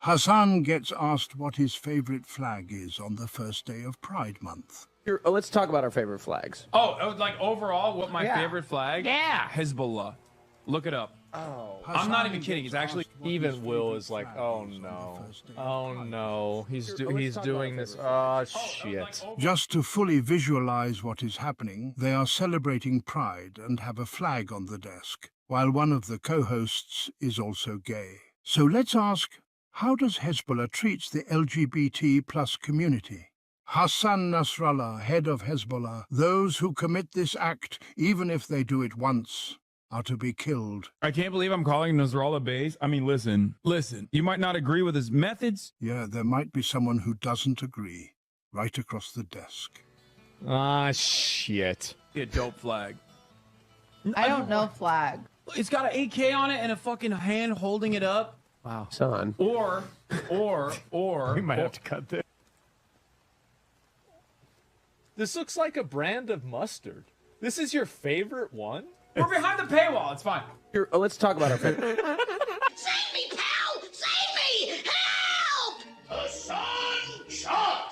Hassan gets asked what his favorite flag is on the first day of Pride Month. Let's talk about our favorite flags. Oh, like overall, what my favorite flag? Yeah, Hezbollah. Look it up. Oh, I'm not even kidding. It's actually even Will is like, oh no, oh no, he's doing this. Oh shit. Just to fully visualize what is happening, they are celebrating Pride and have a flag on the desk, while one of the co-hosts is also gay. So let's ask, how does Hezbollah treat the LGBT plus community? Hassan Nasrallah, head of Hezbollah, those who commit this act, even if they do it once, are to be killed. I can't believe I'm calling Nasrallah base. I mean, listen. You might not agree with his methods. Yeah, there might be someone who doesn't agree, right across the desk. Ah, shit. Be a dope flag. I don't know flag. It's got an AK on it and a fucking hand holding it up. Wow. Son. Or. We might have to cut this. This looks like a brand of mustard. This is your favorite one? We're behind the paywall. It's fine. Let's talk about our favorite. Save me, pal! Save me! Help! The sun shot!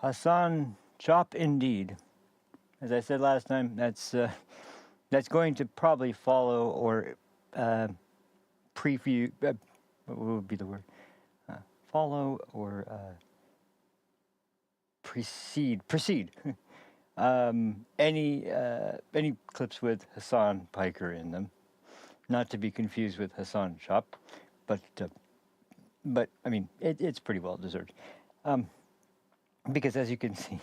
Hassan Chop indeed. As I said last time, that's going to probably follow or preview. What would be the word? Follow or precede. Any clips with Hassan Piker in them, not to be confused with Hassan Chop, but I mean it's pretty well deserved. Because as you can see,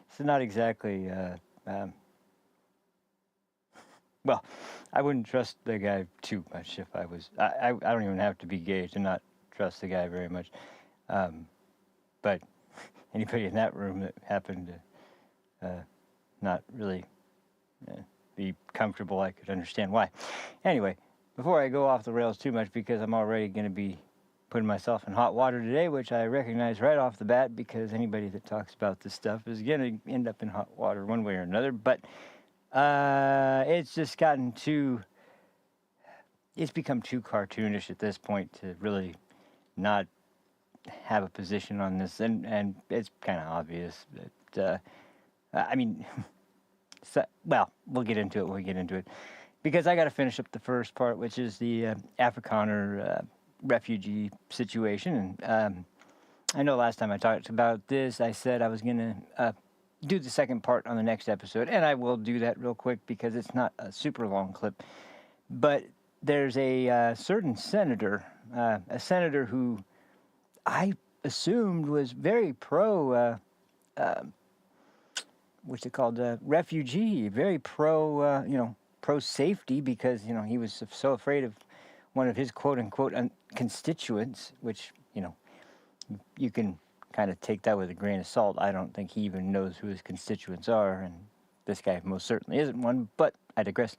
it's not exactly, well, I wouldn't trust the guy too much if I was, I don't even have to be gay to not trust the guy very much. But anybody in that room that happened to not really be comfortable, I could understand why. Anyway, before I go off the rails too much, because I'm already going to be putting myself in hot water today, which I recognize right off the bat because anybody that talks about this stuff is going to end up in hot water one way or another. But it's just gotten it's become too cartoonish at this point to really not have a position on this. And it's kind of obvious that, I mean, well, we'll get into it when we get into it. Because I got to finish up the first part, which is the Afrikaner refugee situation. And I know last time I talked about this, I said I was going to do the second part on the next episode, and I will do that real quick because it's not a super long clip. But there's a certain senator, a senator who I assumed was very pro, what's it called, refugee, very pro, pro safety because, he was so afraid of one of his quote-unquote constituents, which, you can kind of take that with a grain of salt. I don't think he even knows who his constituents are, and this guy most certainly isn't one, but I digress.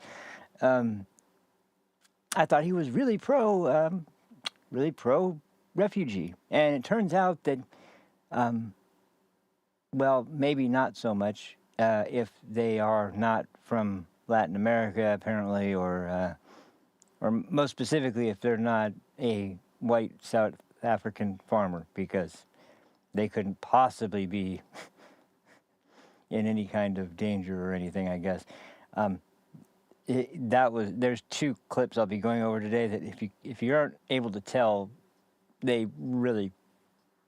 I thought he was really pro refugee, and it turns out that, well, maybe not so much if they are not from Latin America, apparently, or most specifically, if they're not a white South African farmer, because they couldn't possibly be in any kind of danger or anything, I guess. There's two clips I'll be going over today that if you aren't able to tell, they really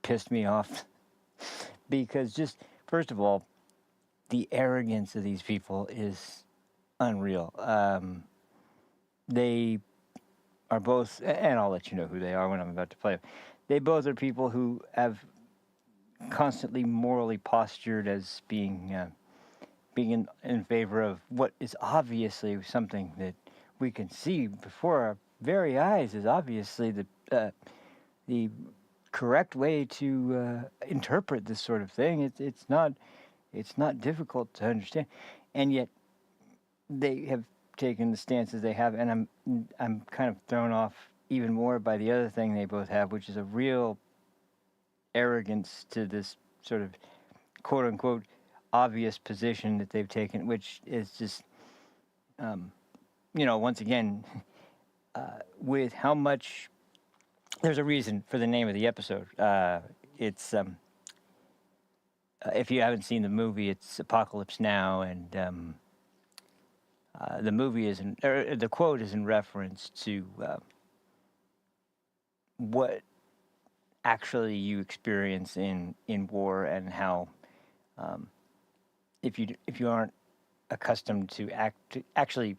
pissed me off. Because just, first of all, the arrogance of these people is unreal. They are both, and I'll let you know who they are when I'm about to play them. They both are people who have constantly morally postured as being in favor of what is obviously something that we can see before our very eyes is obviously the correct way to interpret this sort of thing. It's not difficult to understand, and yet they have taken the stances they have, and I'm kind of thrown off even more by the other thing they both have, which is a real arrogance to this sort of quote unquote obvious position that they've taken, which is just, once again, with how much. There's a reason for the name of the episode. It's if you haven't seen the movie, it's Apocalypse Now, and the movie the quote is in reference to what actually you experience in war, and how if you aren't accustomed to actually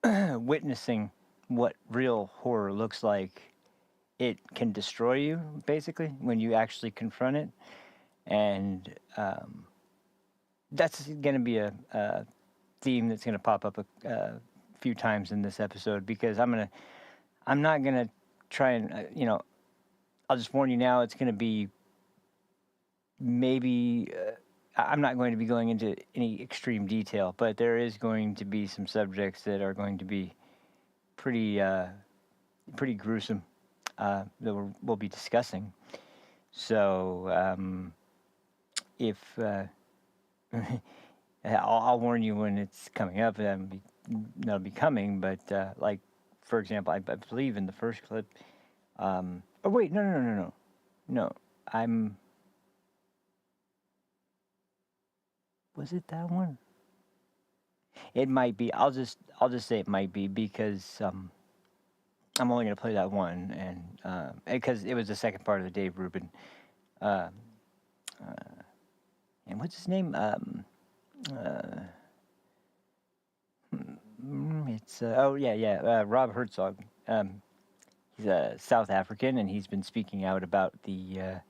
witnessing what real horror looks like, it can destroy you, basically, when you actually confront it. And that's going to be a theme that's going to pop up a few times in this episode, because I'm not going to try and, I'll just warn you now, it's going to be maybe, I'm not going to be going into any extreme detail, but there is going to be some subjects that are going to be pretty gruesome. That we'll be discussing. So if I'll warn you when it's coming up, that'll be coming. But like, for example, I believe in the first clip. Oh wait, no. Was it that one? It might be. I'll just say it might be, because I'm only going to play that one, and because it was the second part of the Dave Rubin, and what's his name? It's Rob Herzog. He's a South African, and he's been speaking out about the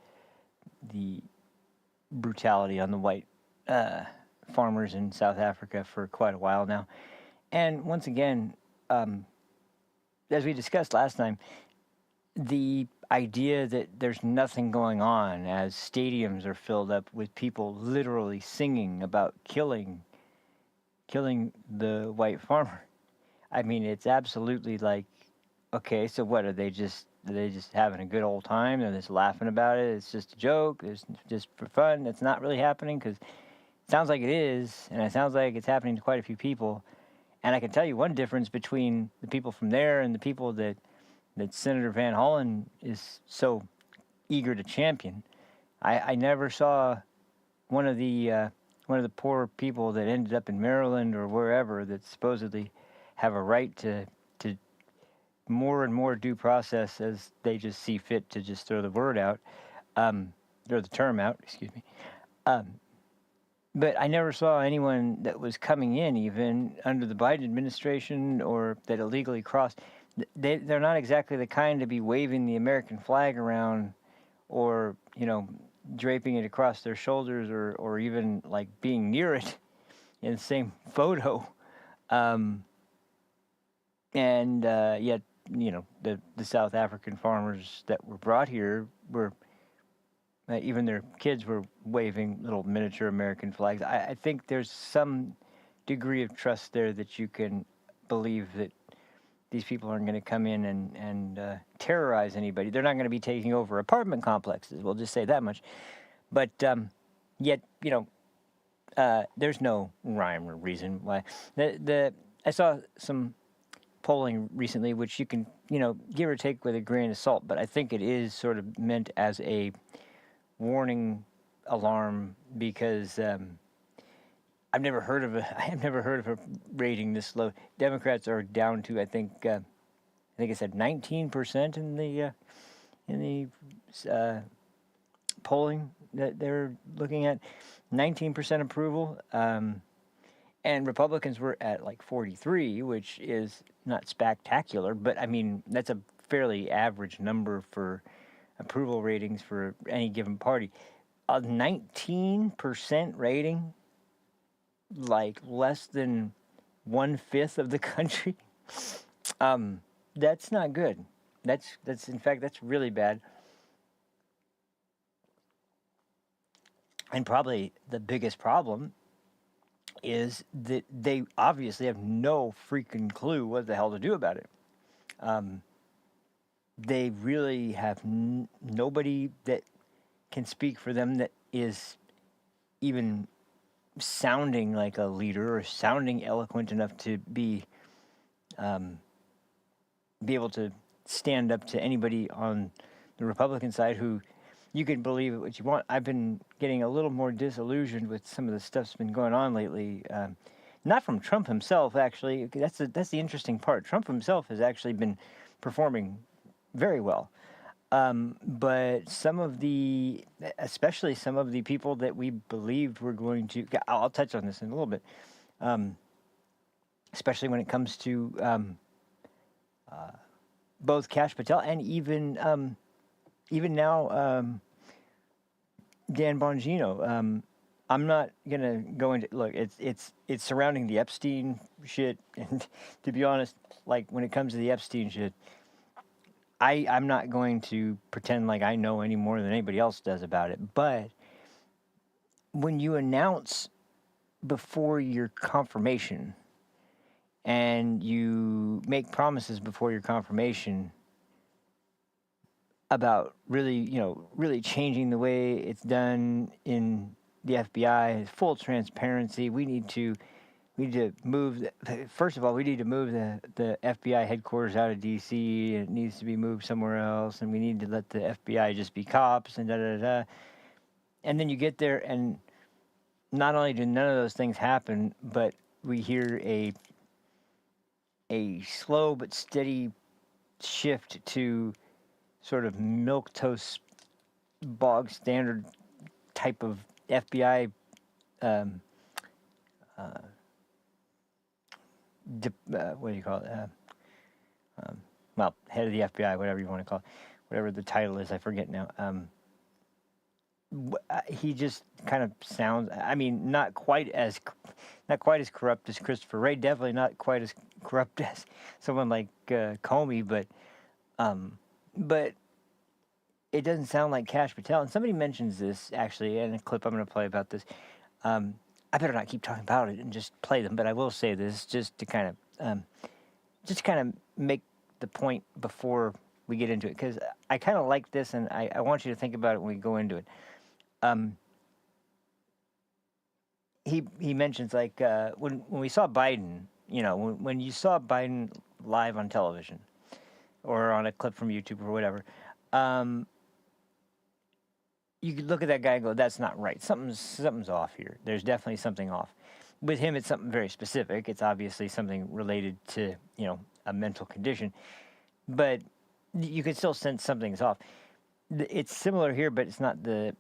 brutality on the white farmers in South Africa for quite a while now. And once again, as we discussed last time, the idea that there's nothing going on as stadiums are filled up with people literally singing about killing the white farmer. I mean, it's absolutely like, okay, so what are they just having a good old time? They're just laughing about it. It's just a joke. It's just for fun. It's not really happening, because it sounds like it is, and it sounds like it's happening to quite a few people. And I can tell you one difference between the people from there and the people that Senator Van Hollen is so eager to champion. I never saw one of the poor people that ended up in Maryland or wherever that supposedly have a right to more and more due process as they just see fit to just throw the word out, throw the term out, excuse me. But I never saw anyone that was coming in, even under the Biden administration, or that illegally crossed. They're not exactly the kind to be waving the American flag around, or draping it across their shoulders, or even like being near it in the same photo. And yet, the South African farmers that were brought here were. Even their kids were waving little miniature American flags. I think there's some degree of trust there that you can believe that these people aren't going to come in and terrorize anybody. They're not going to be taking over apartment complexes. We'll just say that much. But yet, there's no rhyme or reason why. I saw some polling recently, which you can, give or take with a grain of salt, but I think it is sort of meant as a warning alarm, because I've never heard of a rating this low. Democrats are down to I think it said 19% in the polling that they're looking at, 19% approval, and Republicans were at like 43, which is not spectacular, but I mean that's a fairly average number for approval ratings for any given party. A 19% rating, like less than 1/5 of the country, that's not good. That's in fact that's really bad. And probably the biggest problem is that they obviously have no freaking clue what the hell to do about it. They really have nobody that can speak for them that is even sounding like a leader or sounding eloquent enough to be able to stand up to anybody on the Republican side who you can believe it what you want. I've been getting a little more disillusioned with some of the stuff that's been going on lately. Not from Trump himself, actually. That's the interesting part. Trump himself has actually been performing very well. But especially some of the people that we believed were going to, I'll touch on this in a little bit, especially when it comes to both Kash Patel and even now Dan Bongino. I'm not gonna go into look. It's surrounding the Epstein shit, and to be honest, like when it comes to the Epstein shit, I'm not going to pretend like I know any more than anybody else does about it. But when you announce before your confirmation and you make promises before your confirmation about really changing the way it's done in the FBI, full transparency. We need to move. First of all, we need to move the FBI headquarters out of D.C. and it needs to be moved somewhere else, and we need to let the FBI just be cops and da da da. And then you get there, and not only do none of those things happen, but we hear a slow but steady shift to sort of milquetoast, bog standard type of FBI what do you call it? Well, head of the FBI, whatever you want to call it, whatever the title is, I forget now. He just kind of sounds. I mean, not quite as corrupt as Christopher Wray. Definitely not quite as corrupt as someone like Comey, but it doesn't sound like Kash Patel. And somebody mentions this actually in a clip I'm going to play about this. I better not keep talking about it and just play them, but I will say this just to kind of make the point before we get into it, because I kind of like this, and I want you to think about it when we go into it. He mentions like when we saw Biden, when you saw Biden live on television or on a clip from YouTube or whatever, you could look at that guy and go, that's not right. Something's off here. There's definitely something off. With him, it's something very specific. It's obviously something related to, a mental condition. But you could still sense something's off. It's similar here, but it's not the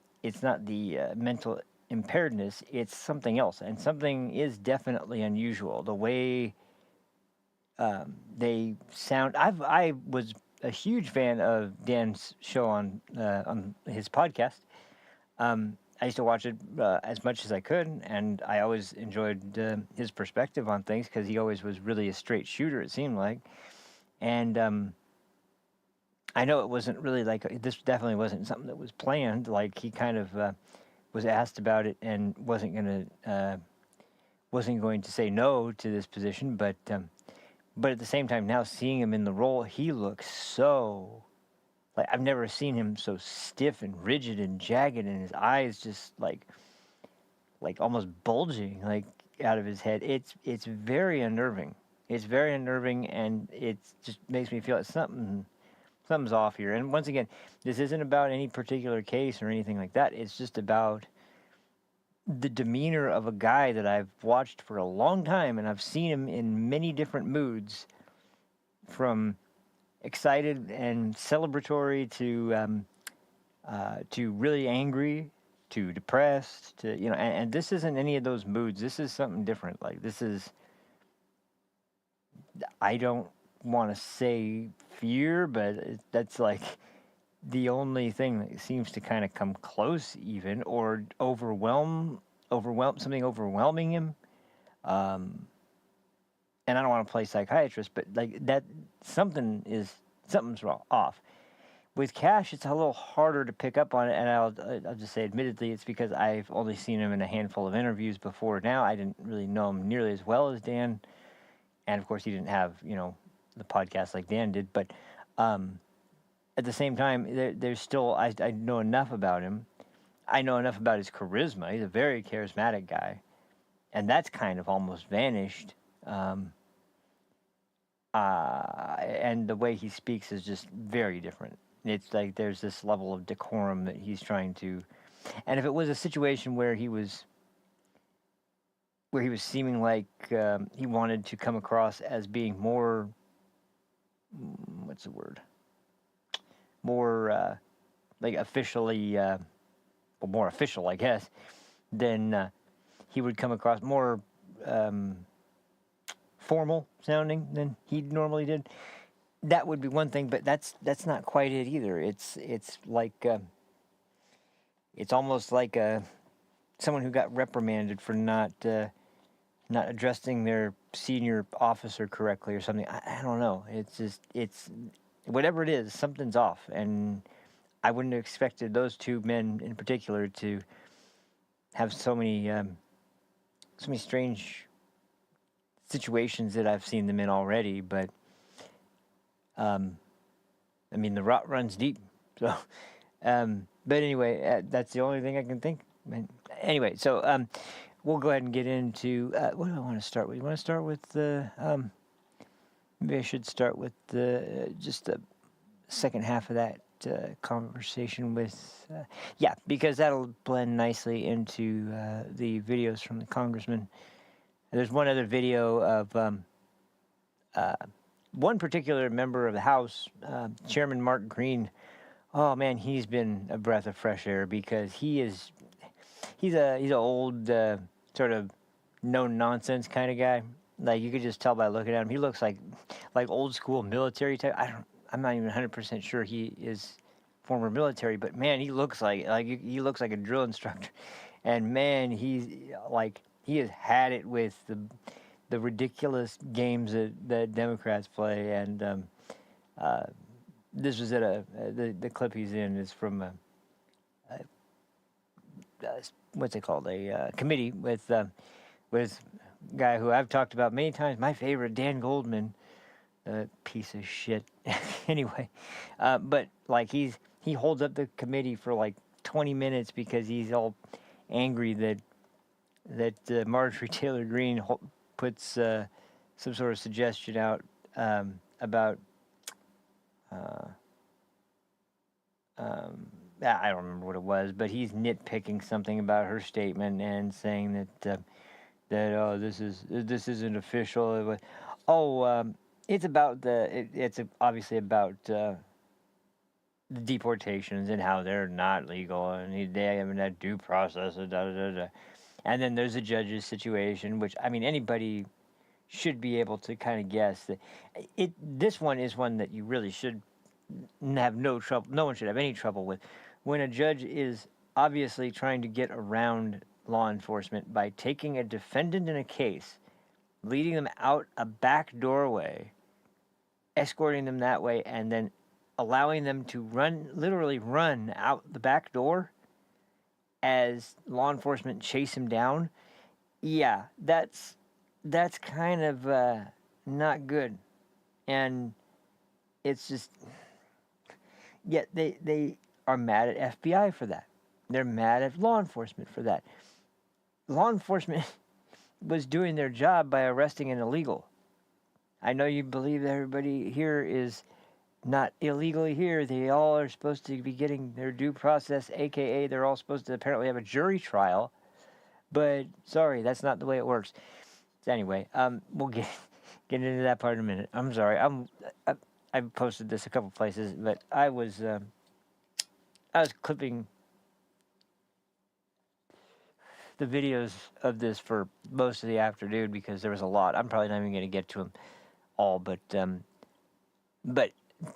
mental impairedness. It's something else. And something is definitely unusual. The way they sound. I was a huge fan of Dan's show on his podcast. I used to watch it as much as I could, and I always enjoyed his perspective on things because he always was really a straight shooter, it seemed like. And I know it wasn't really like, this definitely wasn't something that was planned. Like, he kind of was asked about it and wasn't going to say no to this position, but at the same time, now seeing him in the role, he looks so, like, I've never seen him so stiff and rigid and jagged, and his eyes just like almost bulging, like, out of his head. It's very unnerving. It's very unnerving, and it just makes me feel like something's off here. And once again, this isn't about any particular case or anything like that. It's just about the demeanor of a guy that I've watched for a long time, and I've seen him in many different moods, from excited and celebratory to really angry, to depressed, to and this isn't any of those moods. This is something different. Like, this is, I don't want to say fear, but that's like the only thing that seems to kind of come close, even, or something overwhelming him. And I don't want to play psychiatrist, but like that, something's off. with Cash, it's a little harder to pick up on it, and I'll just say, admittedly, it's because I've only seen him in a handful of interviews before now. I didn't really know him nearly as well as Dan, and of course, he didn't have the podcast like Dan did. But at the same time, there's still I know enough about him. I know enough about his charisma. He's a very charismatic guy, and that's kind of almost vanished. And the way he speaks is just very different. It's like there's this level of decorum that he's trying to, and if it was a situation where he was seeming like he wanted to come across as being more, what's the word? More like officially, more official, I guess, then he would come across more formal sounding than he normally did. That would be one thing, but that's not quite it either. It's like it's almost like someone who got reprimanded for not addressing their senior officer correctly or something. I don't know. It's whatever it is, something's off, and I wouldn't have expected those two men in particular to have so many strange situations that I've seen them in already, but I mean, the rot runs deep. So, but anyway, that's the only thing I can think. Anyway, so we'll go ahead and get into what do I want to start with? You want to start with the? Maybe I should start with just the second half of that conversation with, because that'll blend nicely into the videos from the congressman. There's one other video of one particular member of the House, Chairman Mark Green. Oh man, he's been a breath of fresh air because he's an old sort of no nonsense kind of guy. Like you could just tell by looking at him, he looks like old school military type. I'm not even 100% sure he is former military, but man, he looks like he looks like a drill instructor, and man, he has had it with the ridiculous games that Democrats play, and this was at the clip he's in is from what's it called, a committee with a guy who I've talked about many times, my favorite, Dan Goldman, piece of shit. Anyway, but like he holds up the committee for like 20 minutes because he's all angry that Marjorie Taylor Greene puts some sort of suggestion out about I don't remember what it was, but he's nitpicking something about her statement and saying that this isn't official. It's about it's obviously about the deportations and how they're not legal and they haven't had due process. And then there's a judge's situation, which, I mean, anybody should be able to kind of guess that this one is one that you really should have no trouble. No one should have any trouble with when a judge is obviously trying to get around law enforcement by taking a defendant in a case, leading them out a back doorway, escorting them that way, and then allowing them to literally run out the back door as law enforcement chase him down. Yeah, that's kind of not good. And it's just, yet they are mad at FBI for that. They're mad at law enforcement for that. Law enforcement was doing their job by arresting an illegal. I know you believe that everybody here is not illegally here. They all are supposed to be getting their due process, aka they're all supposed to apparently have a jury trial. But sorry, that's not the way it works. So anyway, we'll get into that part in a minute. I'm sorry. I posted this a couple places, but I was clipping the videos of this for most of the afternoon because there was a lot. I'm probably not even going to get to them all, but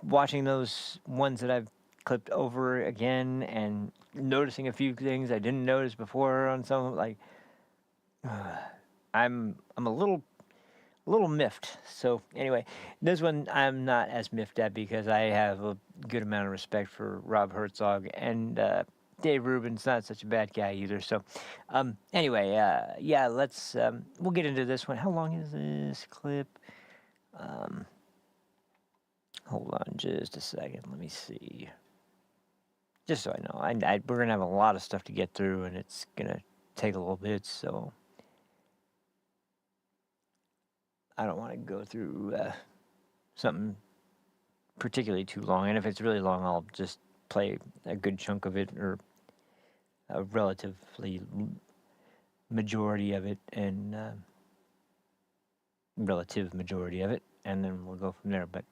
watching those ones that I've clipped over again and noticing a few things I didn't notice before on some, like, I'm a little a little miffed. So anyway, this one I'm not as miffed at because I have a good amount of respect for Rob Herzog, and Dave Rubin's not such a bad guy either. So anyway, yeah, let's we'll get into this one. How long is this clip? Hold on just a second. Let me see. Just so I know, we're gonna have a lot of stuff to get through, and it's gonna take a little bit. So I don't want to go through something particularly too long. And if it's really long, I'll just play a good chunk of it, or a relatively majority of it, and relative majority of it, and then we'll go from there. But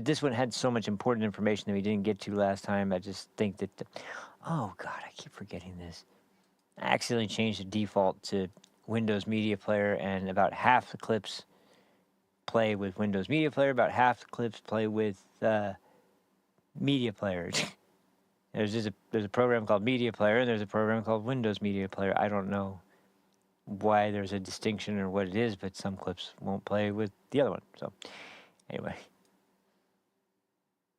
this one had so much important information that we didn't get to last time. I just think that, oh God, I keep forgetting this. I accidentally changed the default to Windows Media Player, and about half the clips play with Windows Media Player, about half the clips play with Media Player. There's a program called Media Player, and there's a program called Windows Media Player. I don't know why there's a distinction or what it is, but some clips won't play with the other one. So anyway.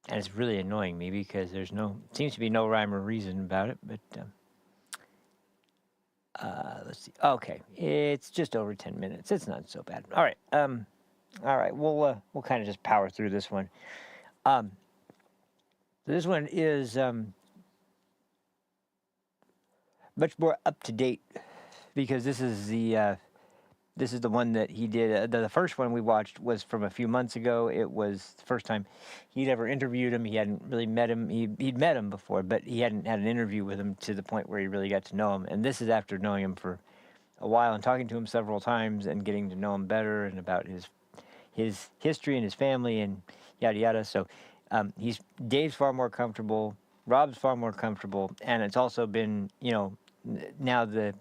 And it's really annoying me because seems to be no rhyme or reason about it, but let's see. Okay, it's just over 10 minutes. It's not so bad. All right. We'll kind of just power through this one. This one is much more up to date because this is the one that he did. The first one we watched was from a few months ago. It was the first time he'd ever interviewed him. He hadn't really met him. He'd met him before, but he hadn't had an interview with him to the point where he really got to know him. And this is after knowing him for a while and talking to him several times and getting to know him better and about his history and his family and yada yada. So Dave's far more comfortable. Rob's far more comfortable, and it's also been now the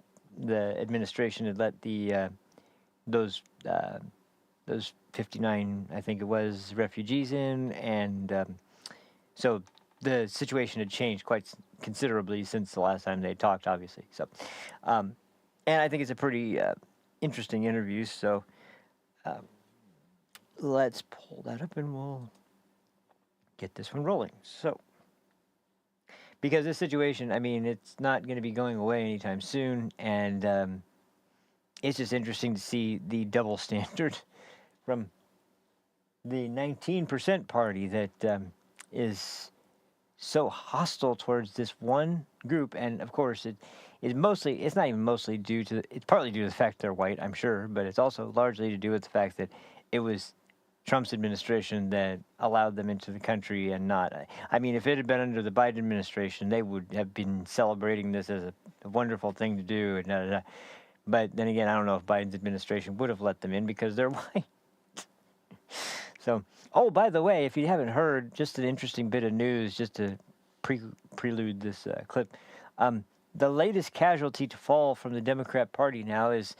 administration had let those 59, I think it was, refugees in, and so the situation had changed quite considerably since the last time they talked, obviously. So, and I think it's a pretty interesting interview. So, let's pull that up and we'll get this one rolling. So, because this situation, I mean, it's not going to be going away anytime soon, and it's just interesting to see the double standard from the 19% party that is so hostile towards this one group. And of course, it's not even mostly due to, it's partly due to the fact they're white, I'm sure, but it's also largely to do with the fact that it was Trump's administration that allowed them into the country and not, I mean, if it had been under the Biden administration, they would have been celebrating this as a wonderful thing to do, and da, da, da. But then again, I don't know if Biden's administration would have let them in because they're white. So, oh, by the way, if you haven't heard, just an interesting bit of news, just to prelude this clip. The latest casualty to fall from the Democrat Party now is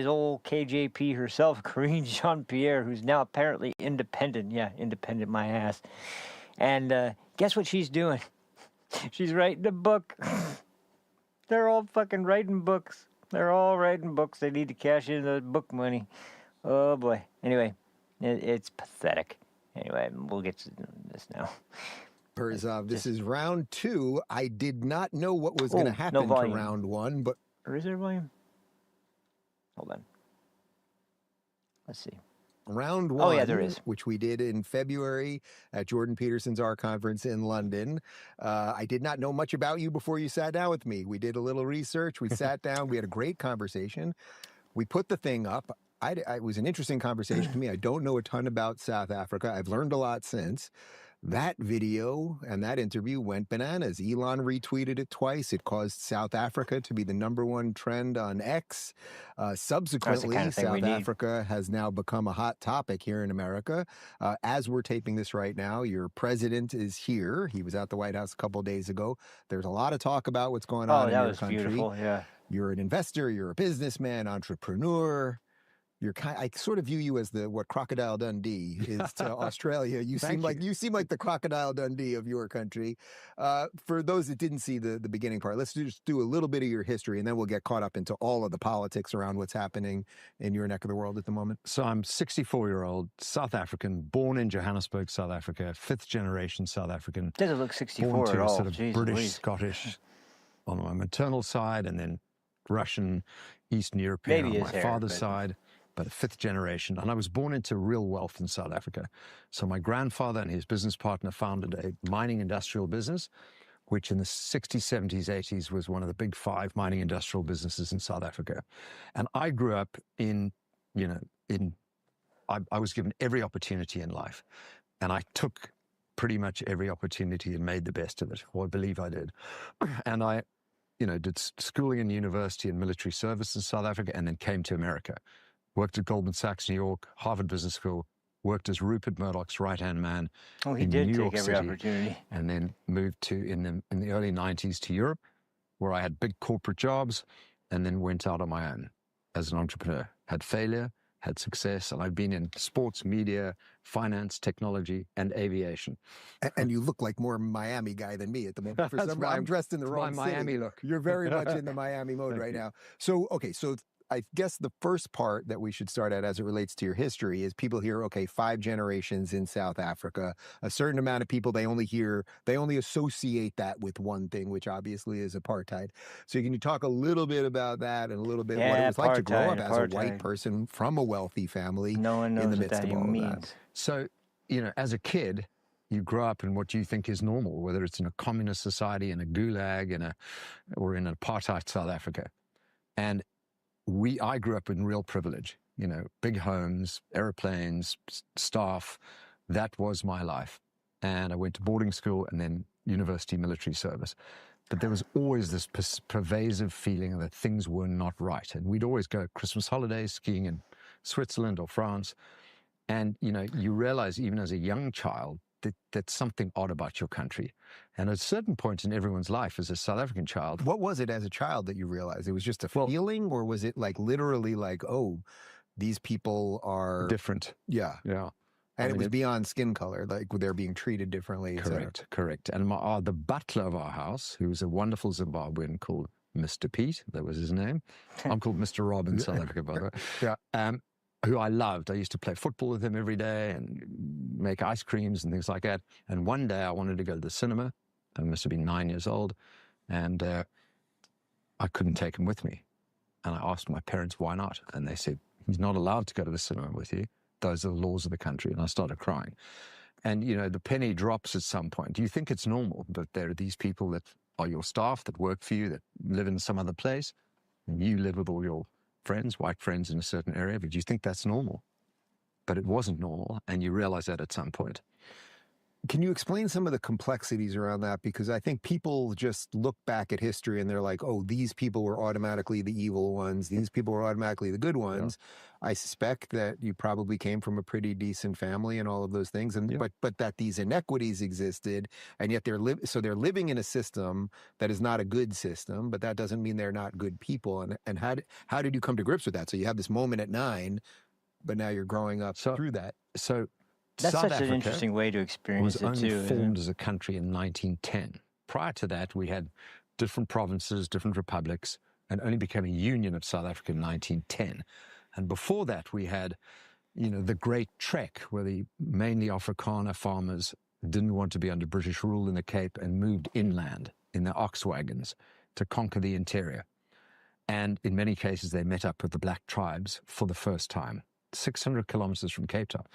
old KJP herself, Karine Jean-Pierre, who's now apparently independent. Yeah, independent, my ass. And guess what she's doing? She's writing a book. They're all fucking writing books. They're all writing books. They need to cash in the book money. Oh, boy. Anyway, it's pathetic. Anyway, we'll get to this now. This is round 2. I did not know what was going to happen to round 1, but... Or is there volume? Hold on. Let's see. Round 1, yeah, there is. Which we did in February at Jordan Peterson's R conference in London. I did not know much about you before you sat down with me. We did a little research. We sat down. We had a great conversation. We put the thing up. It was an interesting conversation to me. I don't know a ton about South Africa. I've learned a lot since. That video and that interview went bananas. Elon retweeted it twice. It caused South Africa to be the #1 trend on X. Subsequently, South Africa has now become a hot topic here in America. As we're taping this right now, your president is here. He was at the White House a couple of days ago. There's a lot of talk about what's going on in your country. Beautiful, yeah. You're an investor, you're a businessman, entrepreneur. I sort of view you as what Crocodile Dundee is to Australia. You seem like the Crocodile Dundee of your country. For those that didn't see the beginning part, let's just do a little bit of your history, and then we'll get caught up into all of the politics around what's happening in your neck of the world at the moment. So I'm 64-year-old South African, born in Johannesburg, South Africa, 5th generation South African. Doesn't look 64 born at to all. sort of Jeez British, Louise. Scottish on my maternal side, and then Russian, Eastern European Maybe on his my hair, father's but- side. But a 5th generation, and I was born into real wealth in South Africa. So my grandfather and his business partner founded a mining industrial business, which in the 60s, 70s, 80s was one of the big 5 mining industrial businesses in South Africa. And I grew up I was given every opportunity in life, and I took pretty much every opportunity and made the best of it, or I believe I did. And I did schooling and university and military service in South Africa, and then came to America. Worked at Goldman Sachs, New York, Harvard Business School, worked as Rupert Murdoch's right-hand man Oh, he in did New take York every City, opportunity. and then moved in the early 90s to Europe, where I had big corporate jobs, and then went out on my own as an entrepreneur. Had failure, had success, and I've been in sports, media, finance, technology, and aviation. And you look like more a Miami guy than me at the moment. For That's some my- reason, I'm dressed in the it's wrong my city. Miami look. You're very much in the Miami mode Thank right you. now. So, okay, so I guess the first part that we should start at as it relates to your history is people hear, okay, 5 generations in South Africa, a certain amount of people, they only associate that with one thing, which obviously is apartheid. So can you talk a little bit about that and a little bit what it Yeah, was like to grow up apartheid, as a white apartheid. person from a wealthy family No one knows in the what midst that of even all of means. that? So, as a kid, you grow up in what you think is normal, whether it's in a communist society, in a gulag, or in apartheid South Africa. And I grew up in real privilege, big homes, airplanes, staff. That was my life. And I went to boarding school and then university military service. But there was always this pervasive feeling that things were not right. And we'd always go Christmas holidays skiing in Switzerland or France. And, you realize even as a young child that that's something odd about your country. And at a certain point in everyone's life as a South African child. What was it as a child that you realized? It was just a feeling, or was it like literally like, oh, these people are Different. Yeah. Yeah. And it was beyond skin color, like they're being treated differently. et cetera. Correct. And the butler of our house, who was a wonderful Zimbabwean called Mr. Pete, that was his name. I'm called Mr. Rob in South Africa, by the way. Yeah. Who I loved. I used to play football with him every day and make ice creams and things like that. And one day I wanted to go to the cinema. I must have been 9 years old. And I couldn't take him with me. And I asked my parents why not. And they said, he's not allowed to go to the cinema with you. Those are the laws of the country. And I started crying. And, the penny drops at some point. Do you think it's normal that there are these people that are your staff, that work for you, that live in some other place, and you live with all your friends, white friends in a certain area, but you think that's normal? But it wasn't normal, and you realize that at some point. Can you explain some of the complexities around that? Because I think people just look back at history and they're like, oh, these people were automatically the evil ones. These people were automatically the good ones. Yeah. I suspect that you probably came from a pretty decent family and all of those things. And but that these inequities existed, and yet they're living in a system that is not a good system, but that doesn't mean they're not good people. And how did you come to grips with that? So you have this moment at 9, but now you're growing up through that. So That's South such Africa an interesting way to experience was it only too. formed as a country in 1910. Prior to that, we had different provinces, different republics, and only became a union of South Africa in 1910. And before that, we had, the Great Trek, where the mainly Afrikaner farmers didn't want to be under British rule in the Cape and moved inland in their ox wagons to conquer the interior. And in many cases, they met up with the black tribes for the first time, 600 kilometers from Cape Town.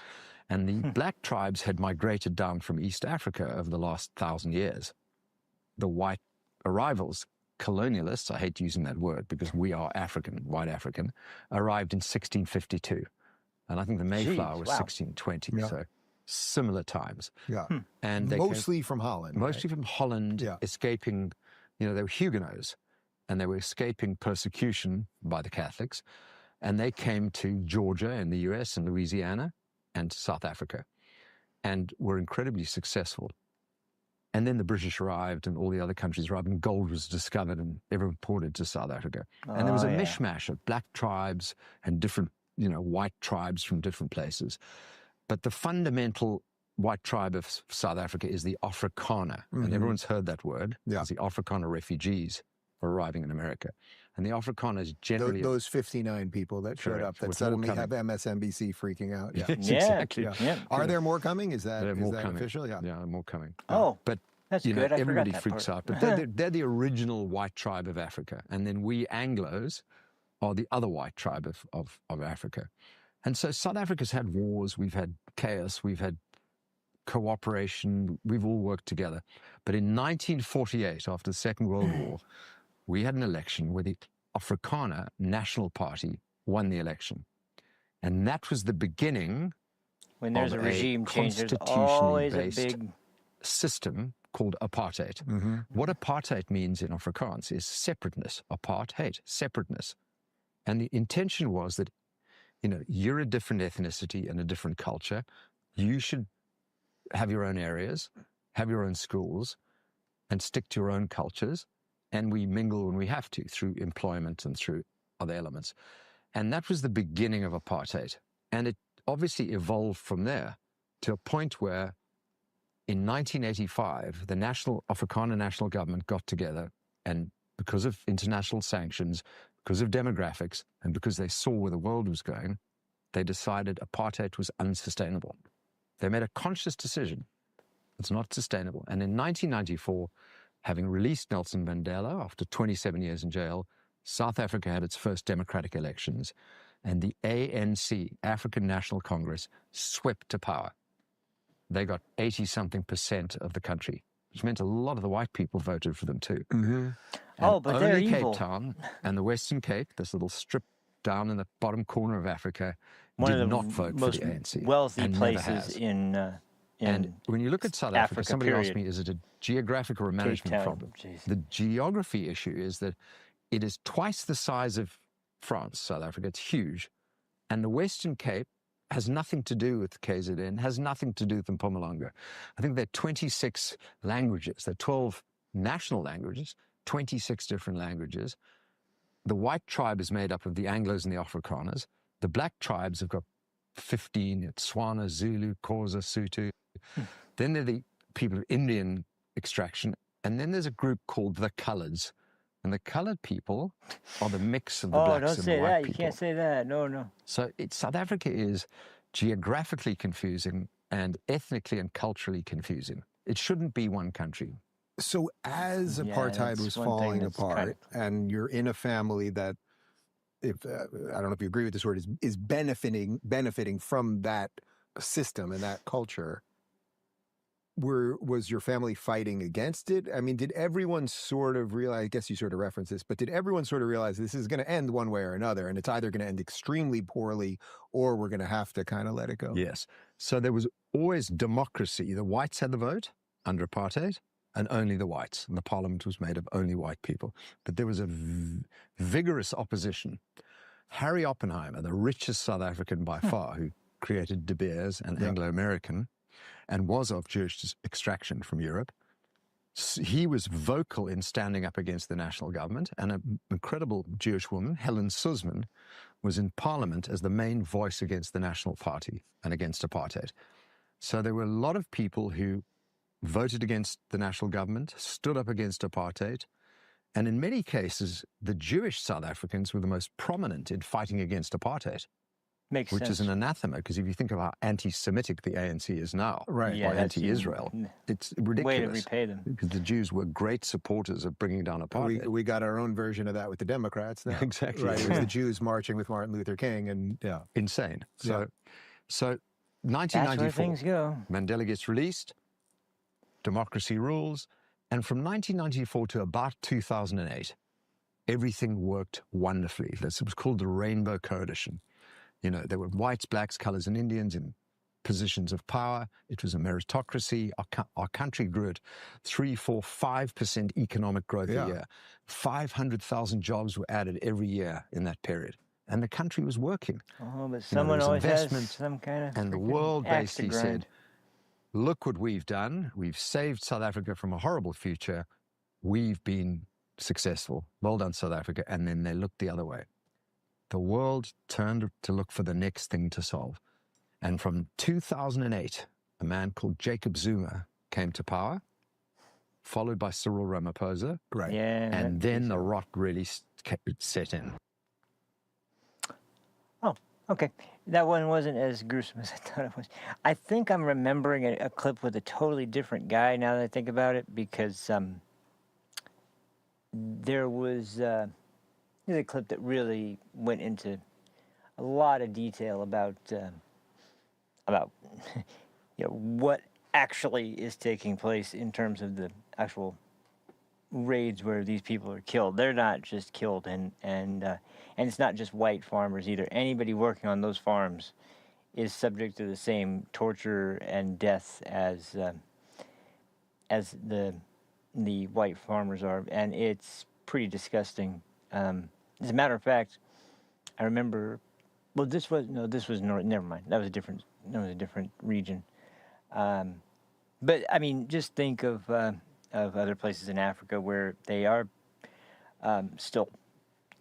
And the black tribes had migrated down from East Africa over the last 1,000 years. The white arrivals, colonialists, I hate using that word because we are African, white African, arrived in 1652. And I think the Mayflower was 1620, so similar times. Yeah. And they mostly from Holland. Mostly from Holland, escaping, they were Huguenots, and they were escaping persecution by the Catholics. And they came to Georgia in the US and Louisiana and South Africa, and were incredibly successful. And then the British arrived and all the other countries arrived, and gold was discovered and ever imported to South Africa. And there was a mishmash of black tribes and different white tribes from different places. But the fundamental white tribe of South Africa is the Afrikaner. And everyone's heard that word. Yeah. It's the Afrikaner refugees arriving in America. And the Afrikaners generally... Those 59 people that showed Correct, up that with suddenly more have MSNBC freaking out. Yeah. Yes, Yeah. exactly. Yeah. Are there more coming? Is that More coming. official? Yeah. Yeah, more coming. Oh, But that's you know, good. I forgot everybody that freaks part. out. But they're the original white tribe of Africa. And then we Anglos are the other white tribe of Africa. And so South Africa's had wars, we've had chaos, we've had cooperation, we've all worked together. But in 1948, after the Second World War, we had an election where the Afrikaner National Party won the election. And that was the beginning When there's of a regime change, there's constitutionally always a based big... system called apartheid. What apartheid means in Afrikaans is separateness. Apartheid, separateness. And the intention was that, you're a different ethnicity and a different culture. You should have your own areas, have your own schools, and stick to your own cultures. And we mingle when we have to through employment and through other elements. And that was the beginning of apartheid. And it obviously evolved from there to a point where in 1985, the Afrikaner national government got together, and because of international sanctions, because of demographics, and because they saw where the world was going, they decided apartheid was unsustainable. They made a conscious decision. It's not sustainable. And in 1994, having released Nelson Mandela after 27 years in jail, South Africa had its first democratic elections, and the ANC, African National Congress, swept to power. They got 80-something% of the country, which meant a lot of the white people voted for them too. Oh, but they're only evil. Cape Town and the Western Cape, this little strip down in the bottom corner of Africa, One did of the not vote for most the ANC. wealthy and never places has. in And when you look at South Africa, Africa, somebody asked period. me, is it a geographic or a management Town, problem? jeez. The geography issue is that it is twice the size of France, South Africa. It's huge. And the Western Cape has nothing to do with KZN, has nothing to do with Mpumalanga. I think there are 26 languages. There are 12 national languages, 26 different languages. The white tribe is made up of the Anglos and the Afrikaners. The black tribes have got 15, it's Tswana, Zulu, Xhosa, Sotho. Then there are the people of Indian extraction. And then there's a group called the Coloreds. And the colored people are the mix of the Oh, blacks don't and say the white that. You people. can't say that. No. So South Africa is geographically confusing and ethnically and culturally confusing. It shouldn't be one country. So as Yeah, apartheid that's was one thing falling that's apart, kind and you're in a family that, if I don't know if you agree with this word, is benefiting from that system and that culture, was your family fighting against it? I mean, did everyone sort of realize, I guess you sort of referenced this, but did everyone sort of realize this is going to end one way or another, and it's either going to end extremely poorly or we're going to have to kind of let it go? Yes. So there was always democracy. The whites had the vote under apartheid, and only the whites. And the parliament was made of only white people. But there was a vigorous opposition. Harry Oppenheimer, the richest South African by far, who created De Beers and Anglo-American, and was of Jewish extraction from Europe, he was vocal in standing up against the national government. And an incredible Jewish woman, Helen Suzman, was in parliament as the main voice against the National Party and against apartheid. So there were a lot of people who voted against the national government, stood up against apartheid, and in many cases, the Jewish South Africans were the most prominent in fighting against apartheid. Makes which sense. is an anathema, because if you think of how anti-Semitic the ANC is now, Right. Yeah, or that's anti-Israel, it's way ridiculous. to repay them. Because the Jews were great supporters of bringing down apartheid. We got our own version of that with the Democrats now. Exactly. Right. It was the Jews marching with Martin Luther King, and Insane. So That's 1994, where things go. Mandela gets released, democracy rules, and from 1994 to about 2008, everything worked wonderfully. This was called the Rainbow Coalition. You know, there were whites, blacks, colors, and Indians in positions of power. It was a meritocracy. Our country grew at 3%, 4%, 5% economic growth a year. 500,000 jobs were added every year in that period. And the country was working. Oh, but there someone was always has investment, some kind of. and the freaking world axe to basically grind. said, look what we've done. We've saved South Africa from a horrible future. We've been successful. Well done, South Africa. And then they looked the other way. the world turned to look for the next thing to solve. And from 2008, a man called Jacob Zuma came to power, followed by Cyril Ramaphosa. Right. Yeah. And then the rot really set in. Oh, okay. That one wasn't as gruesome as I thought it was. I think I'm remembering a clip with a totally different guy now that I think about it, because there was there's a clip that really went into a lot of detail about what actually is taking place in terms of the actual raids where these people are killed. They're not just killed, and it's not just white farmers either. Anybody working on those farms is subject to the same torture and death as the white farmers are, and it's pretty disgusting. As a matter of fact, I remember. Well, this was never mind. That was a different region. But I mean, just think of other places in Africa where they are still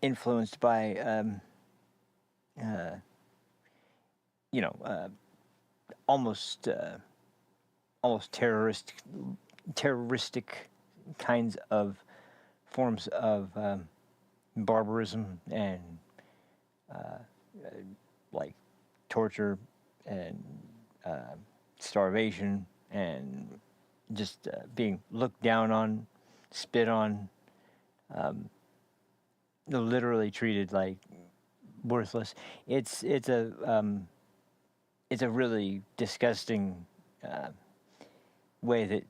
influenced by, almost terroristic kinds of forms of barbarism and like torture and starvation and just being looked down on, spit on, literally treated like worthless. It's a really disgusting way that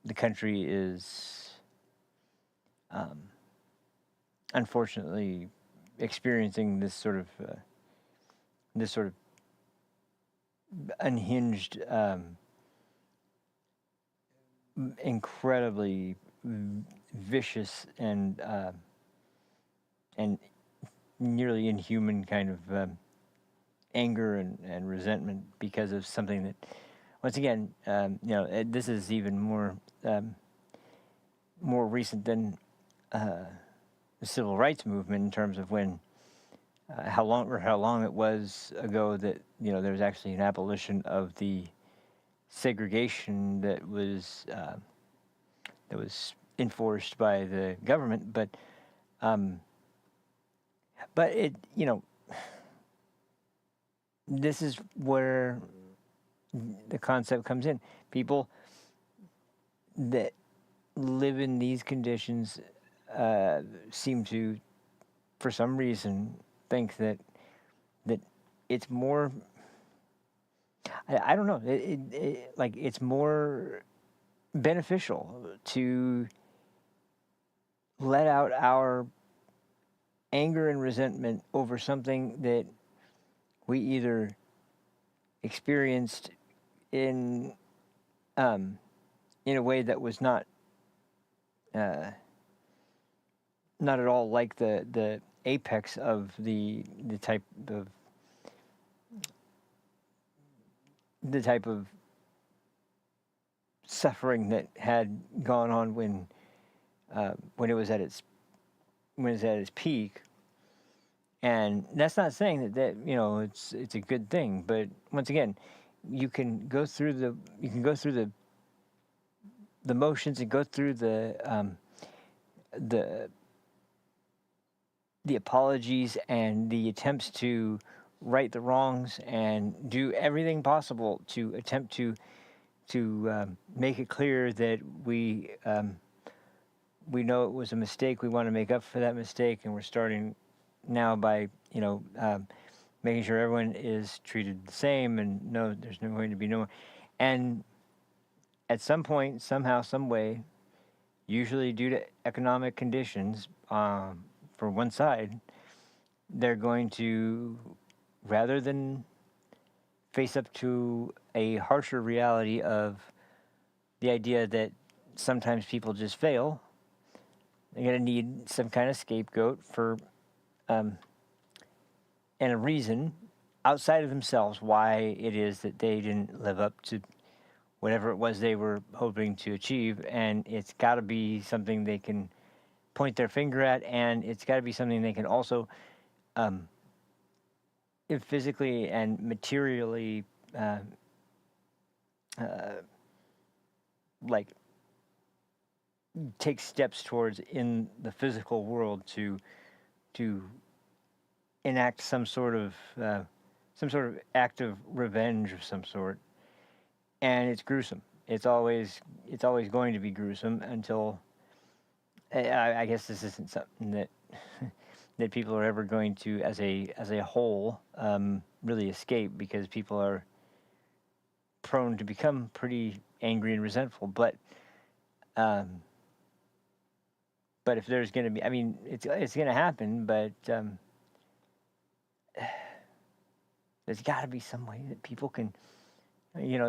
the country is unfortunately experiencing this sort of unhinged, incredibly vicious and nearly inhuman kind of anger and resentment because of something that, once again, this is even more recent than the civil rights movement in terms of when how long it was ago that there was actually an abolition of the segregation that was enforced by the government, but it this is where the concept comes in. People that live in these conditions seem to, for some reason, think that it's more. I don't know. It's more beneficial to let out our anger and resentment over something that we either experienced in a way that was not at all like the apex of the type of suffering that had gone on when it was at its peak. And that's not saying that it's a good thing, but once again, you can go through the motions and go through the apologies and the attempts to right the wrongs and do everything possible to attempt to make it clear that we know it was a mistake. We want to make up for that mistake, and we're starting now by making sure everyone is treated the same, and there's no going to be no more. And at some point, somehow, some way, usually due to economic conditions, for one side, they're going to, rather than face up to a harsher reality of the idea that sometimes people just fail, they're going to need some kind of scapegoat for and a reason outside of themselves why it is that they didn't live up to whatever it was they were hoping to achieve. And it's got to be something they can point their finger at, and it's got to be something they can also if physically and materially, like, take steps towards in the physical world to enact some sort of act of revenge of some sort, and it's gruesome. It's always going to be gruesome until I guess this isn't something that that people are ever going to, as a whole, really escape, because people are prone to become pretty angry and resentful. But if there's going to be, I mean, it's going to happen, but there's got to be some way that people can,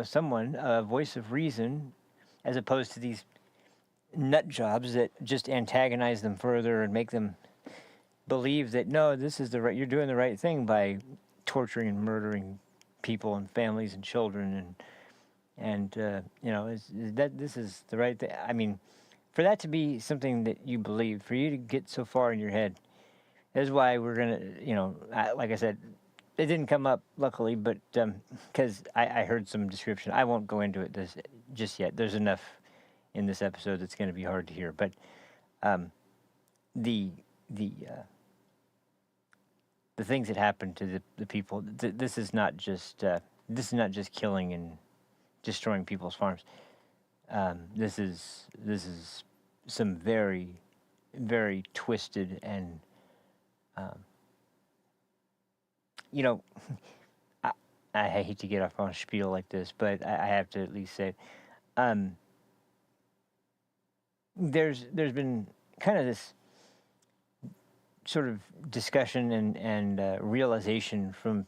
someone, a voice of reason, as opposed to these nut jobs that just antagonize them further and make them believe that, no, this is you're doing the right thing by torturing and murdering people and families and children, and this is the right thing. I mean, for that to be something that you believe, for you to get so far in your head, is why we're gonna, like I said, it didn't come up luckily, but because I heard some description. I won't go into it just yet. There's enough in this episode that's going to be hard to hear. But the things that happen to the people. This is not just killing and destroying people's farms. This is some very, very twisted and I hate to get off on a spiel like this, but I have to at least say it. There's been kind of this sort of discussion and realization from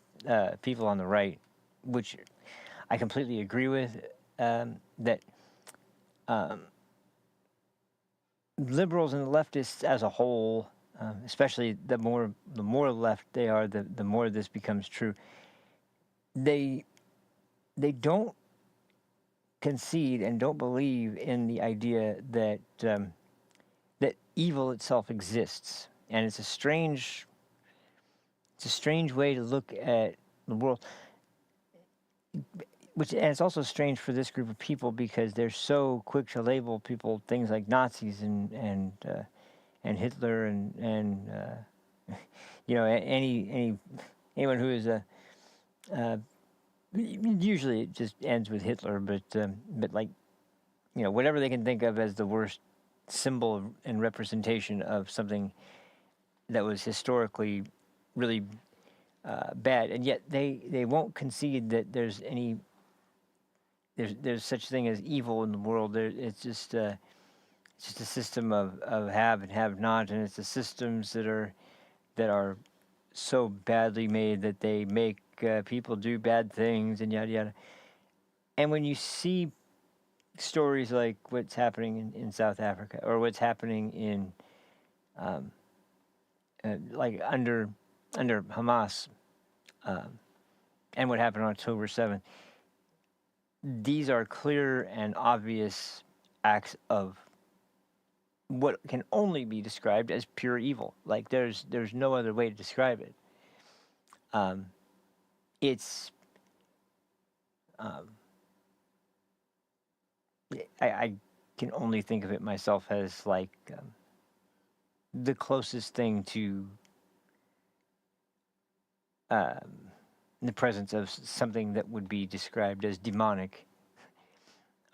people on the right, which I completely agree with, that liberals and the leftists as a whole, especially the more left they are, the more this becomes true. They don't concede and don't believe in the idea that that evil itself exists, and it's a strange way to look at the world. And it's also strange for this group of people because they're so quick to label people things like Nazis and Hitler and anyone who is usually it just ends with Hitler, but like whatever they can think of as the worst symbol and representation of something that was historically really bad, and yet they won't concede that there's such thing as evil in the world. It's just a system of have and have not, and it's the systems that are so badly made that they make people do bad things and yada yada. And when you see stories like what's happening in South Africa, or what's happening in like under Hamas, and what happened on October 7th, these are clear and obvious acts of what can only be described as pure evil. Like there's no other way to describe it. It's I can only think of it myself as like the closest thing to the presence of something that would be described as demonic,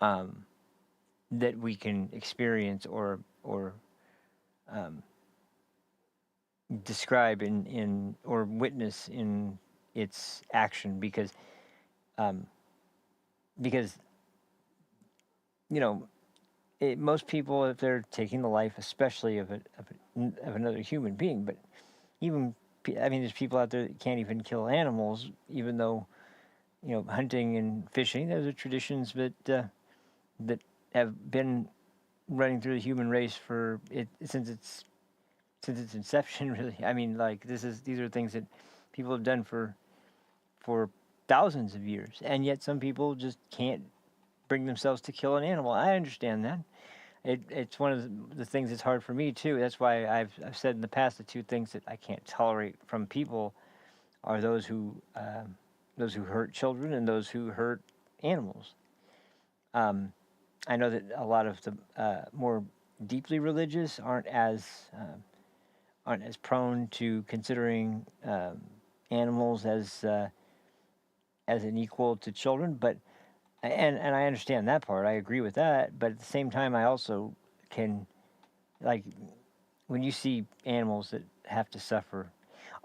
that we can experience or describe in or witness in its action, because most people, if they're taking the life, especially of another human being, but even, I mean, there's people out there that can't even kill animals, even though, hunting and fishing, those are traditions that have been running through the human race since its inception, really. I mean, like, these are things that people have done for thousands of years, and yet some people just can't bring themselves to kill an animal. I understand that. it's one of the things that's hard for me too. That's why I've said in the past the two things that I can't tolerate from people are those who hurt children and those who hurt animals. I know that a lot of the more deeply religious aren't as prone to considering animals as an equal to children, but and I understand that part. I agree with that, but at the same time, I also can, like, when you see animals that have to suffer.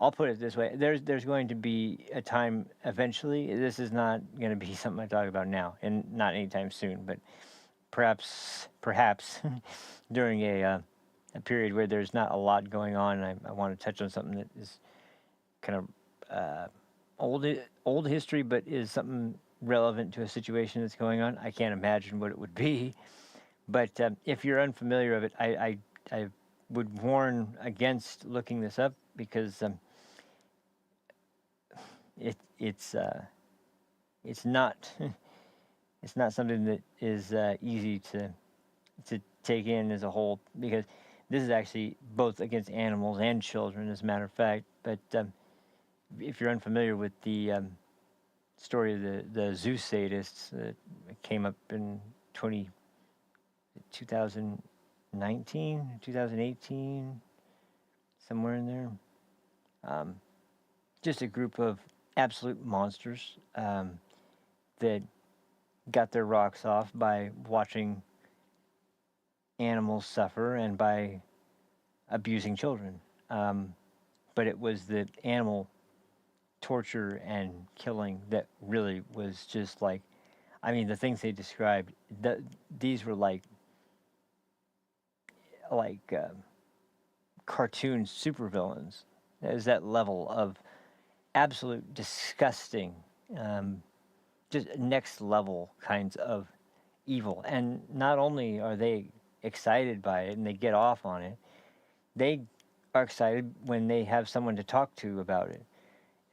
I'll put it this way: there's going to be a time eventually. This is not going to be something I talk about now, and not anytime soon, but perhaps during a period where there's not a lot going on. I want to touch on something that is kind of old history, but is something relevant to a situation that's going on. I can't imagine what it would be, but if you're unfamiliar of it, I would warn against looking this up because it's not it's not something that is easy to take in as a whole, because this is actually both against animals and children, as a matter of fact. But if you're unfamiliar with the story of the zoo sadists that came up in 2019, 2018, somewhere in there, just a group of absolute monsters that got their rocks off by watching animals suffer and by abusing children. But it was the animal torture and killing that really was just like, I mean, the things they described, these were like cartoon supervillains. It was that level of absolute disgusting, just next level kinds of evil. And not only are they excited by it and they get off on it, they are excited when they have someone to talk to about it,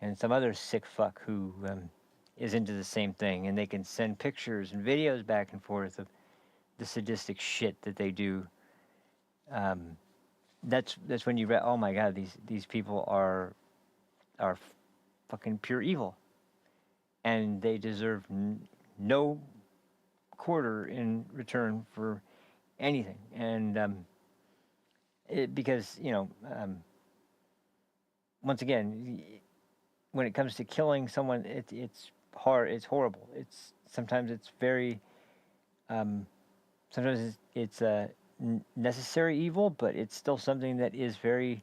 and some other sick fuck who is into the same thing, and they can send pictures and videos back and forth of the sadistic shit that they do. That's when you read, oh my God, these people are fucking pure evil, and they deserve no quarter in return for anything. And because once again, when it comes to killing someone, it's hard, it's horrible. Sometimes it's very sometimes it's a necessary evil, but it's still something that is very.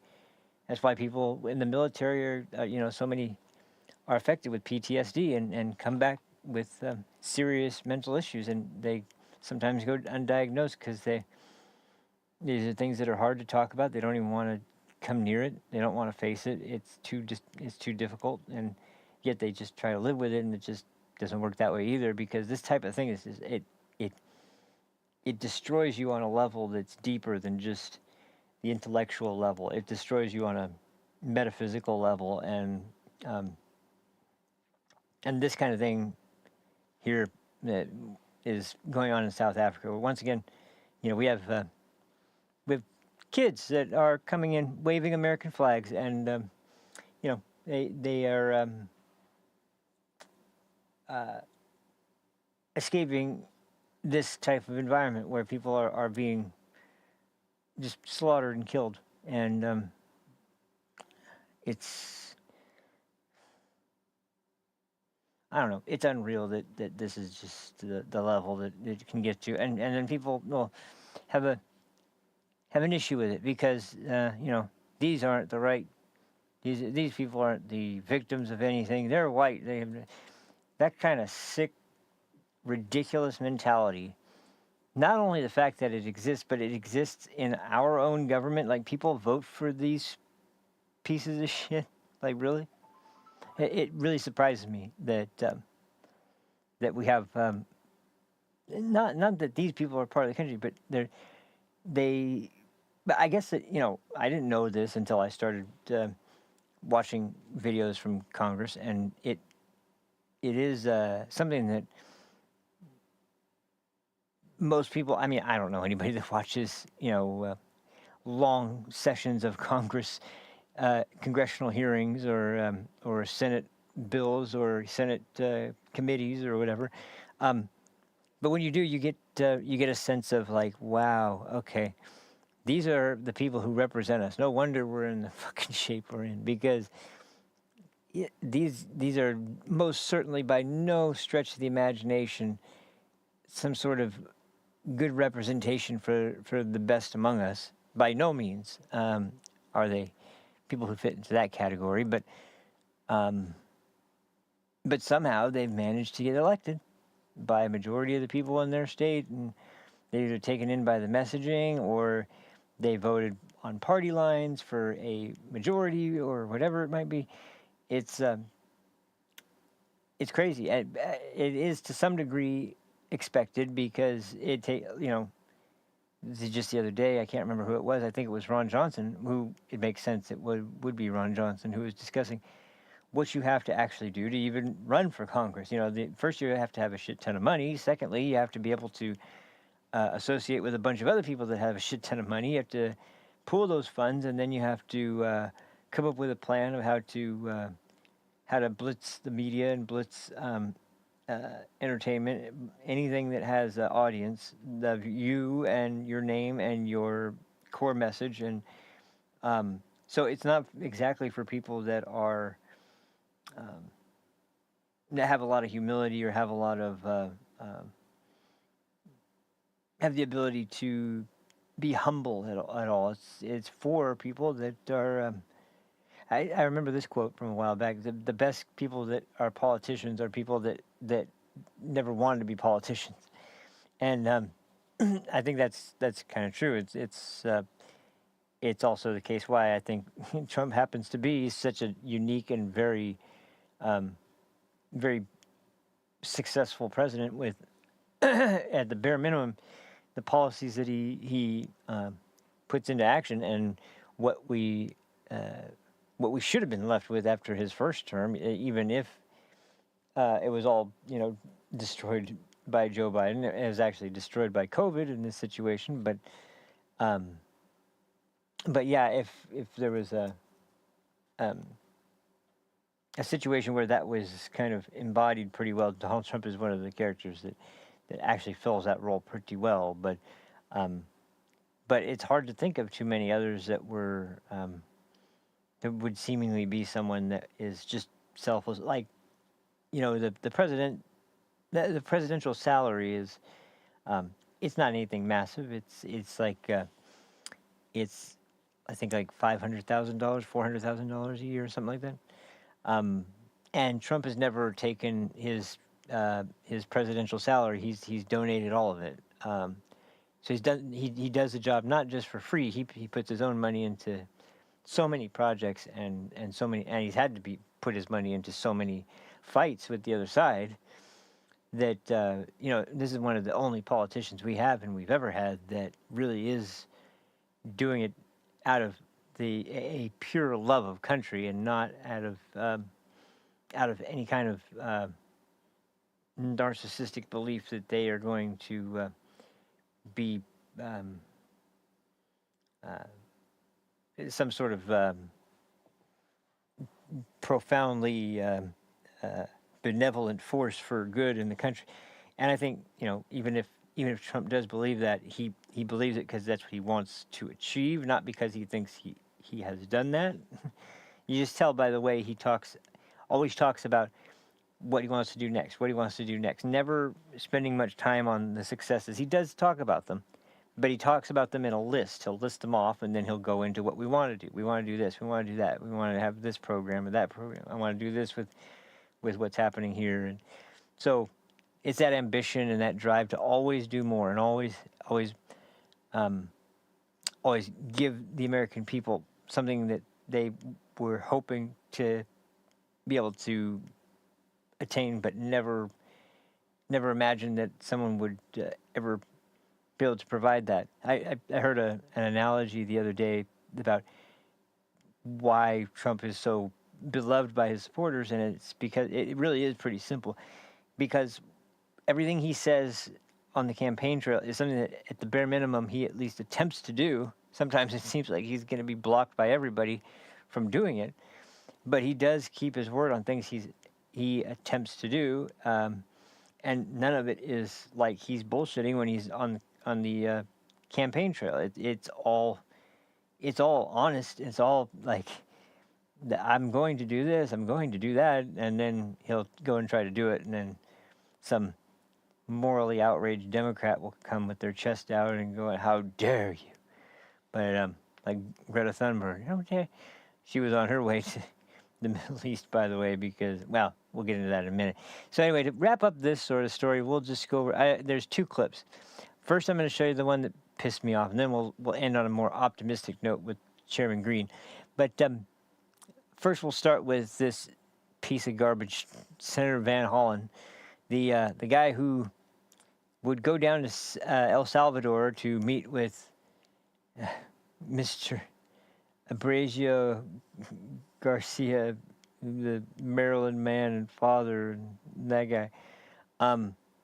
That's why people in the military are, so many are affected with PTSD and come back with serious mental issues, and they sometimes go undiagnosed because these are things that are hard to talk about. They don't even want to come near it. They don't want to face it. It's too difficult, and yet they just try to live with it, and it just doesn't work that way either, because this type of thing is it destroys you on a level that's deeper than just the intellectual level. It destroys you on a metaphysical level, and this kind of thing here that is going on in South Africa. Once again, we have kids that are coming in waving American flags, and they are escaping this type of environment where people are being just slaughtered and killed, and I don't know. It's unreal that this is just the level that it can get to, and then people will have an issue with it because these aren't the right. These people aren't the victims of anything. They're white. They have that kind of sick, ridiculous mentality. Not only the fact that it exists, but it exists in our own government. Like, people vote for these pieces of shit. Like, really? It really surprises me that we have not that these people are part of the country, but But I guess that I didn't know this until I started watching videos from Congress, and it is something that most people, I mean, I don't know anybody that watches, long sessions of Congress, congressional hearings, or Senate bills, or Senate committees, or whatever. But when you do, you get a sense of like, wow, okay, these are the people who represent us. No wonder we're in the fucking shape we're in, because these are most certainly, by no stretch of the imagination, some sort of good representation for the best among us. By no means are they people who fit into that category, but somehow they've managed to get elected by a majority of the people in their state, and they're either taken in by the messaging, or they voted on party lines for a majority, or whatever it might be. It's crazy. It is to some degree expected, because just the other day, I can't remember who it was. I think it was Ron Johnson, who, it makes sense it would be Ron Johnson, who was discussing what you have to actually do to even run for Congress. First you have to have a shit ton of money. Secondly, you have to be able to associate with a bunch of other people that have a shit ton of money. You have to pool those funds, and then you have to come up with a plan of how to blitz the media and blitz entertainment, anything that has an audience, you and your name and your core message. And so it's not exactly for people that are that have a lot of humility, or have a lot of have the ability to be humble at all. It's for people that are. I remember this quote from a while back. The best people that are politicians are people that never wanted to be politicians, and I think that's kind of true. It's also the case why I think Trump happens to be such a unique and very very successful president, with at the bare minimum the policies that he puts into action, and what we should have been left with after his first term, even if it was all destroyed by Joe Biden. It was actually destroyed by COVID in this situation, but yeah, if there was a situation where that was kind of embodied pretty well, Donald Trump is one of the characters that actually fills that role pretty well. But it's hard to think of too many others that were that would seemingly be someone that is just selfless. Like, the president, the presidential salary is, it's not anything massive. It's like it's I think like $500,000, $400,000 a year, or something like that. And Trump has never taken his presidential salary. He's donated all of it. So he does the job not just for free. He puts his own money into so many projects, and he's had to put his money into so many fights with the other side, that this is one of the only politicians we have and we've ever had that really is doing it out of a pure love of country, and not out of any kind of narcissistic belief that they are going to be some sort of profoundly benevolent force for good in the country. And I think, even if Trump does believe that, he believes it because that's what he wants to achieve, not because he thinks he has done that. You just tell by the way he always talks about what he wants to do next, never spending much time on the successes. He does talk about them, but he talks about them in a list. He'll list them off, and then he'll go into what we want to do. We want to do this, we want to do that, we want to have this program or that program. I want to do this with what's happening here. And so it's that ambition and that drive to always do more, and always give the American people something that they were hoping to be able to attain, but never imagined that someone would ever be able to provide that. I heard an analogy the other day about why Trump is so beloved by his supporters, and it's because it really is pretty simple. Because everything he says on the campaign trail is something that, at the bare minimum, he at least attempts to do. Sometimes it seems like he's going to be blocked by everybody from doing it, but he does keep his word on things he attempts to do, and none of it is like he's bullshitting when he's on the campaign trail. It's all honest. It's all like, I'm going to do this, I'm going to do that, and then he'll go and try to do it, and then some morally outraged Democrat will come with their chest out and go, "How dare you!" But like Greta Thunberg, okay, she was on her way to the Middle East, by the way, because, well, we'll get into that in a minute. So anyway, to wrap up this sort of story, we'll just go over. There's 2 clips. First, I'm going to show you the one that pissed me off, and then we'll end on a more optimistic note with Chairman Green. But first, we'll start with this piece of garbage, Senator Van Hollen, the guy who would go down to El Salvador to meet with Mr. Abrasio Garcia, the Maryland man and father, and that guy.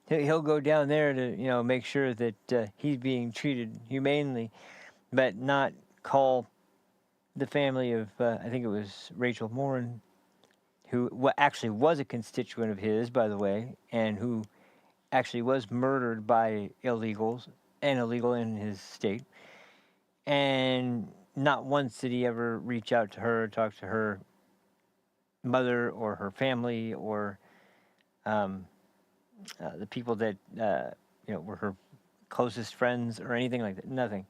He'll go down there to make sure that he's being treated humanely, but not call the family of I think it was Rachel Morin, who actually was a constituent of his, by the way, and who actually was murdered by illegals and illegal in his state. And not once did he ever reach out to her, talk to her mother or her family or the people that were her closest friends or anything like that. Nothing.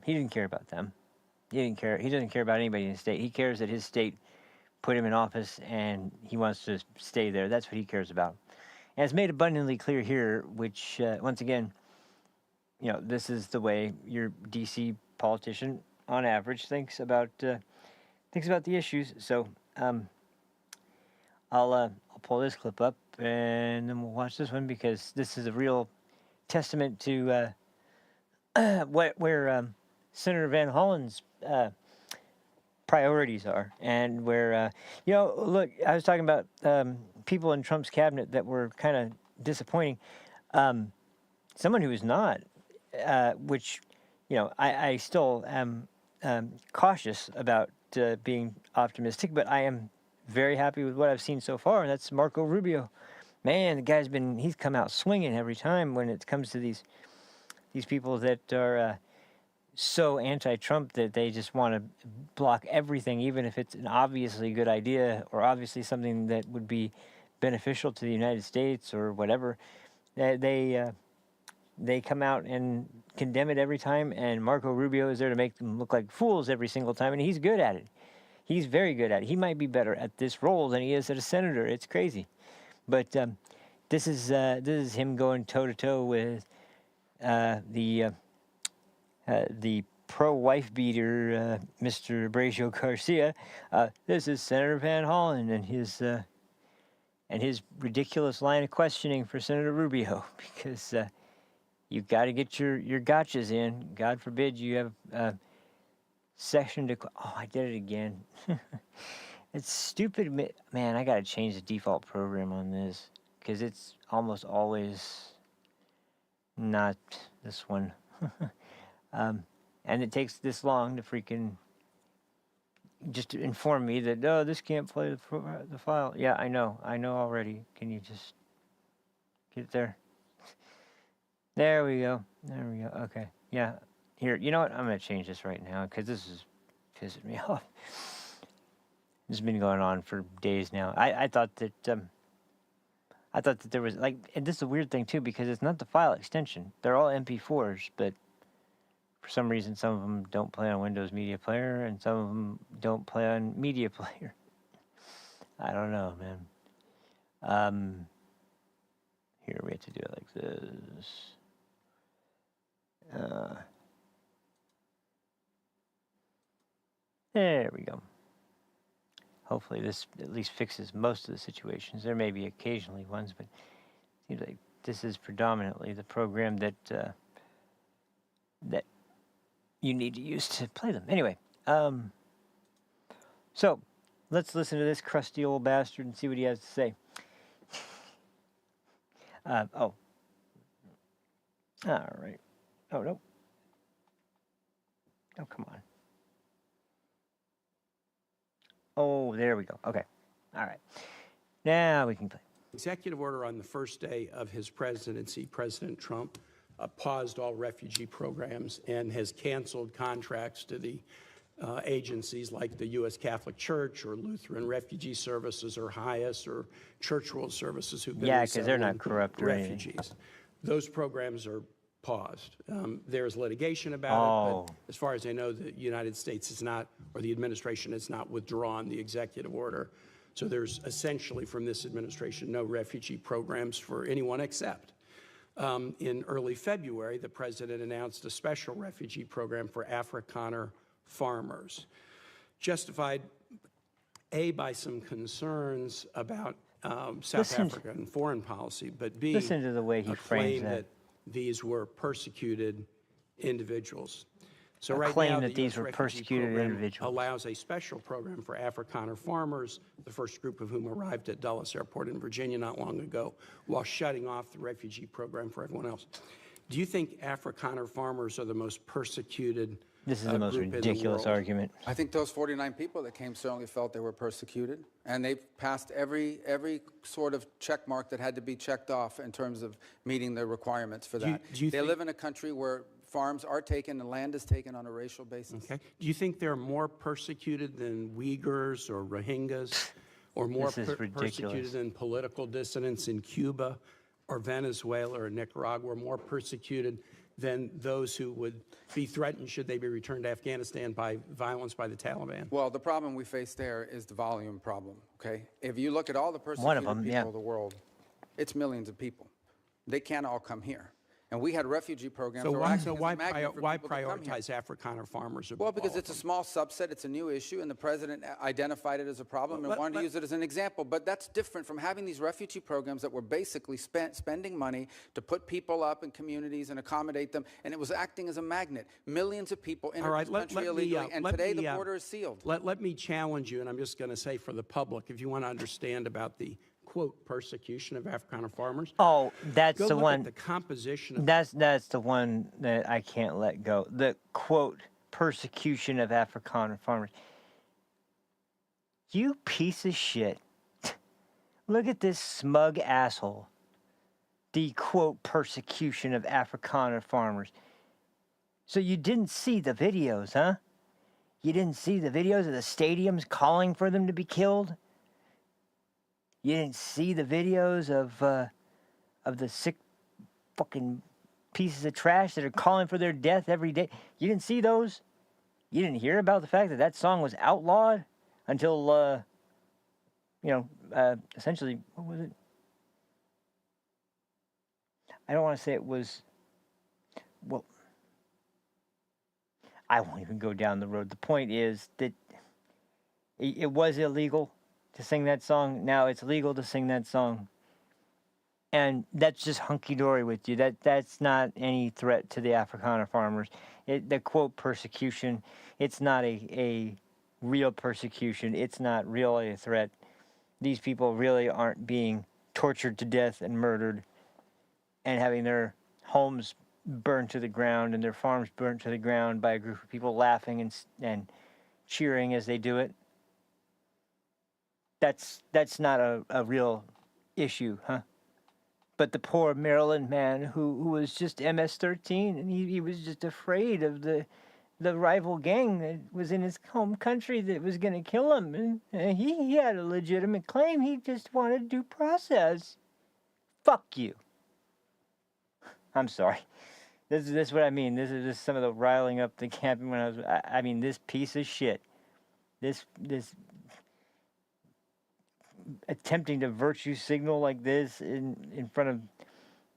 He didn't care about them. He didn't care. He doesn't care about anybody in his state. He cares that his state put him in office and he wants to stay there. That's what he cares about. And it's made abundantly clear here, which once again, this is the way your DC politician, on average, thinks about the issues. So I'll pull this clip up and then we'll watch this one, because this is a real testament to where Senator Van Hollen's priorities are, and where look, I was talking about people in Trump's cabinet that were kind of disappointing. Someone who is not, which I still am cautious about being optimistic, but I am very happy with what I've seen so far, and that's Marco Rubio. Man, the guy's he's come out swinging every time when it comes to these people that are so anti-Trump that they just want to block everything, even if it's an obviously good idea or obviously something that would be beneficial to the United States or whatever. They come out and condemn it every time, and Marco Rubio is there to make them look like fools every single time, and he's good at it. He's very good at it. He might be better at this role than he is at a senator. It's crazy. But this is him going toe-to-toe with the pro-wife beater, Mr. Abrasio Garcia. This is Senator Van Hollen and his ridiculous line of questioning for Senator Rubio, because you've got to get your gotchas in. God forbid you have a section to... Oh, I did it again. It's stupid. Man, I got to change the default program on this, because it's almost always not this one. And it takes this long to freaking just to inform me that, oh, this can't play the file. Yeah, I know already. Can you just get it there? There we go. Okay. Yeah. Here, you know what? I'm going to change this right now, because this is pissing me off. This has been going on for days now. I thought that there was, like, and this is a weird thing too, because it's not the file extension. They're all MP4s, but for some reason some of them don't play on Windows Media Player and some of them don't play on Media Player. I don't know, man. Here we have to do it like this. There we go. Hopefully this at least fixes most of the situations. There may be occasionally ones, but it seems like this is predominantly the program that that you need to use to play them. Anyway, so let's listen to this crusty old bastard and see what he has to say. All right. Oh, no. Oh, come on. Oh, there we go. Okay. All right. Now we can play. Executive order on the first day of his presidency, President Trump paused all refugee programs and has canceled contracts to the agencies like the U.S. Catholic Church or Lutheran Refugee Services or HIAS or Church World Services who've been because they're not corrupt or anything. refugees. Those programs are paused. There's litigation about it, but as far as I know, the United States is not, or the administration has not withdrawn the executive order. So there's essentially from this administration no refugee programs for anyone except. In early February, the president announced a special refugee program for Afrikaner farmers, justified A, by some concerns about South African foreign policy, but B, listen to the way he a frames claim that these were persecuted individuals. So A right claim now, that the these US were refugee persecuted program individuals. allows a special program for Afrikaner farmers, the first group of whom arrived at Dulles Airport in Virginia not long ago, while shutting off the refugee program for everyone else. Do you think Afrikaner farmers are the most persecuted This is the most group in the ridiculous world? argument. I think those 49 people that came certainly felt they were persecuted, and they passed every sort of check mark that had to be checked off in terms of meeting the requirements for that. They live in a country where farms are taken and land is taken on a racial basis. Okay. Do you think they're more persecuted than Uyghurs or Rohingyas, or more persecuted than political dissidents in Cuba or Venezuela or Nicaragua, or more persecuted than those who would be threatened should they be returned to Afghanistan by violence by the Taliban? Well, the problem we face there is the volume problem, okay? If you look at all the persecuted people of the world, it's millions of people. They can't all come here. And we had refugee programs. So why prioritize Afrikaner farmers? Well, because it's a small subset, it's a new issue, and the president identified it as a problem and wanted to use it as an example. But that's different from having these refugee programs that were basically spending money to put people up in communities and accommodate them, and it was acting as a magnet. Millions of people entered this country illegally, and today the border is sealed. Let me challenge you, and I'm just going to say for the public, if you want to understand about the quote persecution of Afrikaner farmers. Oh, that's go the look one. At the composition. Of that's the one that I can't let go. The quote persecution of Afrikaner farmers. You piece of shit. Look at this smug asshole. The quote persecution of Afrikaner farmers. So you didn't see the videos, huh? You didn't see the videos of the stadiums calling for them to be killed? You didn't see the videos of the sick fucking pieces of trash that are calling for their death every day? You didn't see those? You didn't hear about the fact that that song was outlawed until, essentially, what was it? I don't want to say it was, well, I won't even go down the road. The point is that it was illegal to sing that song. Now it's legal to sing that song. And that's just hunky-dory with you. That's not any threat to the Afrikaner farmers. The quote persecution, it's not a real persecution. It's not really a threat. These people really aren't being tortured to death and murdered and having their homes burned to the ground and their farms burnt to the ground by a group of people laughing and cheering as they do it. That's not a real issue, huh? But the poor Maryland man who was just MS-13, and he was just afraid of the rival gang that was in his home country that was going to kill him. And he had a legitimate claim. He just wanted due process. Fuck you. I'm sorry. This is what I mean. This is some of the riling up the camping when I mean, this piece of shit. This attempting to virtue signal like this in front of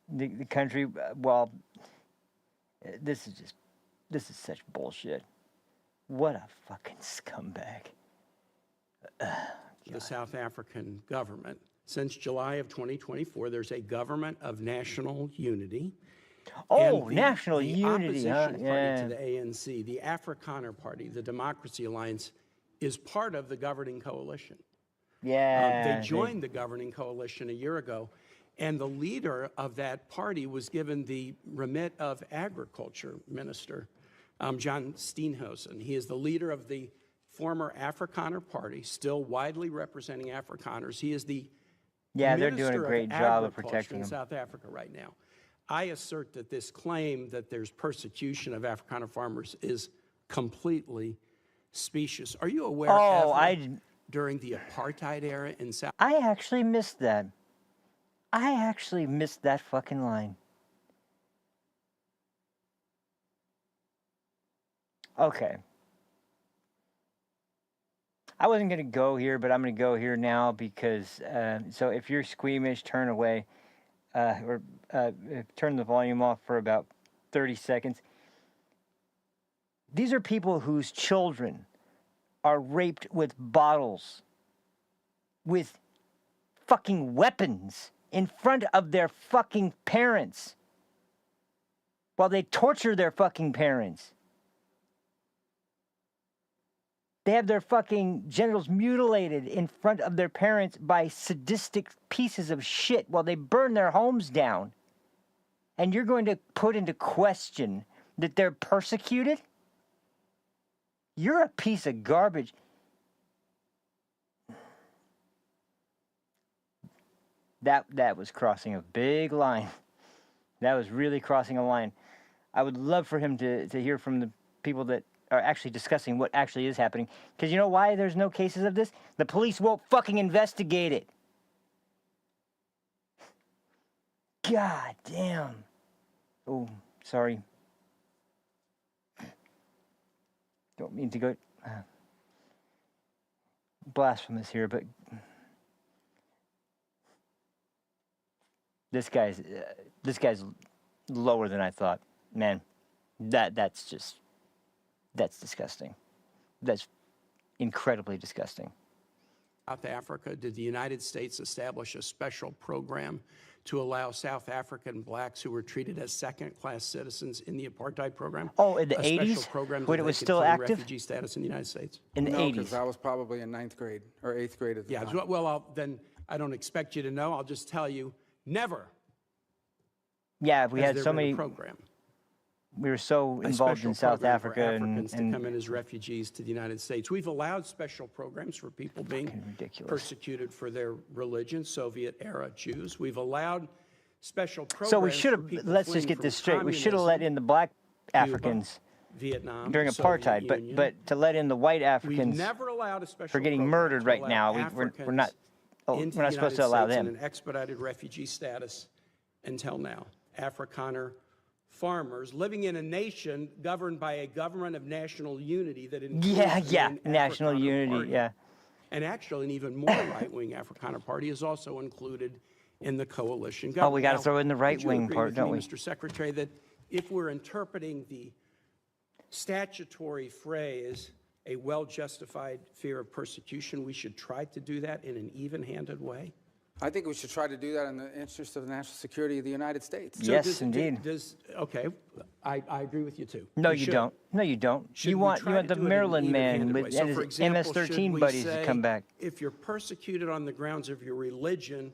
the country, well, this is such bullshit. What a fucking scumbag. The South African government. Since July of 2024, there's a government of national unity. Oh, national unity, the huh? opposition party to the ANC, the Afrikaner Party, the Democracy Alliance, is part of the governing coalition. Yeah. They joined the governing coalition a year ago, And the leader of that party was given the remit of agriculture minister, John Steenhuisen. He is the leader of the former Afrikaner Party, still widely representing Afrikaners. He is the they're doing a great job of Agriculture protecting in them. South Africa right now. I assert that this claim that there's persecution of Afrikaner farmers is completely specious. Are you aware during the apartheid era in South I actually missed that. I actually missed that fucking line. Okay. I wasn't going to go here, but I'm going to go here now because, so if you're squeamish, turn away or turn the volume off for about 30 seconds. These are people whose children are raped with bottles, with fucking weapons in front of their fucking parents while they torture their fucking parents. They have their fucking genitals mutilated in front of their parents by sadistic pieces of shit while they burn their homes down. And you're going to put into question that they're persecuted? You're a piece of garbage. That was crossing a big line. That was really crossing a line. I would love for him to hear from the people that are actually discussing what actually is happening. Because you know why there's no cases of this? The police won't fucking investigate it. God damn. Oh, sorry. Don't mean to go blasphemous here, but this guy's lower than I thought. Man, that's disgusting. That's incredibly disgusting. South Africa, did the United States establish a special program to allow South African blacks who were treated as second-class citizens in the apartheid program? Oh, in the 80s? A special program When it was still active? refugee status in the United States? In the 80s? because I was probably in 9th grade or 8th grade at the time. Well, then I don't expect you to know. I'll just tell you, never. Yeah, we has had there so been a many. program. We were so A involved special in South program for Africa Africans and to come in as refugees to the United States. We've allowed special programs for people being persecuted for their religion, Soviet-era Jews. We've allowed special programs. so we should for have. people Let's fleeing just get from this straight. We should have let in the black Africans Vietnam, during the Soviet apartheid, Union. but to let in the white We've Africans never allowed a special for getting program murdered to right allow now. We're Africans not. Oh, we're into not the supposed United to allow States them. in an expedited refugee status until now. Afrikaner farmers living in a nation governed by a government of national unity that includes the national Afrikaner unity, Party. yeah. And actually, an even more right-wing Afrikaner Party is also included in the coalition government. Oh, we got to Now, throw in the would you right-wing agree part, with don't me, we? Mr. Secretary, that if we're interpreting the statutory phrase, a well-justified fear of persecution, we should try to do that in an even-handed way? I think we should try to do that in the interest of the national security of the United States. So Yes, indeed. Okay, I agree with you too. No, We you should. don't. No, you don't. Should You we want try to the do it in an Maryland man even-handed with way? So, and for his example, should MS-13 we buddies to say, come back. If you're persecuted on the grounds of your religion,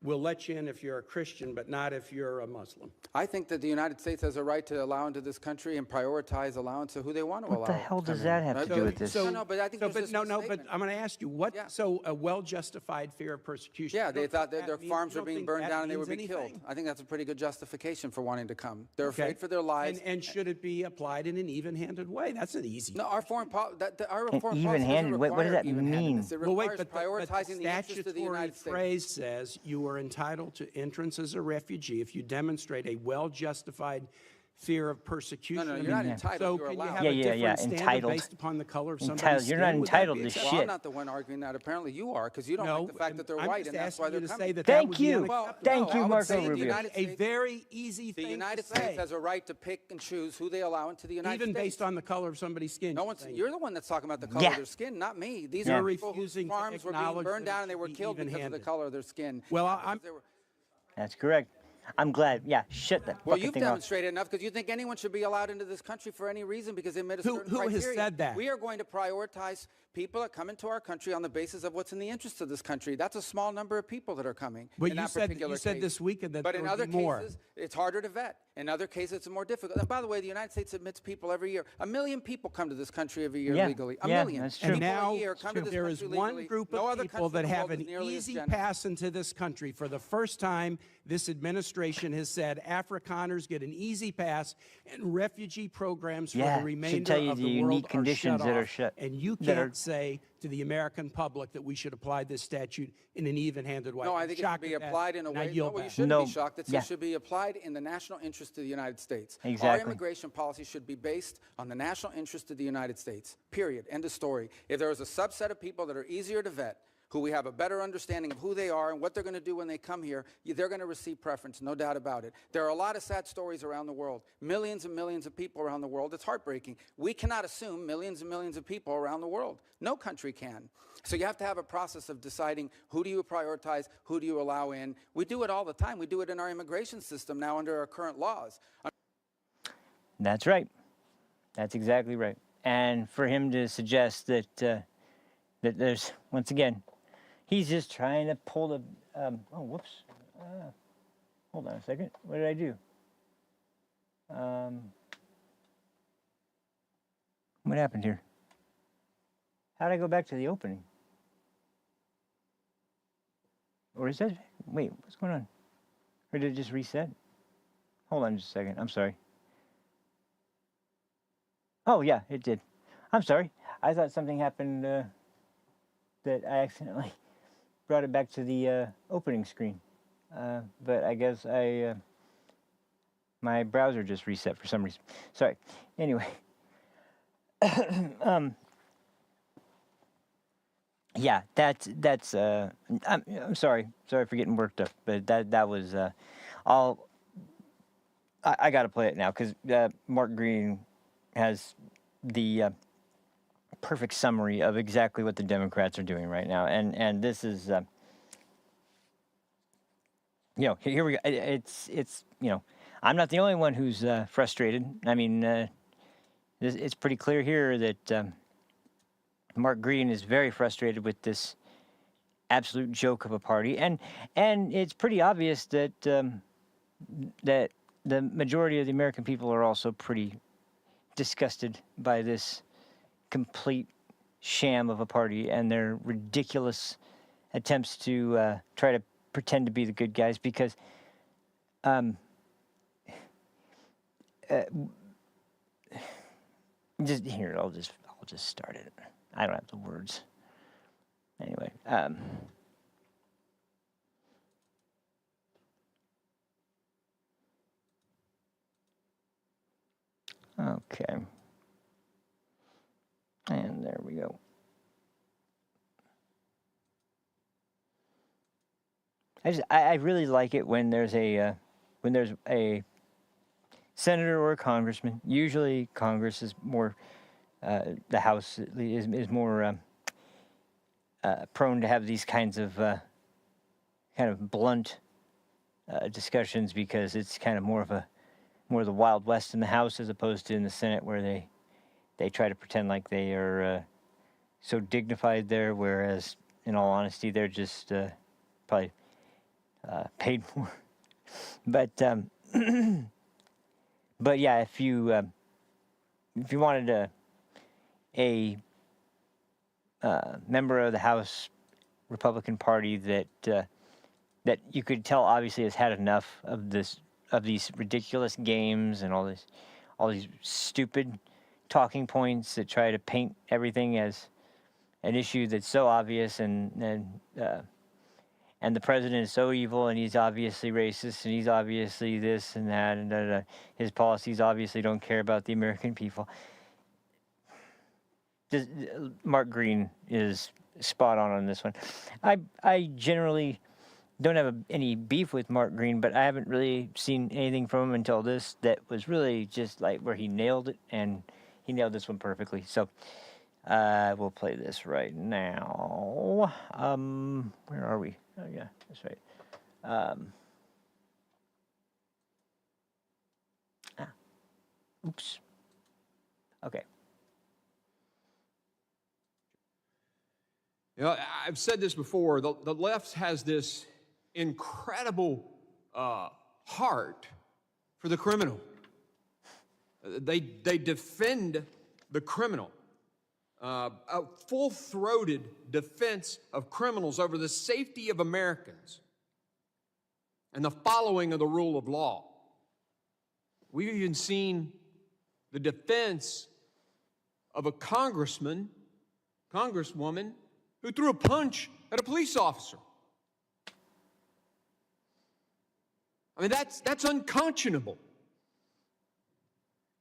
we'll let you in if you're a Christian, but not if you're a Muslim. I think that the United States has a right to allow into this country and prioritize allowance of who they want to allow. What the hell does that have to do with this? No, but I think there's just a but statement. I'm going to ask you, so a well-justified fear of persecution? Yeah, you they don't thought think that their means- farms you were don't being think burned that down and they would means be killed. anything? I think that's a pretty good justification for wanting to come. They're Okay. afraid for their lives. And should it be applied in an even-handed way? That's an easy. No, our foreign policy doesn't even-handed? What does require that mean? even-handedness. It Well, wait, requires but the prioritizing the interest of the statutory United States. phrase says you are entitled to entrance as a refugee if you demonstrate a well-justified fear of persecution. No, you're not entitled, So you're can you allowed. have Yeah, a different standard entitled. based upon the color of somebody's Entitled. You're not skin? Would that entitled be to acceptable? Well, shit. I'm not the one arguing that. Apparently you are, because you don't No, like the fact that they're I'm white, just and that's why asking they're you to coming. say that Thank would be you. unacceptable. Thank you, I would Marco say the Rubio. United A States- very easy The thing United to say, States has a right to pick and choose who they allow into the United even States. based on the color of somebody's skin. No you're one's. saying. You're the one that's talking about the color Yeah. of their skin, not me. These You're are people whose refusing to farms were being acknowledge burned that it down and they should were be killed because of the even-handed. color of their skin. Well, I'm. That's correct. I'm glad. Yeah, shut that Well, fucking you've thing off. demonstrated enough because you think anyone should be allowed into this country for any reason because they met a certain Who has criteria. said that? We are going to prioritize people that come into our country on the basis of what's in the interest of this country. That's a small number of people that are coming. But in you that said particular you said case. this weekend that But there in would other be more. cases, it's harder to vet. In other cases, it's more difficult. And by the way, the United States admits people every year. 1 million people come to this country every year Yeah, legally. A yeah, million that's true. And people now a year come to this there is country one legally. group No of other people country in that the have world an is nearly as easy generous. pass into this country. For the first time, this administration has said Afrikaners get an easy pass, and refugee programs for Yeah, the should remainder tell you of the the unique world are conditions shut that are off. shut- And you that are- can't say to the American public that we should apply this statute in an even-handed way. No, I I'm think it should shocked be at that, applied in a and I way. No, yield well, you back. shouldn't No, be shocked. yeah. It should be applied in the national interest of the United States. Our Exactly. immigration policy should be based on the national interest of the United States. Period. End of story. If there is a subset of people that are easier to vet, who we have a better understanding of who they are and what they're going to do when they come here, they're going to receive preference, no doubt about it. There are a lot of sad stories around the world, millions and millions of people around the world. It's heartbreaking. We cannot assume millions and millions of people around the world. No country can. So you have to have a process of deciding who do you prioritize, who do you allow in. We do it all the time. We do it in our immigration system now under our current laws. That's right. That's exactly right. And for him to suggest that that there's, once again, he's just trying to pull the. Oh, whoops. Hold on a second. What did I do? What happened here? How did I go back to the opening? Or is that? Wait, what's going on? Or did it just reset? Hold on just a second. I'm sorry. Oh, yeah, it did. I'm sorry. I thought something happened that I accidentally brought it back to the opening screen. But I guess my browser just reset for some reason. Sorry. Anyway. Yeah, that's I'm sorry for getting worked up, but that was I got to play it now because Mark Green has the perfect summary of exactly what the Democrats are doing right now, and this is here we go. It's I'm not the only one who's frustrated. I mean, it's pretty clear here that Mark Green is very frustrated with this absolute joke of a party, and it's pretty obvious that that the majority of the American people are also pretty disgusted by this complete sham of a party and their ridiculous attempts to try to pretend to be the good guys, because just here, I'll just start it. I don't have the words. Anyway, okay. And there we go. I really like it when there's a senator or a congressman. Usually Congress is more the House is more prone to have these kinds of kind of blunt discussions, because it's kind of more of the Wild West in the House as opposed to in the Senate, where they try to pretend like they are so dignified there, whereas in all honesty they're just probably paid more. But but yeah, if you wanted a member of the House Republican Party that you could tell obviously has had enough of these ridiculous games and all these stupid talking points that try to paint everything as an issue that's so obvious, and the president is so evil, and he's obviously racist, and he's obviously this and that, and his policies obviously don't care about the American people. Mark Green is spot on this one. I generally don't have any beef with Mark Green, but I haven't really seen anything from him until this that was really just like where he nailed it, and he nailed this one perfectly. So we'll play this right now. Where are we? Oh yeah, that's right. Oops. Okay. You know, I've said this before, the left has this incredible heart for the criminal. They defend the criminal. A full-throated defense of criminals over the safety of Americans and the following of the rule of law. We've even seen the defense of a congresswoman, who threw a punch at a police officer. I mean, that's unconscionable.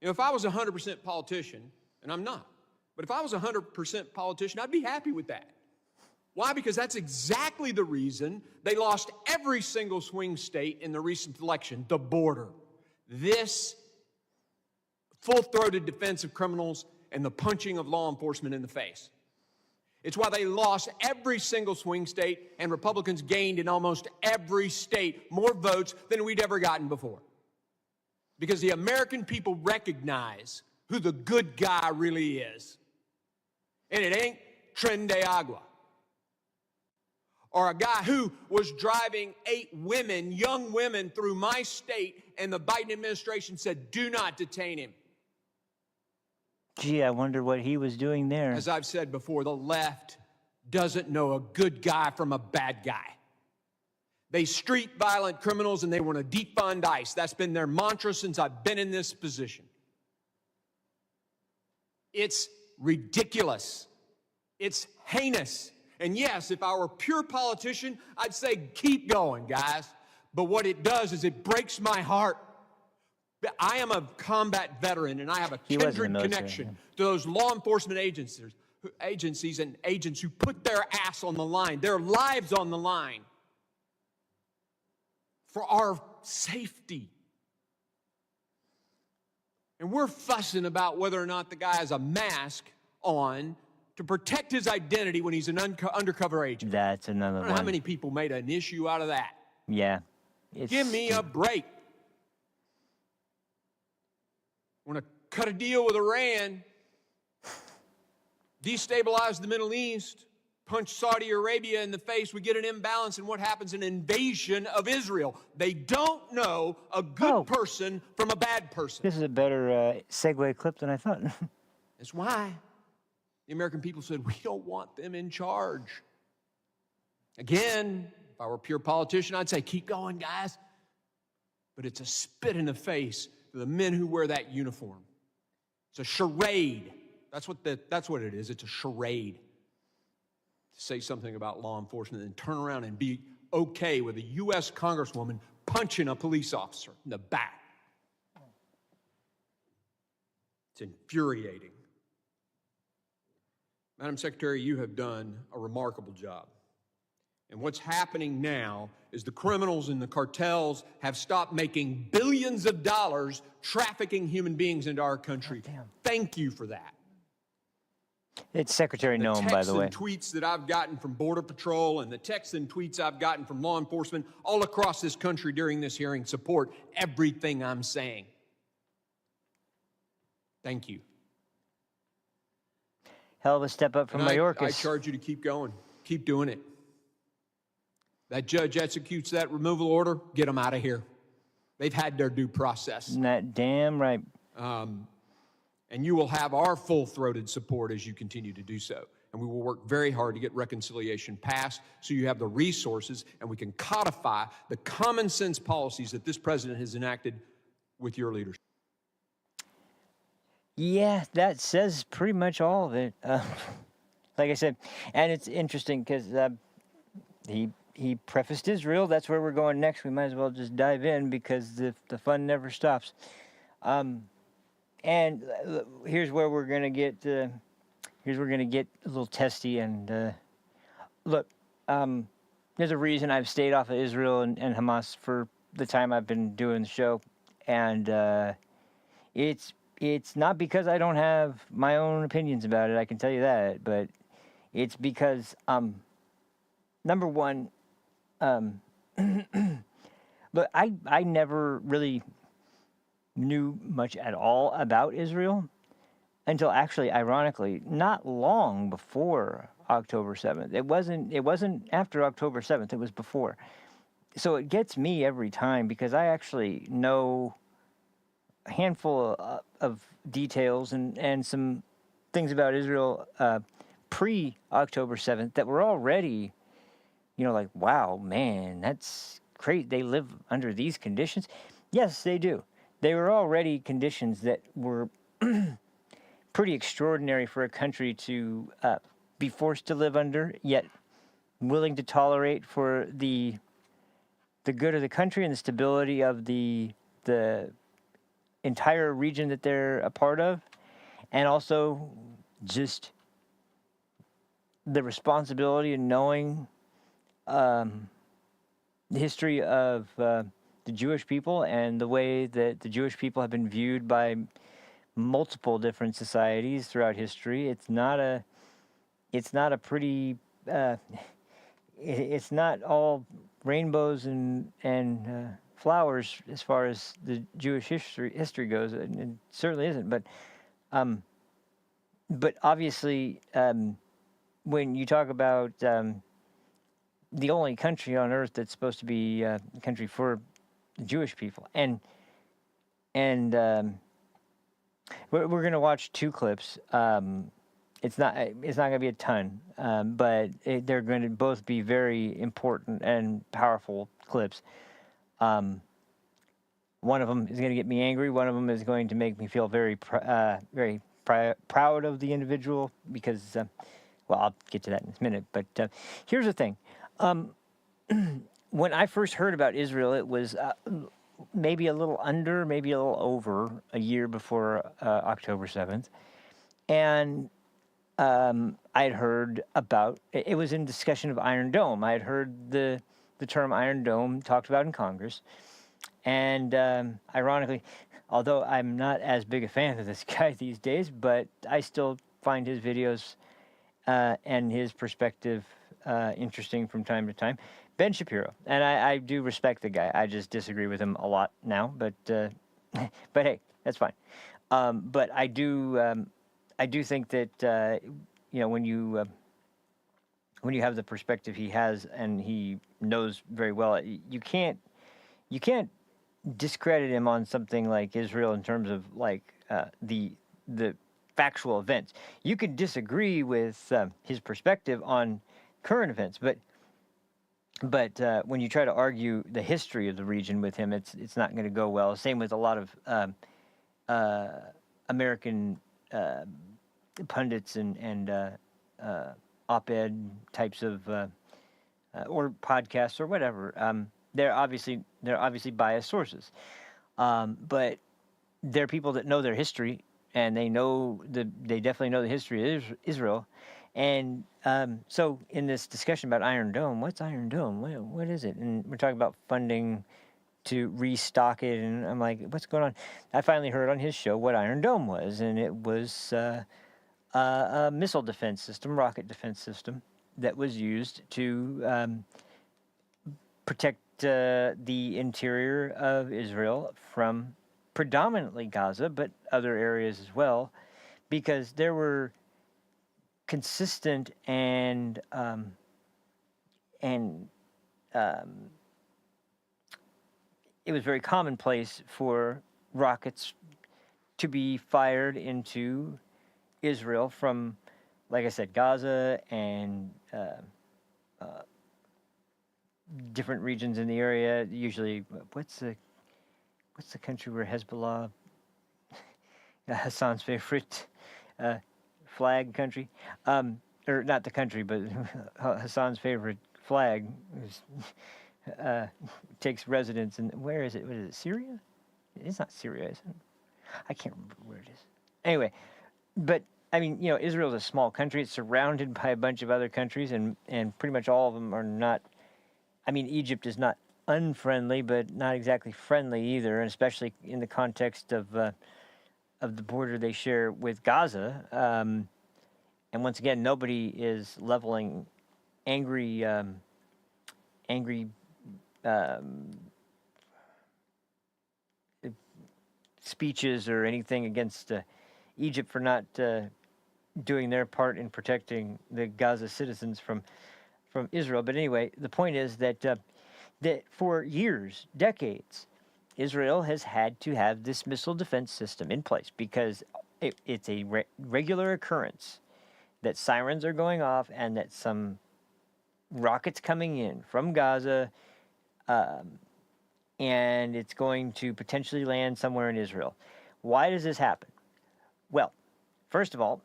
You know, if I was a 100% politician, and I'm not, but if I was a 100% politician, I'd be happy with that. Why? Because that's exactly the reason they lost every single swing state in the recent election, the border. This full-throated defense of criminals and the punching of law enforcement in the face. It's why they lost every single swing state, and Republicans gained in almost every state more votes than we'd ever gotten before. Because the American people recognize who the good guy really is. And it ain't Tren de Agua. Or a guy who was driving 8 women, young women, through my state, and the Biden administration said, do not detain him. Gee, I wonder what he was doing there. As I've said before, the left doesn't know a good guy from a bad guy. They street violent criminals and they want to defund ICE. That's been their mantra since I've been in this position. It's ridiculous. It's heinous. And yes, if I were a pure politician, I'd say keep going, guys. But what it does is it breaks my heart. I am a combat veteran, and I have a kindred connection to those law enforcement agencies and agents who put their ass on the line, their lives on the line for our safety. And we're fussing about whether or not the guy has a mask on to protect his identity when he's an undercover agent. That's another I don't know how many people made an issue out of that. Yeah. Give me a break. Want to cut a deal with Iran, destabilize the Middle East, punch Saudi Arabia in the face, we get an imbalance, and what happens? An invasion of Israel. They don't know a good person from a bad person. This is a better segue clip than I thought. That's why the American people said, we don't want them in charge. Again, if I were a pure politician, I'd say, keep going, guys. But it's a spit in the face to the men who wear that uniform. It's a charade. That's what it is. It's a charade. To say something about law enforcement and turn around and be okay with a U.S. Congresswoman punching a police officer in the back. It's infuriating. Madam Secretary, you have done a remarkable job. And what's happening now is the criminals and the cartels have stopped making billions of dollars trafficking human beings into our country. Oh, thank you for that. It's Secretary Noem, by the way. The texts and tweets that I've gotten from Border Patrol and the texts and tweets I've gotten from law enforcement all across this country during this hearing support everything I'm saying. Thank you. Hell of a step up from Mayorkas. I charge you to keep going. Keep doing it. That judge executes that removal order, get them out of here. They've had their due process. That damn right. And you will have our full-throated support as you continue to do so. And we will work very hard to get reconciliation passed so you have the resources and we can codify the common sense policies that this president has enacted with your leadership. Yeah, that says pretty much all of it. Like I said, and it's interesting because he prefaced Israel. That's where we're going next. We might as well just dive in because the fun never stops. And here's where we're gonna get. Here's where we're gonna get a little testy. And look, there's a reason I've stayed off of Israel and Hamas for the time I've been doing the show, and it's not because I don't have my own opinions about it. I can tell you that, but it's because number one, look, I never really knew much at all about Israel. until actually, ironically, not long before October 7th. It wasn't after October 7th. It was before. So it gets me every time because I actually know a handful of details and some things about Israel pre-October 7th that were already, like, wow, man, that's great. They live under these conditions. Yes, they do. They were already conditions that were pretty extraordinary for a country to be forced to live under, yet willing to tolerate for the good of the country and the stability of the entire region that they're a part of, and also just the responsibility of knowing the history of the Jewish people and the way that the Jewish people have been viewed by multiple different societies throughout history. It's not a pretty. It's not all rainbows and flowers as far as the Jewish history goes. It certainly isn't. But obviously, when you talk about the only country on earth that's supposed to be a country for the Jewish people, and we're going to watch two clips. It's not going to be a ton, but they're going to both be very important and powerful clips. One of them is going to get me angry. One of them is going to make me feel very proud of the individual because, I'll get to that in a minute. But here's the thing. When I first heard about Israel, it was maybe a little under, maybe a little over a year before October 7th. And I'd heard about, it was in discussion of Iron Dome. I had heard the term Iron Dome talked about in Congress. And ironically, although I'm not as big a fan of this guy these days, but I still find his videos and his perspective interesting from time to time. Ben Shapiro, and I do respect the guy. I just disagree with him a lot now, but hey, that's fine. But I do think that when you have the perspective he has and he knows very well, you can't discredit him on something like Israel in terms of like the factual events. You could disagree with his perspective on current events, but when you try to argue the history of the region with him, it's not going to go well. Same with a lot of American pundits and op-ed types of or podcasts or whatever. They're obviously biased sources, but they're people that know their history and they definitely know the history of Israel. And so in this discussion about Iron Dome, what's Iron Dome? What is it? And we're talking about funding to restock it, and I'm like, what's going on? I finally heard on his show what Iron Dome was, and it was a missile defense system, rocket defense system that was used to protect the interior of Israel from predominantly Gaza, but other areas as well, because there were consistent and it was very commonplace for rockets to be fired into Israel from, like I said, Gaza and different regions in the area. Usually, what's the country where Hezbollah, Hassan's favorite flag country, or not the country, but Hassan's favorite flag takes residence in, where is it? What is it, Syria? It's not Syria, is it? I can't remember where it is. Anyway, but I mean, Israel's a small country. It's surrounded by a bunch of other countries, and pretty much all of them are not. I mean, Egypt is not unfriendly, but not exactly friendly either, and especially in the context of the border they share with Gaza. And once again, nobody is leveling angry speeches or anything against Egypt for not doing their part in protecting the Gaza citizens from Israel. But anyway, the point is that that for years, decades, Israel has had to have this missile defense system in place because it's a regular occurrence that sirens are going off and that some rockets coming in from Gaza, and it's going to potentially land somewhere in Israel. Why does this happen? Well, first of all,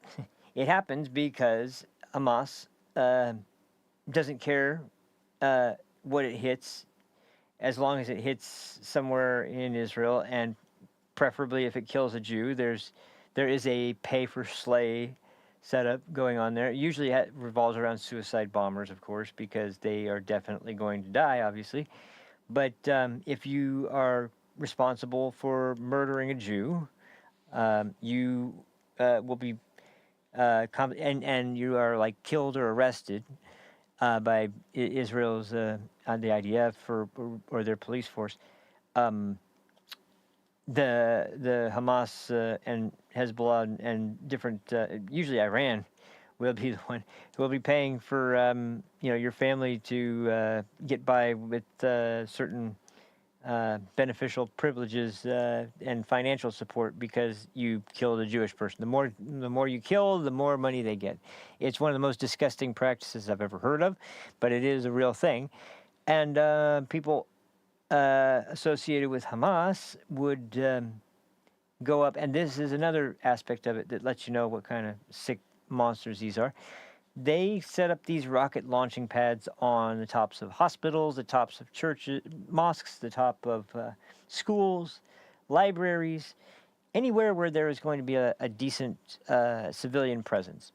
it happens because Hamas doesn't care what it hits, as long as it hits somewhere in Israel, and preferably if it kills a Jew. There is a pay-for-slay setup going on there. Usually it revolves around suicide bombers, of course, because they are definitely going to die, obviously. But if you are responsible for murdering a Jew, you will be and you are like killed or arrested by Israel's the IDF or their police force. The Hamas and Hezbollah and different, usually Iran, will be the one who will be paying for your family to get by with certain beneficial privileges and financial support because you killed a Jewish person. The more you kill, the more money they get. It's one of the most disgusting practices I've ever heard of, but it is a real thing. And people associated with Hamas would go up, and this is another aspect of it that lets you know what kind of sick monsters these are. They set up these rocket launching pads on the tops of hospitals, the tops of churches, mosques, the top of schools, libraries, anywhere where there is going to be a decent civilian presence.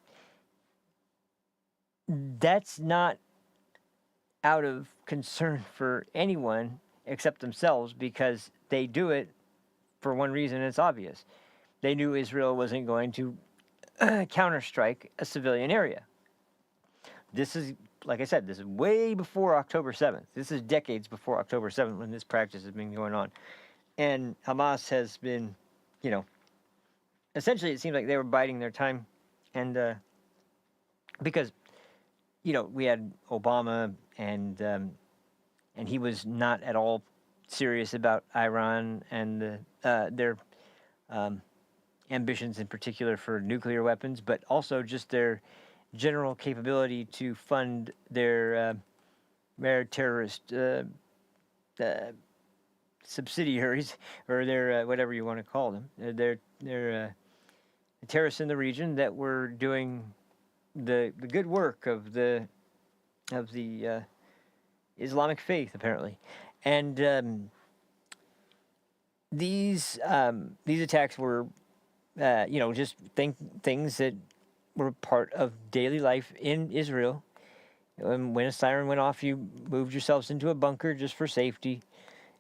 That's not out of concern for anyone except themselves, because they do it for one reason, and it's obvious. They knew Israel wasn't going to counterstrike a civilian area. This is, like I said, this is way before October 7th. This is decades before October 7th when this practice has been going on. And Hamas has been, essentially it seems like they were biding their time. And because, we had Obama and he was not at all serious about Iran and their ambitions in particular for nuclear weapons, but also just their general capability to fund their terrorist subsidiaries, or their whatever you want to call them. They're terrorists in the region that were doing the good work of the Islamic faith, apparently. And these attacks were, just things that were part of daily life in Israel. When a siren went off, you moved yourselves into a bunker just for safety.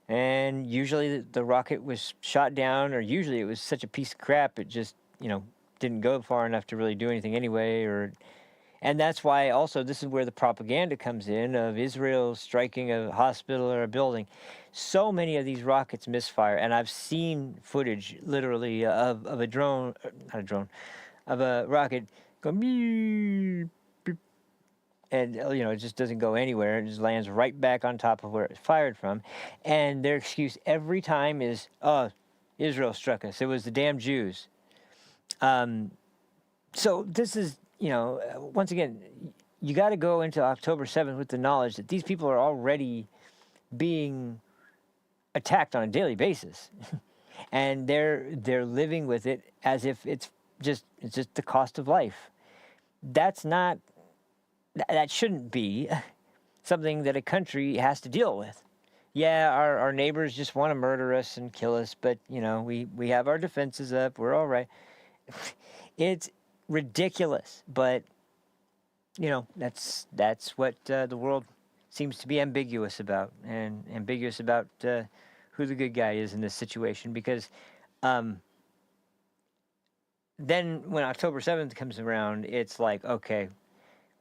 And usually the rocket was shot down, or usually it was such a piece of crap, it just, didn't go far enough to really do anything anyway. And that's why also this is where the propaganda comes in of Israel striking a hospital or a building. So many of these rockets misfire, and I've seen footage literally of a drone, not a drone, of a rocket go beep, beep, and it just doesn't go anywhere. It just lands right back on top of where it's fired from. And their excuse every time is, "Oh, Israel struck us. It was the damn Jews." So this is, once again, you got to go into October 7th with the knowledge that these people are already being attacked on a daily basis, and they're living with it as if it's just the cost of life. That shouldn't be something that a country has to deal with. Yeah, our neighbors just want to murder us and kill us, but we have our defenses up. We're all right. It's ridiculous, but that's what the world seems to be ambiguous about, and ambiguous about who the good guy is in this situation, because then when October 7th comes around, it's like, okay,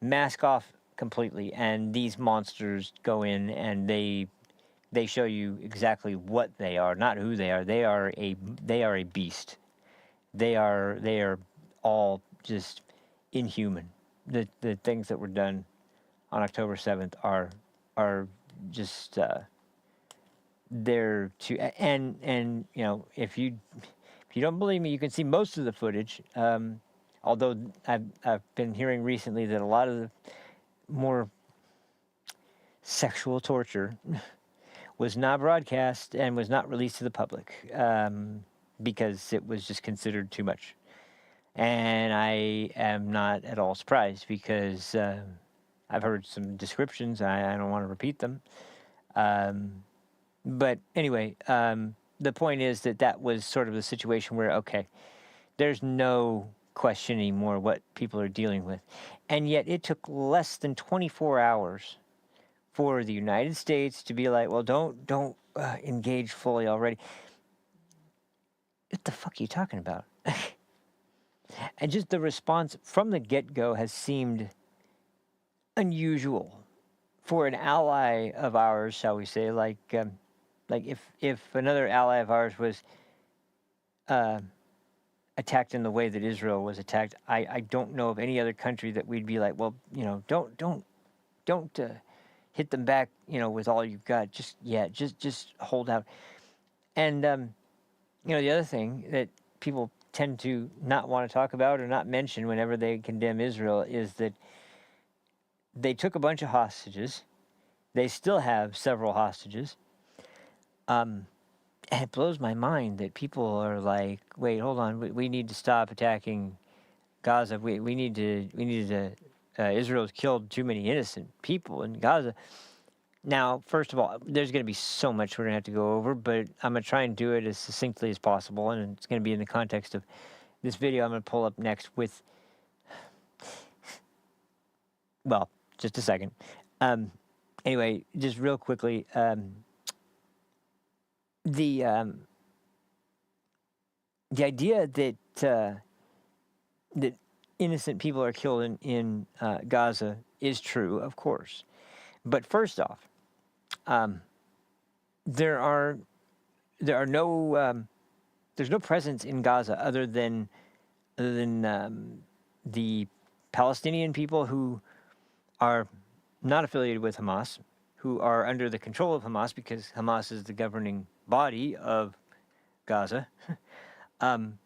mask off completely, and these monsters go in and they show you exactly what they are, not who they are. They are a beast. they are all just inhuman. The things that were done on October 7th are just there to and if you don't believe me, you can see most of the footage. Although I've been hearing recently that a lot of the more sexual torture was not broadcast and was not released to the public because it was just considered too much. And I am not at all surprised because I've heard some descriptions. I don't want to repeat them. But anyway, the point is that was sort of the situation where, okay, there's no question anymore what people are dealing with. And yet it took less than 24 hours for the United States to be like, well, don't engage fully already. What the fuck are you talking about? And just the response from the get-go has seemed unusual for an ally of ours, shall we say, like if another ally of ours was attacked in the way that Israel was attacked, I don't know of any other country that we'd be like, well, don't hit them back, with all you've got. Just hold out. And the other thing that people tend to not want to talk about or not mention whenever they condemn Israel is that they took a bunch of hostages. They still have several hostages. And it blows my mind that people are like, wait, hold on, we need to stop attacking Gaza. Israel's killed too many innocent people in Gaza. Now, first of all, there's going to be so much we're going to have to go over, but I'm going to try and do it as succinctly as possible, and it's going to be in the context of this video I'm going to pull up next with, well, just a second. Anyway, just real quickly, the idea that that innocent people are killed in Gaza is true, of course. But first off, there's no presence in Gaza other than the Palestinian people who are not affiliated with Hamas, who are under the control of Hamas because Hamas is the governing body of Gaza. And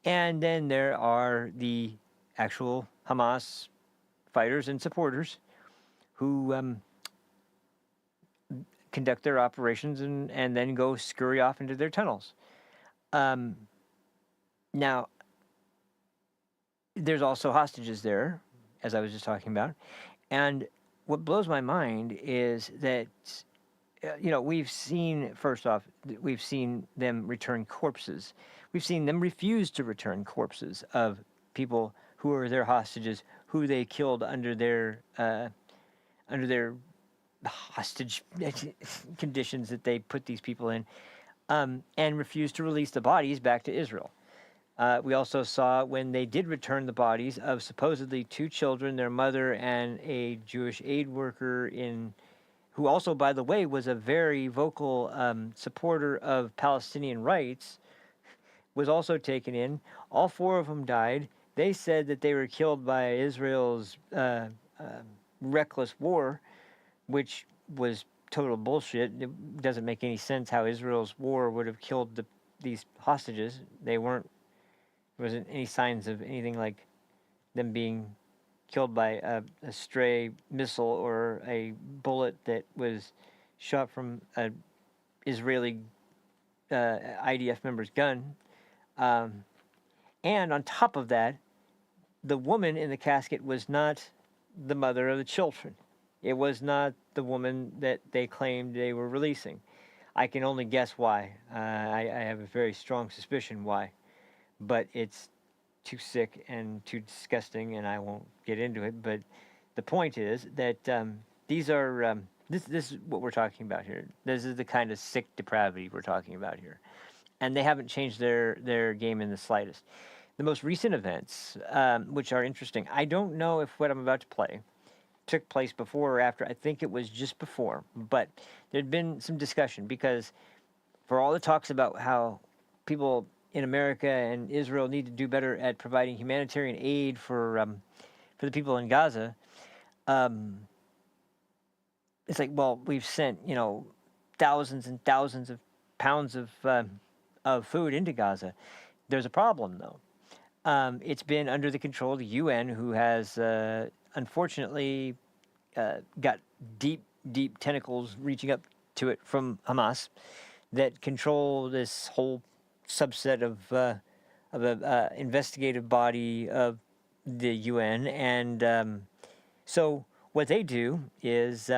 then there are the actual Hamas fighters and supporters who conduct their operations and then go scurry off into their tunnels. Now, there's also hostages there, as I was just talking about. And what blows my mind is that, we've seen them return corpses. We've seen them refuse to return corpses of people who are their hostages, who they killed under their hostage conditions that they put these people in, and refused to release the bodies back to Israel. We also saw when they did return the bodies of supposedly 2 children, their mother and a Jewish aid worker who also, by the way, was a very vocal supporter of Palestinian rights, was also taken in. All 4 of them died. They said that they were killed by Israel's reckless war, which was total bullshit. It doesn't make any sense how Israel's war would have killed these hostages. There wasn't any signs of anything like them being killed by a stray missile or a bullet that was shot from an Israeli IDF member's gun. And on top of that, the woman in the casket was not the mother of the children. It was not the woman that they claimed they were releasing. I can only guess why. I have a very strong suspicion why. But it's too sick and too disgusting, and I won't get into it. But the point is that these are this is what we're talking about here. This is the kind of sick depravity we're talking about here, and they haven't changed their game in the slightest. The most recent events, which are interesting, I don't know if what I'm about to play took place before or after. I think it was just before, but there'd been some discussion because for all the talks about how people in America and Israel need to do better at providing humanitarian aid for the people in Gaza. It's like, well, we've sent, thousands and thousands of pounds of food into Gaza. There's a problem, though. It's been under the control of the UN, who has unfortunately got deep tentacles reaching up to it from Hamas that control this whole subset of an investigative body of the UN. And so what they do is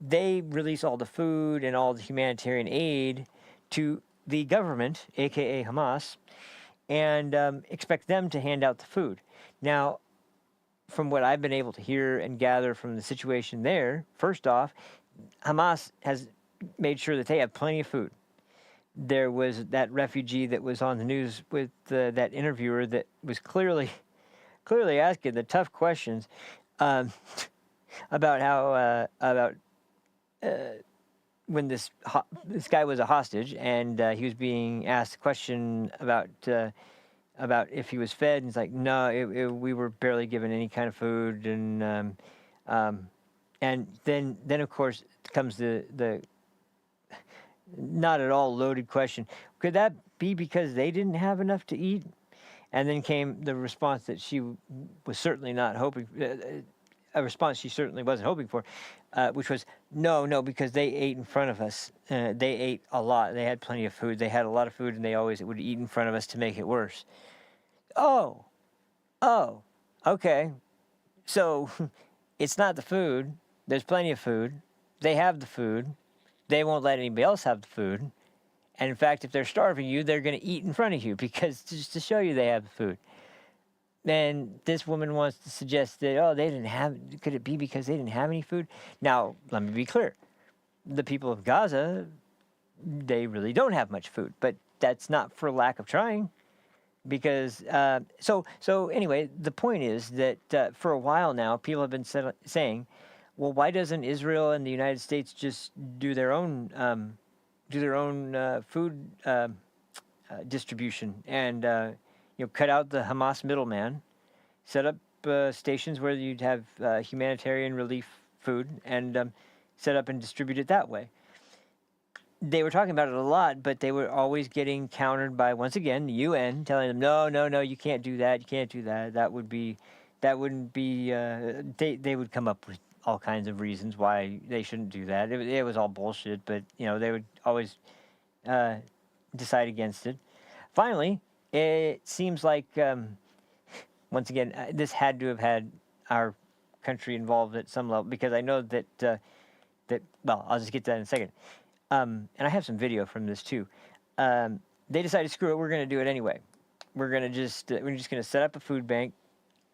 they release all the food and all the humanitarian aid to the government, aka Hamas, and expect them to hand out the food. Now, from what I've been able to hear and gather from the situation there, first off, Hamas has made sure that they have plenty of food. There was that refugee that was on the news with that interviewer that was clearly asking the tough questions about how when this guy was a hostage and he was being asked a question about if he was fed, and he's like, no, we were barely given any kind of food, and then of course comes the not at all loaded question: could that be because they didn't have enough to eat? And then came the response that she was certainly not hoping. A response she certainly wasn't hoping for, which was, no, because they ate in front of us. They ate a lot. They had plenty of food. They had a lot of food, and they always would eat in front of us to make it worse. Oh, okay. So it's not the food. There's plenty of food. They have the food. They won't let anybody else have the food. And in fact, if they're starving you, they're going to eat in front of you because just to show you they have the food. And this woman wants to suggest that, they didn't have, could it be because they didn't have any food? Now, let me be clear. The people of Gaza, they really don't have much food, but that's not for lack of trying. Because, so anyway, the point is that for a while now, people have been saying, well, why doesn't Israel and the United States just do their own food distribution and, cut out the Hamas middleman, set up stations where you'd have humanitarian relief food and set up and distribute it that way. They were talking about it a lot, but they were always getting countered by, once again, the UN telling them, no, you can't do that, you can't do that. That wouldn't be, they would come up with all kinds of reasons why they shouldn't do that. It was all bullshit, but, they would always decide against it. Finally, it seems like, once again, this had to have had our country involved at some level, because I know that well, I'll just get to that in a second. And I have some video from this too. They decided, screw it, we're going to do it anyway. We're just going to set up a food bank.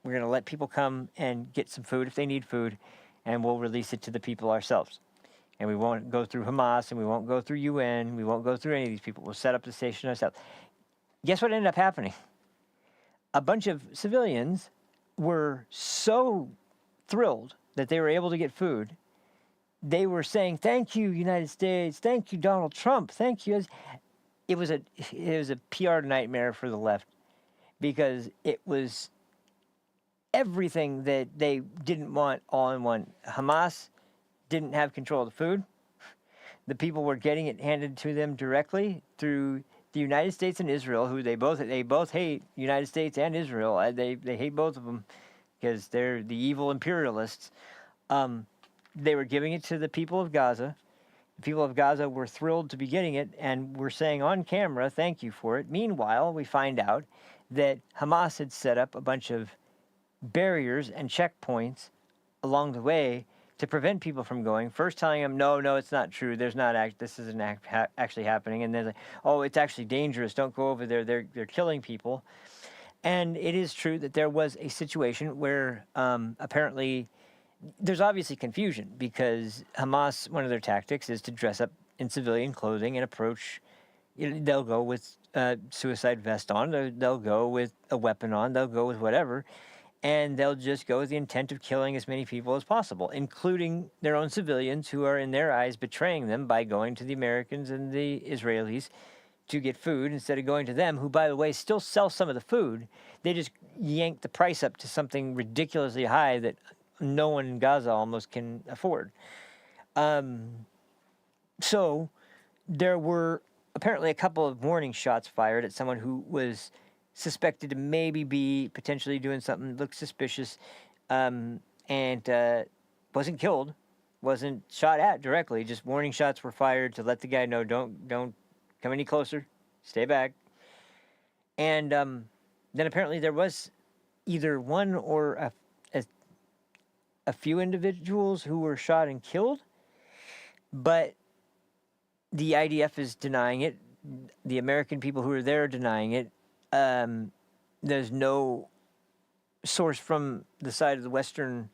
We're going to let people come and get some food if they need food, and we'll release it to the people ourselves. And we won't go through Hamas, and we won't go through UN, we won't go through any of these people. We'll set up the station ourselves. Guess what ended up happening? A bunch of civilians were so thrilled that they were able to get food. They were saying, thank you, United States. Thank you, Donald Trump. Thank you. It was a PR nightmare for the left, because it was everything that they didn't want all in one. Hamas didn't have control of the food. The people were getting it handed to them directly through the United States and Israel, who they both hate, United States and Israel. They hate both of them because they're the evil imperialists. They were giving it to the people of Gaza. The people of Gaza were thrilled to be getting it and were saying on camera, thank you for it. Meanwhile, we find out that Hamas had set up a bunch of barriers and checkpoints along the way to prevent people from going. First telling them, no, it's not true. This isn't actually happening. And then, like, oh, it's actually dangerous. Don't go over there. They're killing people. And it is true that there was a situation where apparently there's obviously confusion, because Hamas, one of their tactics is to dress up in civilian clothing and approach. They'll go with a suicide vest on. They'll go with a weapon on. They'll go with whatever. And they'll just go with the intent of killing as many people as possible, including their own civilians who are, in their eyes, betraying them by going to the Americans and the Israelis to get food instead of going to them, who, by the way, still sell some of the food. They just yanked the price up to something ridiculously high that no one in Gaza almost can afford. So there were apparently a couple of warning shots fired at someone who was suspected to maybe be potentially doing something that looked suspicious, and wasn't killed, wasn't shot at directly. Just warning shots were fired to let the guy know, don't come any closer, stay back. And then apparently there was either one or a few individuals who were shot and killed, but the IDF is denying it. The American people who are there are denying it. There's no source from the side of the Western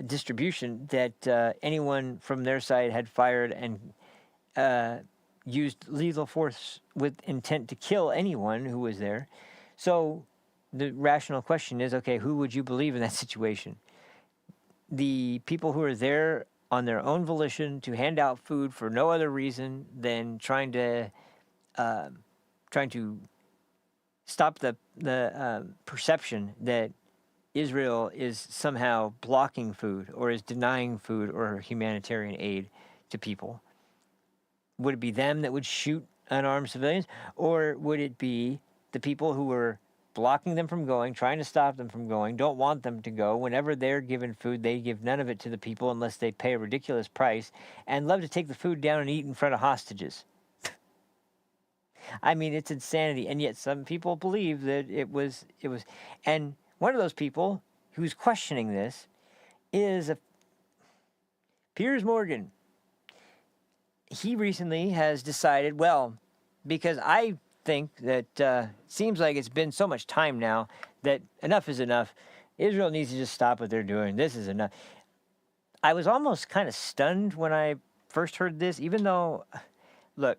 distribution that anyone from their side had fired and used lethal force with intent to kill anyone who was there. So the rational question is, okay, who would you believe in that situation? The people who are there on their own volition to hand out food for no other reason than trying to stop the perception that Israel is somehow blocking food or is denying food or humanitarian aid to people. Would it be them that would shoot unarmed civilians, or would it be the people who were blocking them from going, trying to stop them from going, don't want them to go? Whenever they're given food, they give none of it to the people unless they pay a ridiculous price, and love to take the food down and eat in front of hostages. I mean, it's insanity, and yet some people believe that it was, and one of those people who's questioning this is Piers Morgan. He recently has decided, well, because I think that seems like it's been so much time now that enough is enough. Israel needs to just stop what they're doing. This is enough. I was almost kind of stunned when I first heard this, even though, look,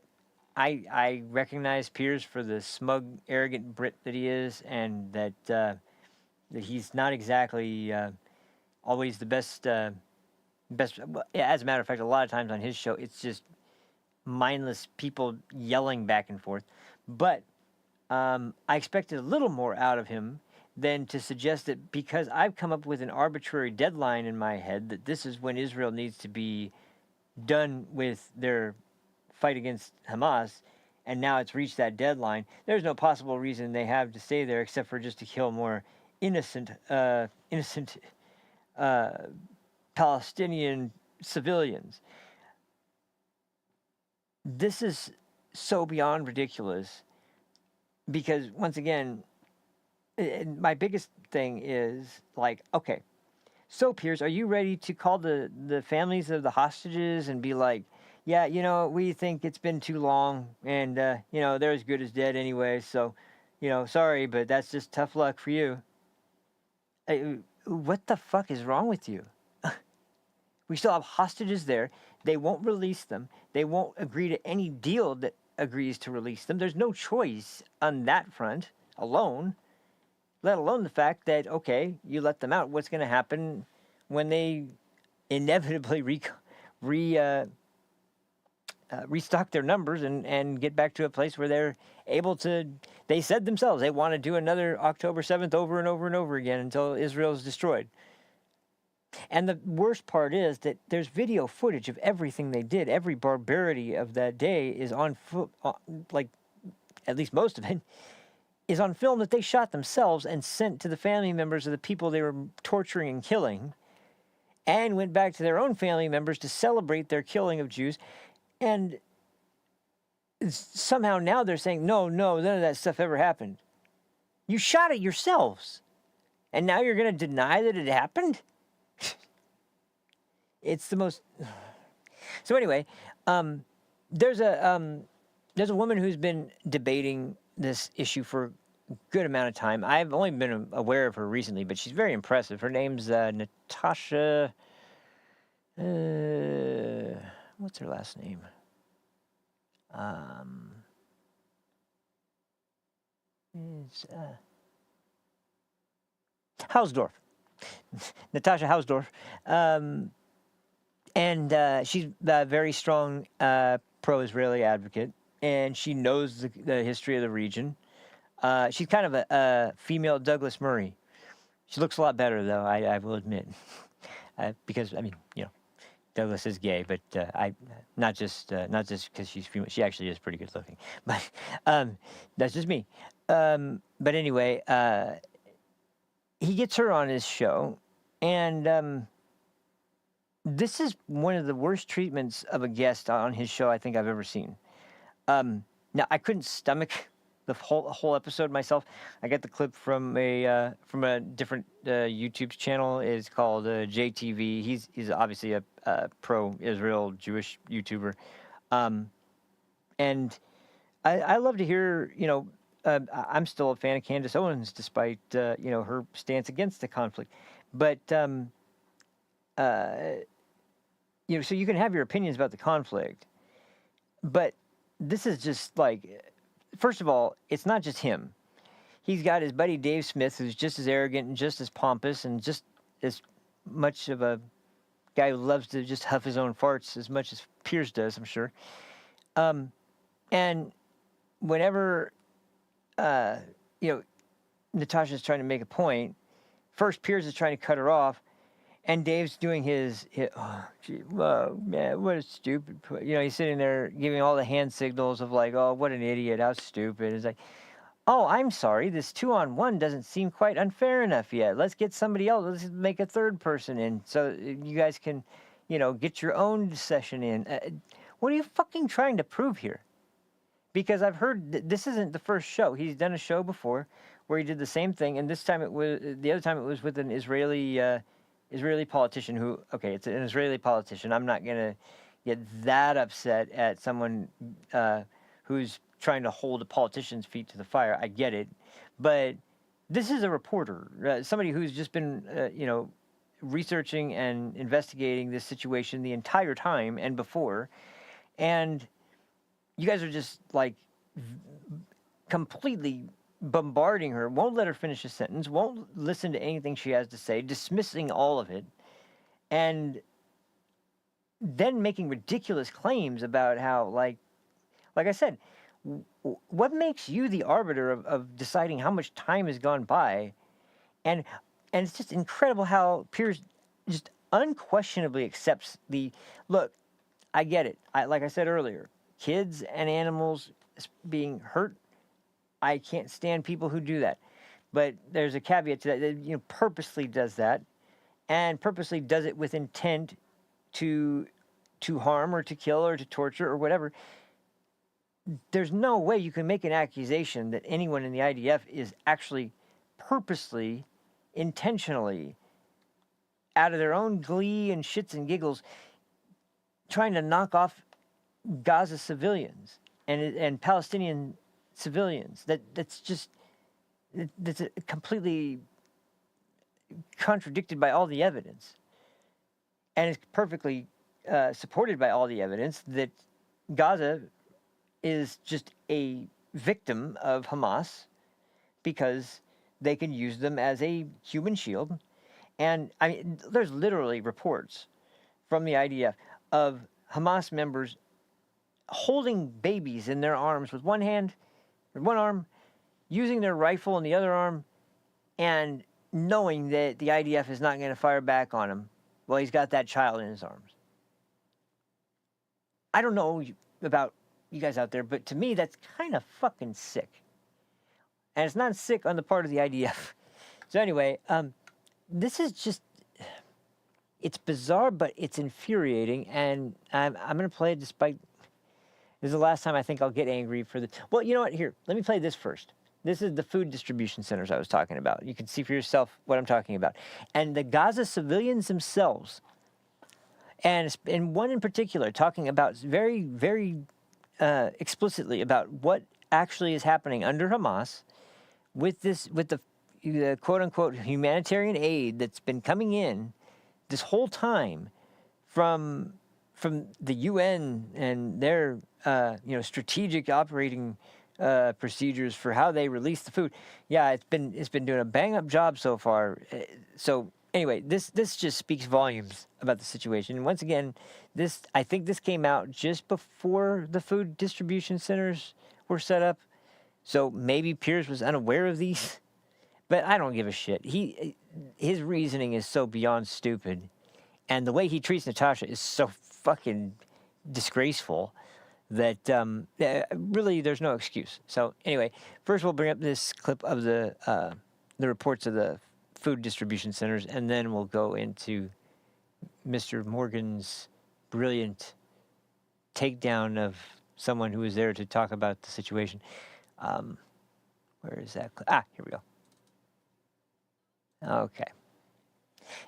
I recognize Piers for the smug, arrogant Brit that he is, and that he's not exactly always the best. As a matter of fact, a lot of times on his show, it's just mindless people yelling back and forth. But I expected a little more out of him than to suggest that because I've come up with an arbitrary deadline in my head that this is when Israel needs to be done with their fight against Hamas, and now it's reached that deadline. There's no possible reason they have to stay there except for just to kill more innocent Palestinian civilians. This is so beyond ridiculous because, once again, my biggest thing is like, okay, so Piers, are you ready to call the families of the hostages and be like, yeah, you know, we think it's been too long and, you know, they're as good as dead anyway, so, you know, sorry, but that's just tough luck for you. What the fuck is wrong with you? We still have hostages there. They won't release them. They won't agree to any deal that agrees to release them. There's no choice on that front alone, let alone the fact that, okay, you let them out. What's going to happen when they inevitably restock their numbers and get back to a place where they're able to, they said themselves, they want to do another October 7th over and over and over again until Israel's destroyed. And the worst part is that there's video footage of everything they did. Every barbarity of that day is on, like, at least most of it, is on film that they shot themselves and sent to the family members of the people they were torturing and killing, and went back to their own family members to celebrate their killing of Jews. And somehow now they're saying, no, none of that stuff ever happened. You shot it yourselves. And now you're going to deny that it happened? It's the most... So anyway, there's a woman who's been debating this issue for a good amount of time. I've only been aware of her recently, but she's very impressive. Her name's Natasha... what's her last name? It's Hausdorff. Natasha Hausdorff. And she's a very strong pro-Israeli advocate. and she knows the history of the region. She's kind of a female Douglas Murray. She looks a lot better, though, I will admit. Because, I mean, Douglas is gay, but not just because she's female. She actually is pretty good looking. But that's just me. But anyway, he gets her on his show, and this is one of the worst treatments of a guest on his show I think I've ever seen. Now, I couldn't stomach the whole episode myself. I got the clip from a different YouTube channel. It's called JTV. He's obviously a pro-Israel Jewish YouTuber, and I love to hear. I'm still a fan of Candace Owens despite her stance against the conflict, but so you can have your opinions about the conflict, but this is just like. First of all, it's not just him. He's got his buddy Dave Smith, who's just as arrogant and just as pompous and just as much of a guy who loves to just huff his own farts as much as Piers does, I'm sure. And whenever, Natasha's trying to make a point, first Piers is trying to cut her off, and Dave's doing his oh, man, what a stupid... he's sitting there giving all the hand signals of like, oh, what an idiot, how stupid. It's like, oh, I'm sorry, this 2-on-1 doesn't seem quite unfair enough yet. Let's get somebody else. Let's make a third person in so you guys can, get your own session in. What are you fucking trying to prove here? Because I've heard this isn't the first show. He's done a show before where he did the same thing, and the other time it was with an Israeli politician who, okay, it's an Israeli politician. I'm not going to get that upset at someone who's trying to hold a politician's feet to the fire. I get it. But this is a reporter, somebody who's just been, researching and investigating this situation the entire time and before. And you guys are just like completely bombarding her, won't let her finish a sentence, won't listen to anything she has to say, dismissing all of it, and then making ridiculous claims about how, like I said, what makes you the arbiter of deciding how much time has gone by? And it's just incredible how Piers just unquestionably accepts look, I get it. Like I said earlier, kids and animals being hurt, I can't stand people who do that. But there's a caveat to that purposely does that, and purposely does it with intent to harm or to kill or to torture or whatever. There's no way you can make an accusation that anyone in the IDF is actually purposely, intentionally, out of their own glee and shits and giggles, trying to knock off Gaza civilians and Palestinian civilians. That's completely contradicted by all the evidence, and it's perfectly supported by all the evidence that Gaza is just a victim of Hamas because they can use them as a human shield. And I mean, there's literally reports from the IDF of Hamas members holding babies in their arms with one arm, using their rifle in the other arm, and knowing that the IDF is not going to fire back on him while he's got that child in his arms. I don't know about you guys out there, but to me, that's kind of fucking sick. And it's not sick on the part of the IDF. So anyway, this is just, it's bizarre, but it's infuriating, and I'm going to play it despite... This is the last time I think I'll get angry for the... Well, you know what? Here, let me play this first. This is the food distribution centers I was talking about. You can see for yourself what I'm talking about. And the Gaza civilians themselves, and one in particular, talking about very, very explicitly about what actually is happening under Hamas with the quote-unquote humanitarian aid that's been coming in this whole time from the UN and their strategic operating procedures for how they release the food. Yeah, it's been doing a bang up job so far. So Anyway, this just speaks volumes about the situation. And once again, I think this came out just before the food distribution centers were set up. So maybe Piers was unaware of these, but I don't give a shit. His reasoning is so beyond stupid, and the way he treats Natasha is so fucking disgraceful that really there's no excuse. So anyway, first we'll bring up this clip of the reports of the food distribution centers, and then we'll go into Mr. Morgan's brilliant takedown of someone who was there to talk about the situation. Where is that? Here we go. Okay.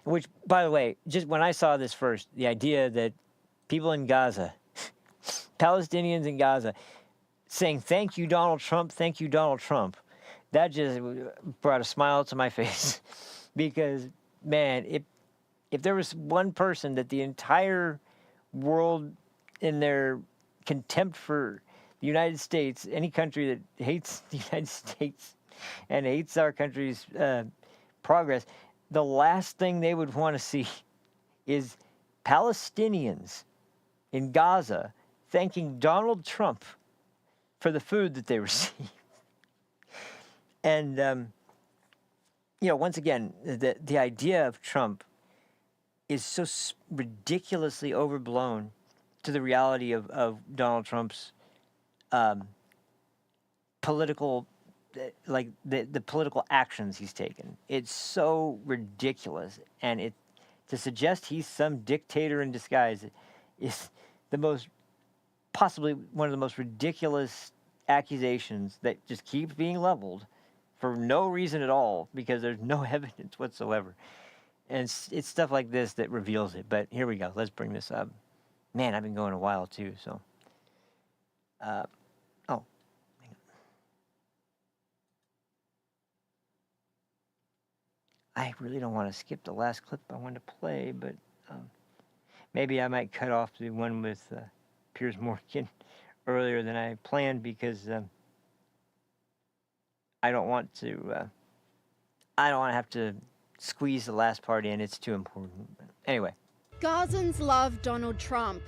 Which, by the way, just when I saw this first, the idea that people in Gaza, Palestinians in Gaza, saying, "Thank you, Donald Trump, thank you, Donald Trump," that just brought a smile to my face. Because, man, if there was one person that the entire world, in their contempt for the United States, any country that hates the United States and hates our country's progress, the last thing they would want to see is Palestinians in Gaza thanking Donald Trump for the food that they receive. And, once again, the idea of Trump is so ridiculously overblown to the reality of Donald Trump's political, like the political actions he's taken. It's so ridiculous, and to suggest he's some dictator in disguise is possibly one of the most ridiculous accusations that just keeps being leveled for no reason at all, because there's no evidence whatsoever. And it's stuff like this that reveals it. But here we go. Let's bring this up. Man, I've been going a while too, so. I really don't want to skip the last clip I wanted to play, but maybe I might cut off the one with Piers Morgan earlier than I planned, because I don't want to have to squeeze the last part in. It's too important. But anyway. Gazans love Donald Trump.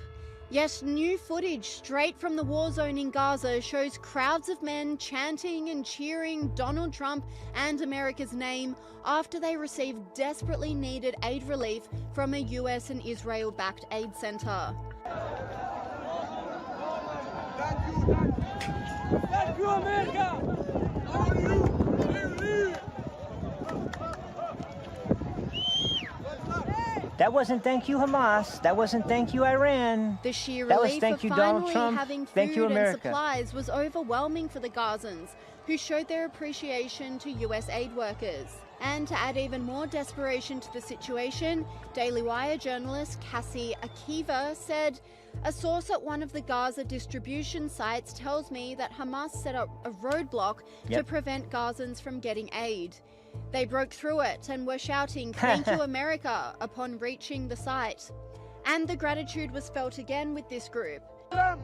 Yet new footage straight from the war zone in Gaza shows crowds of men chanting and cheering Donald Trump and America's name after they received desperately needed aid relief from a US and Israel-backed aid center. Thank you, America! That wasn't thank you, Hamas. That wasn't thank you, Iran. The sheer that was relief thank of you, finally Donald Trump. having Thank you, food and America. supplies was overwhelming for the Gazans, who showed their appreciation to US aid workers. And to add even more desperation to the situation, Daily Wire journalist Cassie Akiva said, "A source at one of the Gaza distribution sites tells me that Hamas set up a roadblock to prevent Gazans from getting aid. They broke through it and were shouting, 'Thank you, America,' upon reaching the site. And the gratitude was felt again with this group. I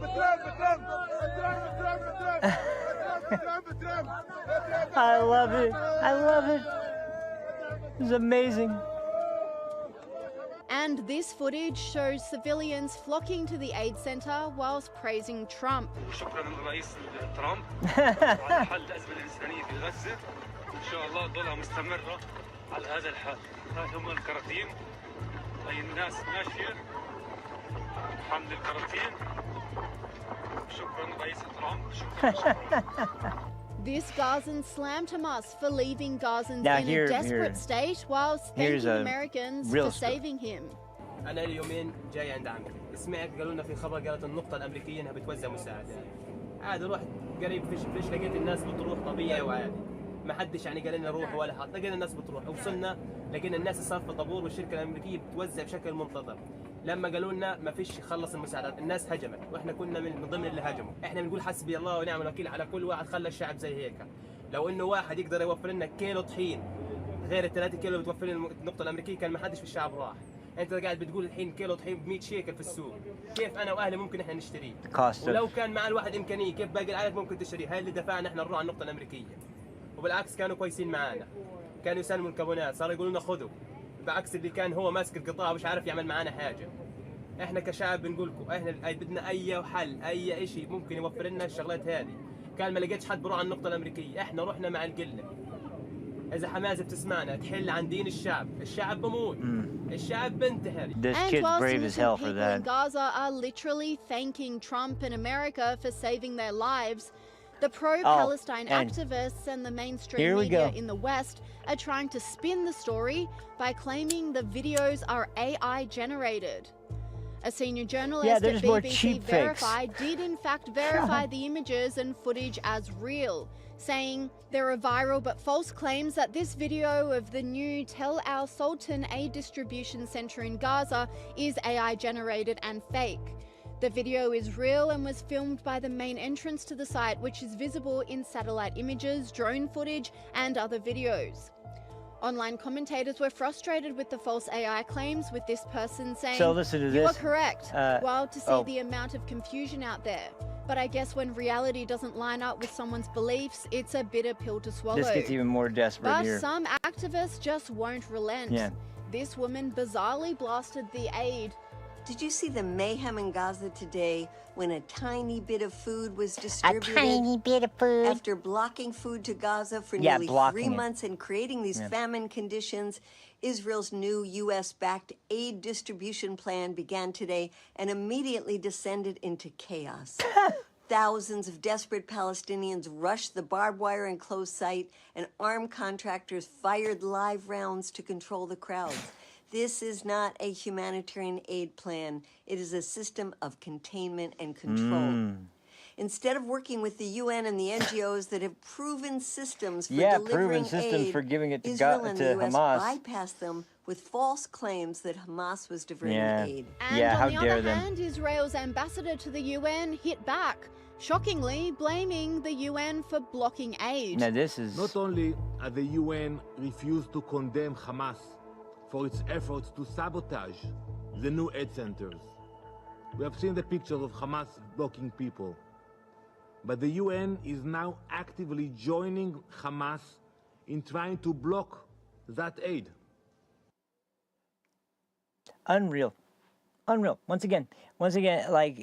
love it. I love it. It's amazing." And this footage shows civilians flocking to the aid center whilst praising Trump. شكرا للرئيس ترامب على حل الأزمة الإنسانية في غزة. إن شاء الله ضلها مستمرة على هذا الحال. هاي هم الكراتين. هاي الناس ماشية حمل الكراتين. شكرا رئيس ترامب. شكرا. This Gazan slammed Hamas for leaving Gazans Now in a desperate state whilst thanking Americans for saving him. أنا اليومين جاي عند عمي، سمعت قالوا لنا في خبر قالت النقطة الأمريكية إنها بتوزع مساعدات. عادي رحت قريب فيش لقيت الناس بتروح طبيعي وعادي. ما حدش يعني قال لنا روحوا ولا حد، لقينا الناس بتروح، وصلنا لقينا الناس صار في طابور والشركة الأمريكية بتوزع بشكل منتظم. لما قالوا لنا ما فيش خلص المساعدات، الناس هجمت واحنا كنا من ضمن اللي هجموا، احنا بنقول حسبي الله ونعم الوكيل على كل واحد خلى الشعب زي هيك. لو انه واحد يقدر يوفر لنا كيلو طحين غير ال 3 كيلو اللي بتوفر لنا النقطة الأمريكية كان ما حدش في الشعب راح. انت قاعد بتقول الحين كيلو طحين ب 100 شيكل في السوق، كيف انا واهلي ممكن احنا نشتريه؟ ولو كان مع الواحد امكانيه كيف باقي العائلات ممكن تشتريه؟ هاي اللي دفعنا احنا نروح على النقطة الأمريكية. وبالعكس كانوا كويسين معانا، كانوا يسلموا الكابونات، صاروا يقولوا لنا خذوا بعكس اللي كان هو ماسك القطاع مش عارف يعمل معانا حاجه. احنا كشعب بنقول لكم احنا بدنا اي حل اي شيء ممكن يوفر لنا الشغلات هذه. كان ما لقيتش حد بروح على النقطه الامريكيه، احنا رحنا مع القله. اذا حماس بتسمعنا تحل عن دين الشعب بموت. الشعب بنتحر. And whilst innocent people in Gaza are literally thanking Trump and America for saving their lives, the pro-Palestine activists and the mainstream media in the West are trying to spin the story by claiming the videos are AI generated. A senior journalist at BBC Verify did in fact verify the images and footage as real, saying there are viral but false claims that this video of the new Tel Al Sultan aid distribution center in Gaza is AI generated and fake. The video is real and was filmed by the main entrance to the site, which is visible in satellite images, drone footage, and other videos. Online commentators were frustrated with the false AI claims, with this person saying, "You are correct." Wild to see the amount of confusion out there. But I guess when reality doesn't line up with someone's beliefs, it's a bitter pill to swallow. This gets even more desperate but here. some activists just won't relent. Yeah. This woman bizarrely blasted the aid. Did you see the mayhem in Gaza today when a tiny bit of food was distributed? A tiny bit of food. After blocking food to Gaza for nearly 3 months and creating these famine conditions, Israel's new U.S.-backed aid distribution plan began today and immediately descended into chaos. Thousands of desperate Palestinians rushed the barbed wire enclosed site, and armed contractors fired live rounds to control the crowds. This is not a humanitarian aid plan. It is a system of containment and control. Instead of working with the UN and the NGOs that have proven systems for delivering aid, for giving it to Israel and the US Hamas. bypassed them with false claims that Hamas was diverting aid. And on the other hand, Israel's ambassador to the UN hit back, shockingly blaming the UN for blocking aid. Now this is... Not only has the UN refused to condemn Hamas for its efforts to sabotage the new aid centers. We have seen the pictures of Hamas blocking people. But the UN is now actively joining Hamas in trying to block that aid. Unreal. Unreal. Once again, like,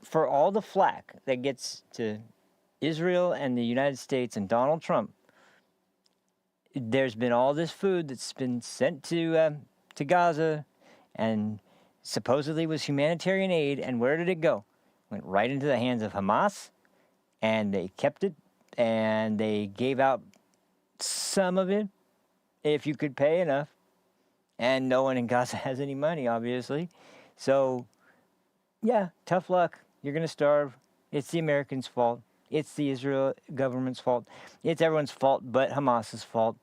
for all the flack that gets to Israel and the United States and Donald Trump, there's been all this food that's been sent to Gaza and supposedly was humanitarian aid, and where did it go? Went right into the hands of Hamas, and they kept it, and they gave out some of it, if you could pay enough, and no one in Gaza has any money, obviously. So, yeah, tough luck. You're going to starve. It's the Americans' fault. It's the Israel government's fault. It's everyone's fault but Hamas's fault.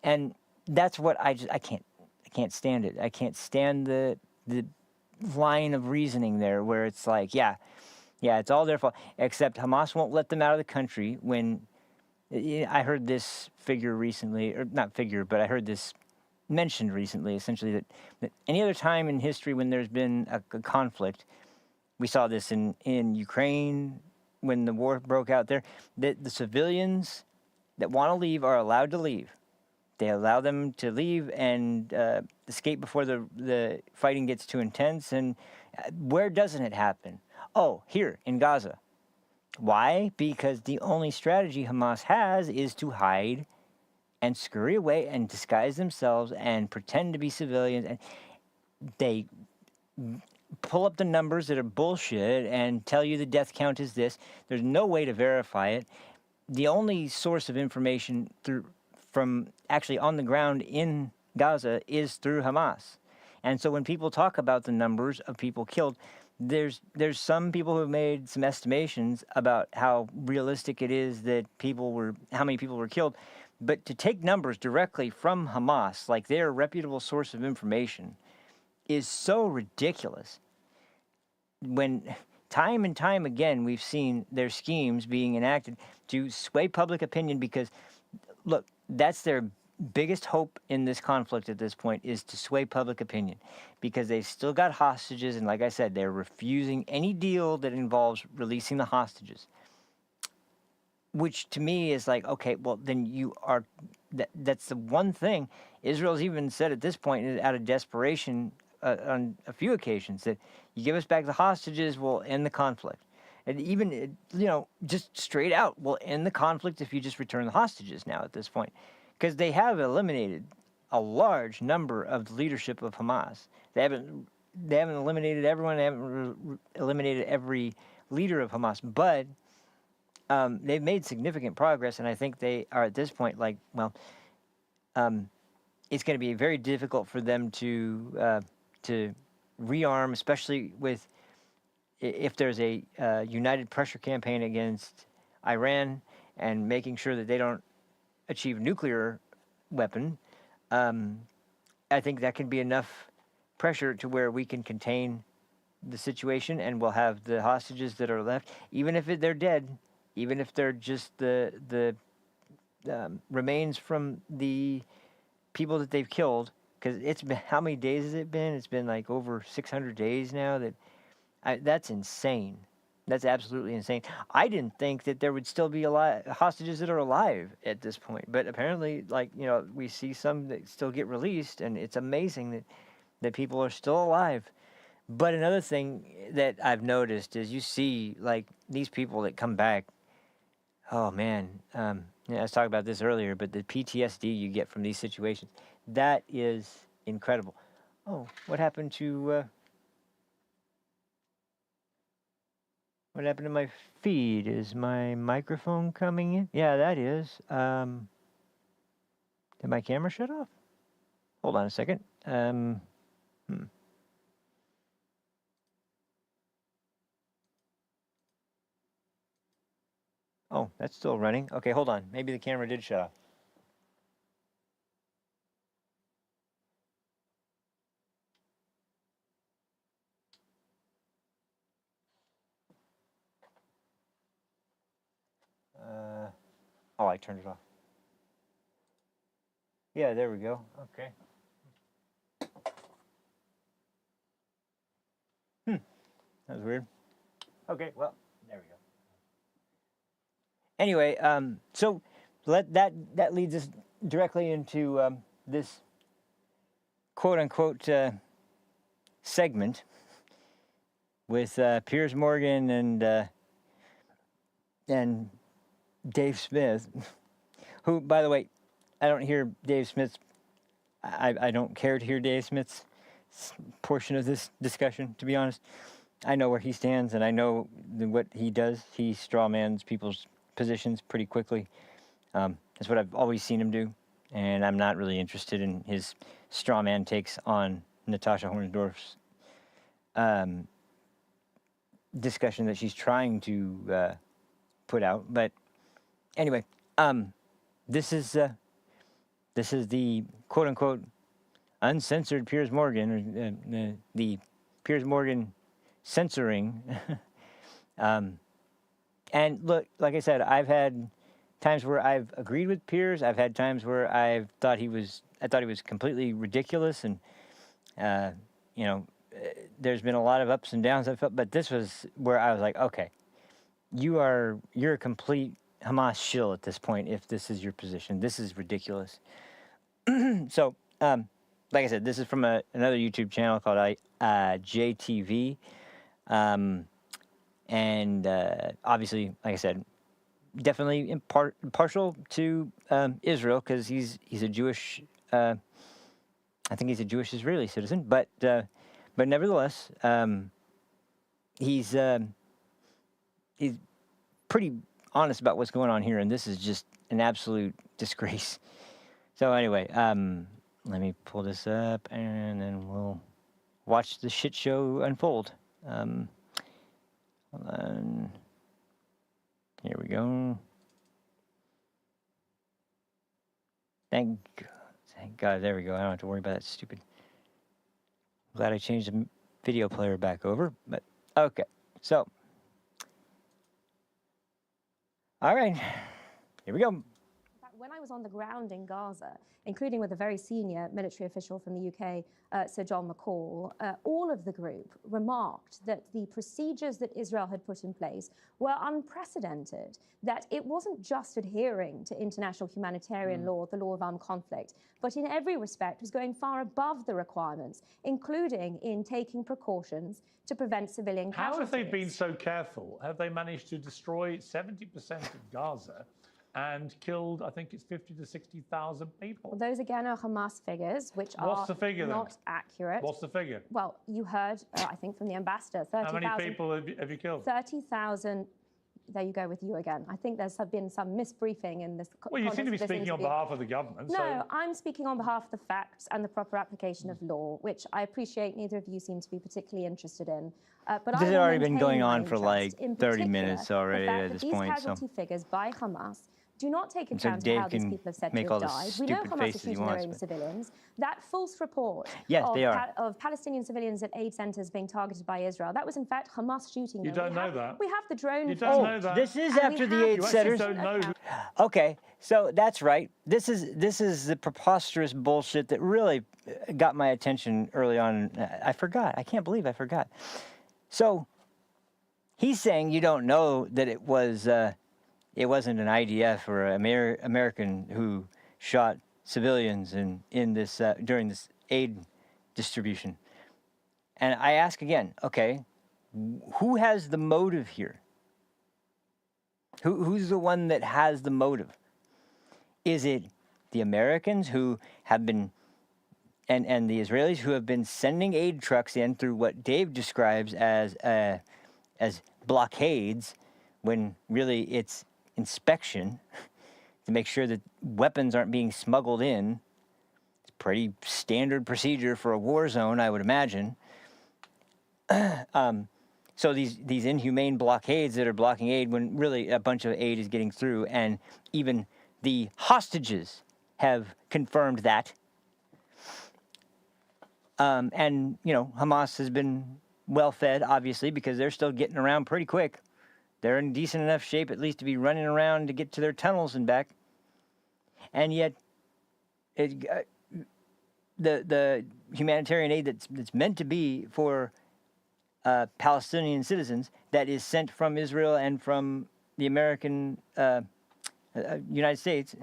And that's what I can't stand it. I can't stand the line of reasoning there where it's like, yeah, it's all their fault, except Hamas won't let them out of the country. When I heard this figure recently, or not figure, but I heard this mentioned recently, essentially that any other time in history when there's been a conflict, we saw this in Ukraine, when the war broke out there, that the civilians that want to leave are allowed to leave. They allow them to leave and escape before the fighting gets too intense. And where doesn't it happen? Oh, here in Gaza. Why? Because the only strategy Hamas has is to hide and scurry away and disguise themselves and pretend to be civilians. And they pull up the numbers that are bullshit and tell you the death count is this. There's no way to verify it. The only source of information from actually on the ground in Gaza is through Hamas. And so when people talk about the numbers of people killed, there's some people who have made some estimations about how realistic it is that how many people were killed. But to take numbers directly from Hamas, like their reputable source of information, is so ridiculous. When time and time again we've seen their schemes being enacted to sway public opinion, because, look, that's their biggest hope in this conflict at this point, is to sway public opinion, because they've still got hostages, and like I said, they're refusing any deal that involves releasing the hostages. Which to me is like, okay, well, then you are that's the one thing Israel's even said at this point, out of desperation, on a few occasions, that you give us back the hostages, we'll end the conflict. And even, just straight out, we'll end the conflict if you just return the hostages now at this point. Because they have eliminated a large number of the leadership of Hamas. They haven't eliminated everyone, they haven't eliminated every leader of Hamas, but they've made significant progress, and I think they are at this point it's going to be very difficult for them to rearm, especially if there's a united pressure campaign against Iran and making sure that they don't achieve nuclear weapon. I think that can be enough pressure to where we can contain the situation, and we'll have the hostages that are left, even if they're dead, even if they're just the remains from the people that they've killed. Because it's been, how many days has it been? It's been like over 600 days now. That's insane. That's absolutely insane. I didn't think that there would still be hostages that are alive at this point, but apparently, we see some that still get released, and it's amazing that people are still alive. But another thing that I've noticed is you see, these people that come back. Oh man, I was talking about this earlier, but the PTSD you get from these situations, that is incredible. Oh, what happened to? What happened to my feed? Is my microphone coming in? Yeah, that is. Did my camera shut off? Hold on a second. Oh, that's still running. Okay, hold on. Maybe the camera did shut off. I turned it off. Yeah, there we go. Okay. That was weird. Okay, well, there we go. Anyway, so that leads us directly into this quote-unquote segment with Piers Morgan and Dave Smith, who, by the way, I don't hear Dave Smith's. I don't care to hear Dave Smith's portion of this discussion, to be honest. I know where he stands, and I know what he does. He strawmans people's positions pretty quickly. That's what I've always seen him do, and I'm not really interested in his strawman takes on Natasha Hornsdorf's discussion that she's trying to put out. But anyway, this is the quote-unquote uncensored Piers Morgan, or the Piers Morgan censoring. And look, like I said, I've had times where I've agreed with Piers. I've had times where I thought he was completely ridiculous, and there's been a lot of ups and downs I felt, but this was where I was like, okay, you're a complete Hamas shill at this point if this is your position. This is ridiculous. So, like I said, this is from another YouTube channel called JTV. And obviously, like I said, definitely partial to Israel, because he's a Jewish. I think he's a Jewish Israeli citizen, but nevertheless, he's pretty honest about what's going on here, and this is just an absolute disgrace. So anyway, let me pull this up, and then we'll watch the shit show unfold. Hold on. Here we go. Thank God, there we go. I don't have to worry about that stupid. Glad I changed the video player back over, but okay. So, all right, here we go. When I was on the ground in Gaza, including with a very senior military official from the UK, Sir John McCall, all of the group remarked that the procedures that Israel had put in place were unprecedented, that it wasn't just adhering to international humanitarian law, the law of armed conflict, but in every respect was going far above the requirements, including in taking precautions to prevent civilian casualties. How have they been so careful? Have they managed to destroy 70% of Gaza and killed, I think it's 50 to 60,000 people? Well, those again are Hamas figures, which What's are the figure, not then? accurate. What's the figure? Well, you heard, I think, from the ambassador, 30,000. How many people have you killed? 30,000. There you go with you again. I think there's been some misbriefing in this. Well, you seem to be speaking on behalf of the government. No, so... I'm speaking on behalf of the facts and the proper application of law, which I appreciate neither of you seem to be particularly interested in. But This I has will already been maintain going my on for interest, like in 30 minutes particular, already the fact at that this these point. casualty figures by Hamas do not take So account of Dave how these can people have said make to all have the died. We know stupid Hamas are faces he shooting their wants, own but- civilians. That false report Yes, they are. of Palestinian civilians at aid centers being targeted by Israel, that was in fact Hamas shooting them. You don't know that. We have the drone You don't know that. This is and after we the have aid the centers. don't know. Okay, so that's right. This is the preposterous bullshit that really got my attention early on. I forgot. I can't believe I forgot. So he's saying you don't know that it wasn't an IDF or an American who shot civilians in this during this aid distribution. And I ask again, okay, who has the motive here? Who's the one that has the motive? Is it the Americans who have been, and the Israelis who have been sending aid trucks in through what Dave describes as blockades, when really it's inspection to make sure that weapons aren't being smuggled in? It's pretty standard procedure for a war zone, I would imagine. So these inhumane blockades that are blocking aid when really a bunch of aid is getting through, and even the hostages have confirmed that. And, you know, Hamas has been well fed, obviously, because they're still getting around pretty quick. They're in decent enough shape, at least, to be running around to get to their tunnels and back. And yet, the humanitarian aid that's meant to be for Palestinian citizens, that is sent from Israel and from the American United States,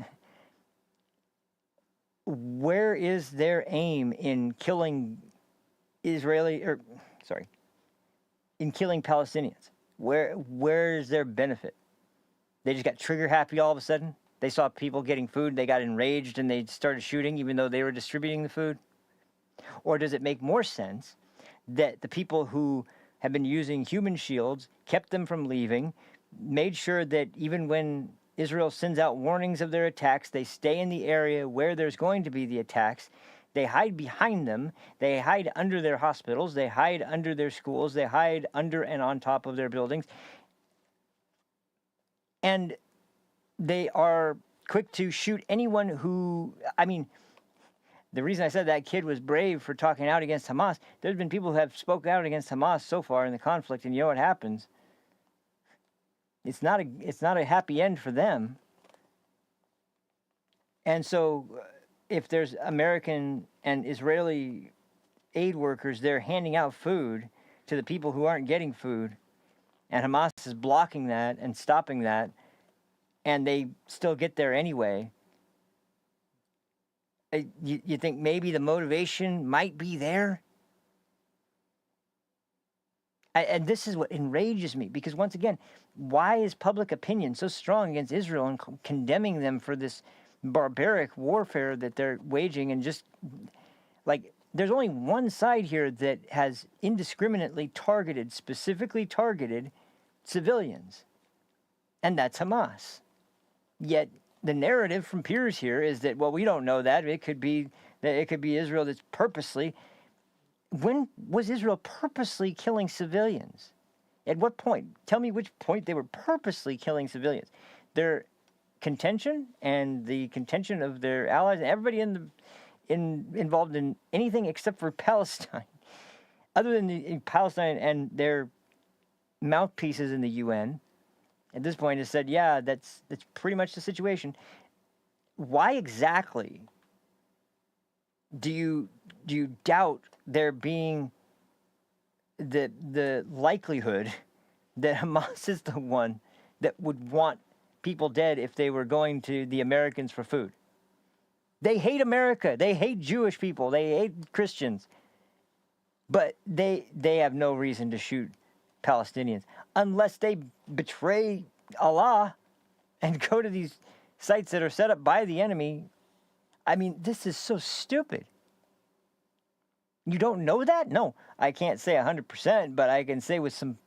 where is their aim in killing in killing Palestinians? Where is their benefit? They just got trigger happy all of a sudden? They saw people getting food, they got enraged, and they started shooting even though they were distributing the food? Or does it make more sense that the people who have been using human shields kept them from leaving, made sure that even when Israel sends out warnings of their attacks, they stay in the area where there's going to be the attacks, they hide behind them, they hide under their hospitals, they hide under their schools, they hide under and on top of their buildings, and they are quick to shoot anyone who, I mean, the reason I said that kid was brave for talking out against Hamas, there's been people who have spoken out against Hamas so far in the conflict, and you know what happens? It's not a happy end for them. And so if there's American and Israeli aid workers there handing out food to the people who aren't getting food, and Hamas is blocking that and stopping that, and they still get there anyway, you think maybe the motivation might be there? And this is what enrages me, because once again, why is public opinion so strong against Israel and condemning them for this barbaric warfare that they're waging? And just like, there's only one side here that has indiscriminately specifically targeted civilians, and that's Hamas. Yet the narrative from peers here is that, well, we don't know that. It could be Israel that's purposely. When was Israel purposely killing civilians? At what point? Tell me which point they were purposely killing civilians. Their contention and the contention of their allies and everybody involved in anything except for Palestine, other than Palestine and their mouthpieces in the UN, at this point has said, yeah, that's pretty much the situation. why exactly do you doubt there being the likelihood that Hamas is the one that would want people dead if they were going to the Americans for food? They hate America. They hate Jewish people. They hate Christians. But they have no reason to shoot Palestinians unless they betray Allah and go to these sites that are set up by the enemy. I mean, this is so stupid. You don't know that? No, I can't say 100%, but I can say with some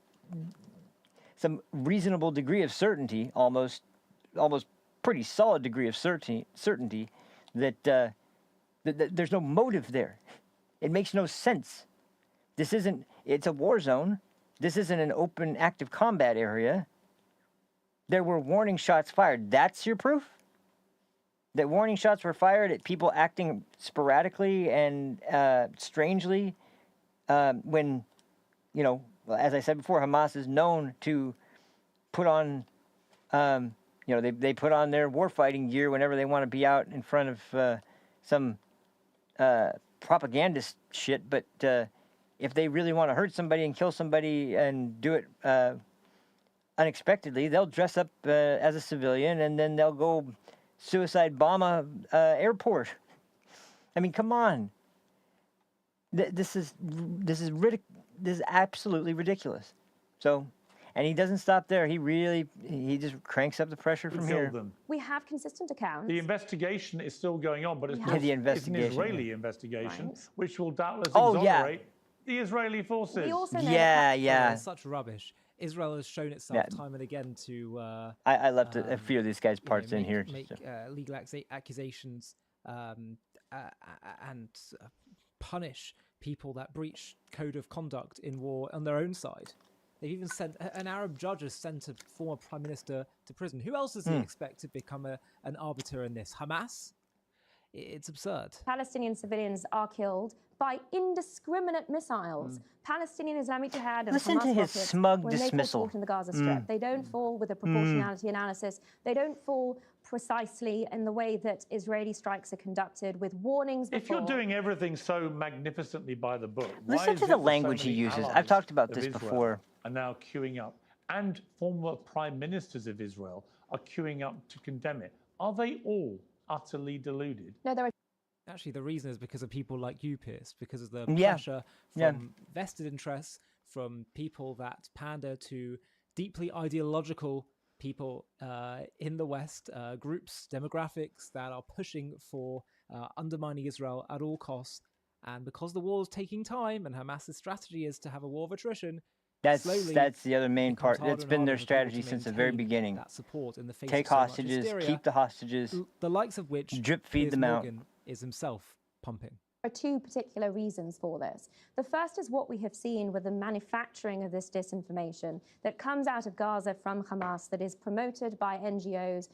reasonable degree of certainty, almost pretty solid degree of certainty that there's no motive there. It makes no sense. It's a war zone. This isn't an open active combat area. There were warning shots fired. That's your proof? That warning shots were fired at people acting sporadically and strangely when, as I said before, Hamas is known to put on, they put on their warfighting gear whenever they want to be out in front of some propagandist shit. But if they really want to hurt somebody and kill somebody and do it unexpectedly, they'll dress up as a civilian and then they'll go suicide bomb a airport. I mean, come on. This is absolutely ridiculous. So, and he doesn't stop there. He just cranks up the pressure from here. We have consistent accounts. The investigation is still going on, but it's the it's an Israeli investigation, which will doubtless exonerate the Israeli forces. Yeah. Such rubbish. Israel has shown itself time and again to. I left a few of these guys' parts in here. Make legal accusations and punish people that breach code of conduct in war on their own side. They've even sent an Arab judge has sent a former prime minister to prison. Who else does he expect to become an arbiter in this? Hamas? It's absurd. Palestinian civilians are killed by indiscriminate missiles. Palestinian Islamic Jihad and Listen Hamas to his rockets, smug when dismissal. they fall in the Gaza Strip, they don't fall with a proportionality analysis. They don't fall precisely in the way that Israeli strikes are conducted with warnings before. If you're doing everything so magnificently by the book, listen to the language he uses. I've talked about this before. Are now queuing up, and former prime ministers of Israel are queuing up to condemn it. Are they all utterly deluded? No, there are. Actually, the reason is because of people like you, Pierce, because of the pressure from vested interests, from people that pander to deeply ideological people in the West, groups, demographics that are pushing for undermining Israel at all costs. And because the war is taking time and Hamas's strategy is to have a war of attrition, that's the other main part. It's been their strategy since the very beginning. Take hostages, keep the hostages, the likes of which drip feed them out. Morgan is himself pumping. There are two particular reasons for this. The first is what we have seen with the manufacturing of this disinformation that comes out of Gaza from Hamas, that is promoted by NGOs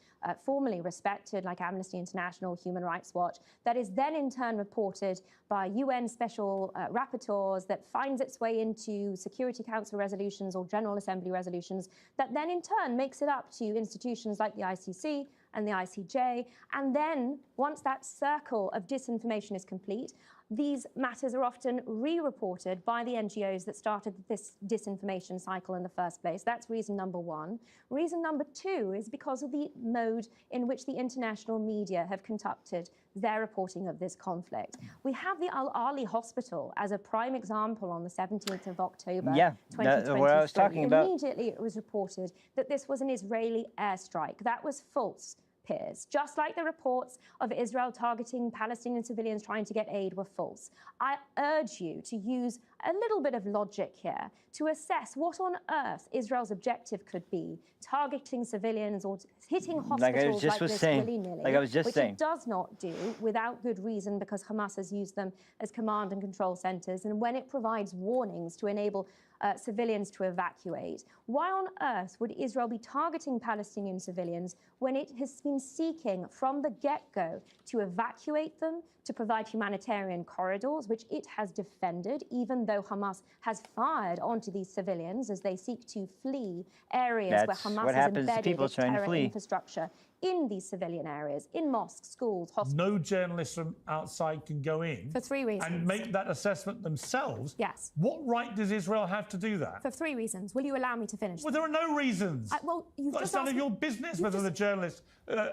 formerly respected like Amnesty International, Human Rights Watch, that is then in turn reported by UN special rapporteurs, that finds its way into Security Council resolutions or General Assembly resolutions, that then in turn makes it up to institutions like the ICC and the ICJ. And then once that circle of disinformation is complete, these matters are often re-reported by the NGOs that started this disinformation cycle in the first place. That's reason number one. Reason number two is because of the mode in which the international media have conducted their reporting of this conflict. We have the Al-Ali Hospital as a prime example on the 17th of October, 2023. What I was talking about. Immediately it was reported that this was an Israeli airstrike. That was false. Peers, just like the reports of Israel targeting Palestinian civilians trying to get aid were false. I urge you to use a little bit of logic here to assess what on earth Israel's objective could be, targeting civilians or hitting hospitals like this willy-nilly, which it does not do without good reason, because Hamas has used them as command and control centers, and when it provides warnings to enable civilians to evacuate. Why on earth would Israel be targeting Palestinian civilians when it has been seeking from the get-go to evacuate them, to provide humanitarian corridors, which it has defended, even though Hamas has fired onto these civilians as they seek to flee areas where Hamas has embedded its terror infrastructure in these civilian areas, in mosques, schools, hospitals. No journalists from outside can go in. For 3 reasons. And make that assessment themselves. Yes. What right does Israel have to do that? For 3 reasons. Will you allow me to finish? Well, there are no reasons. You've It's just none asked of your business whether the journalists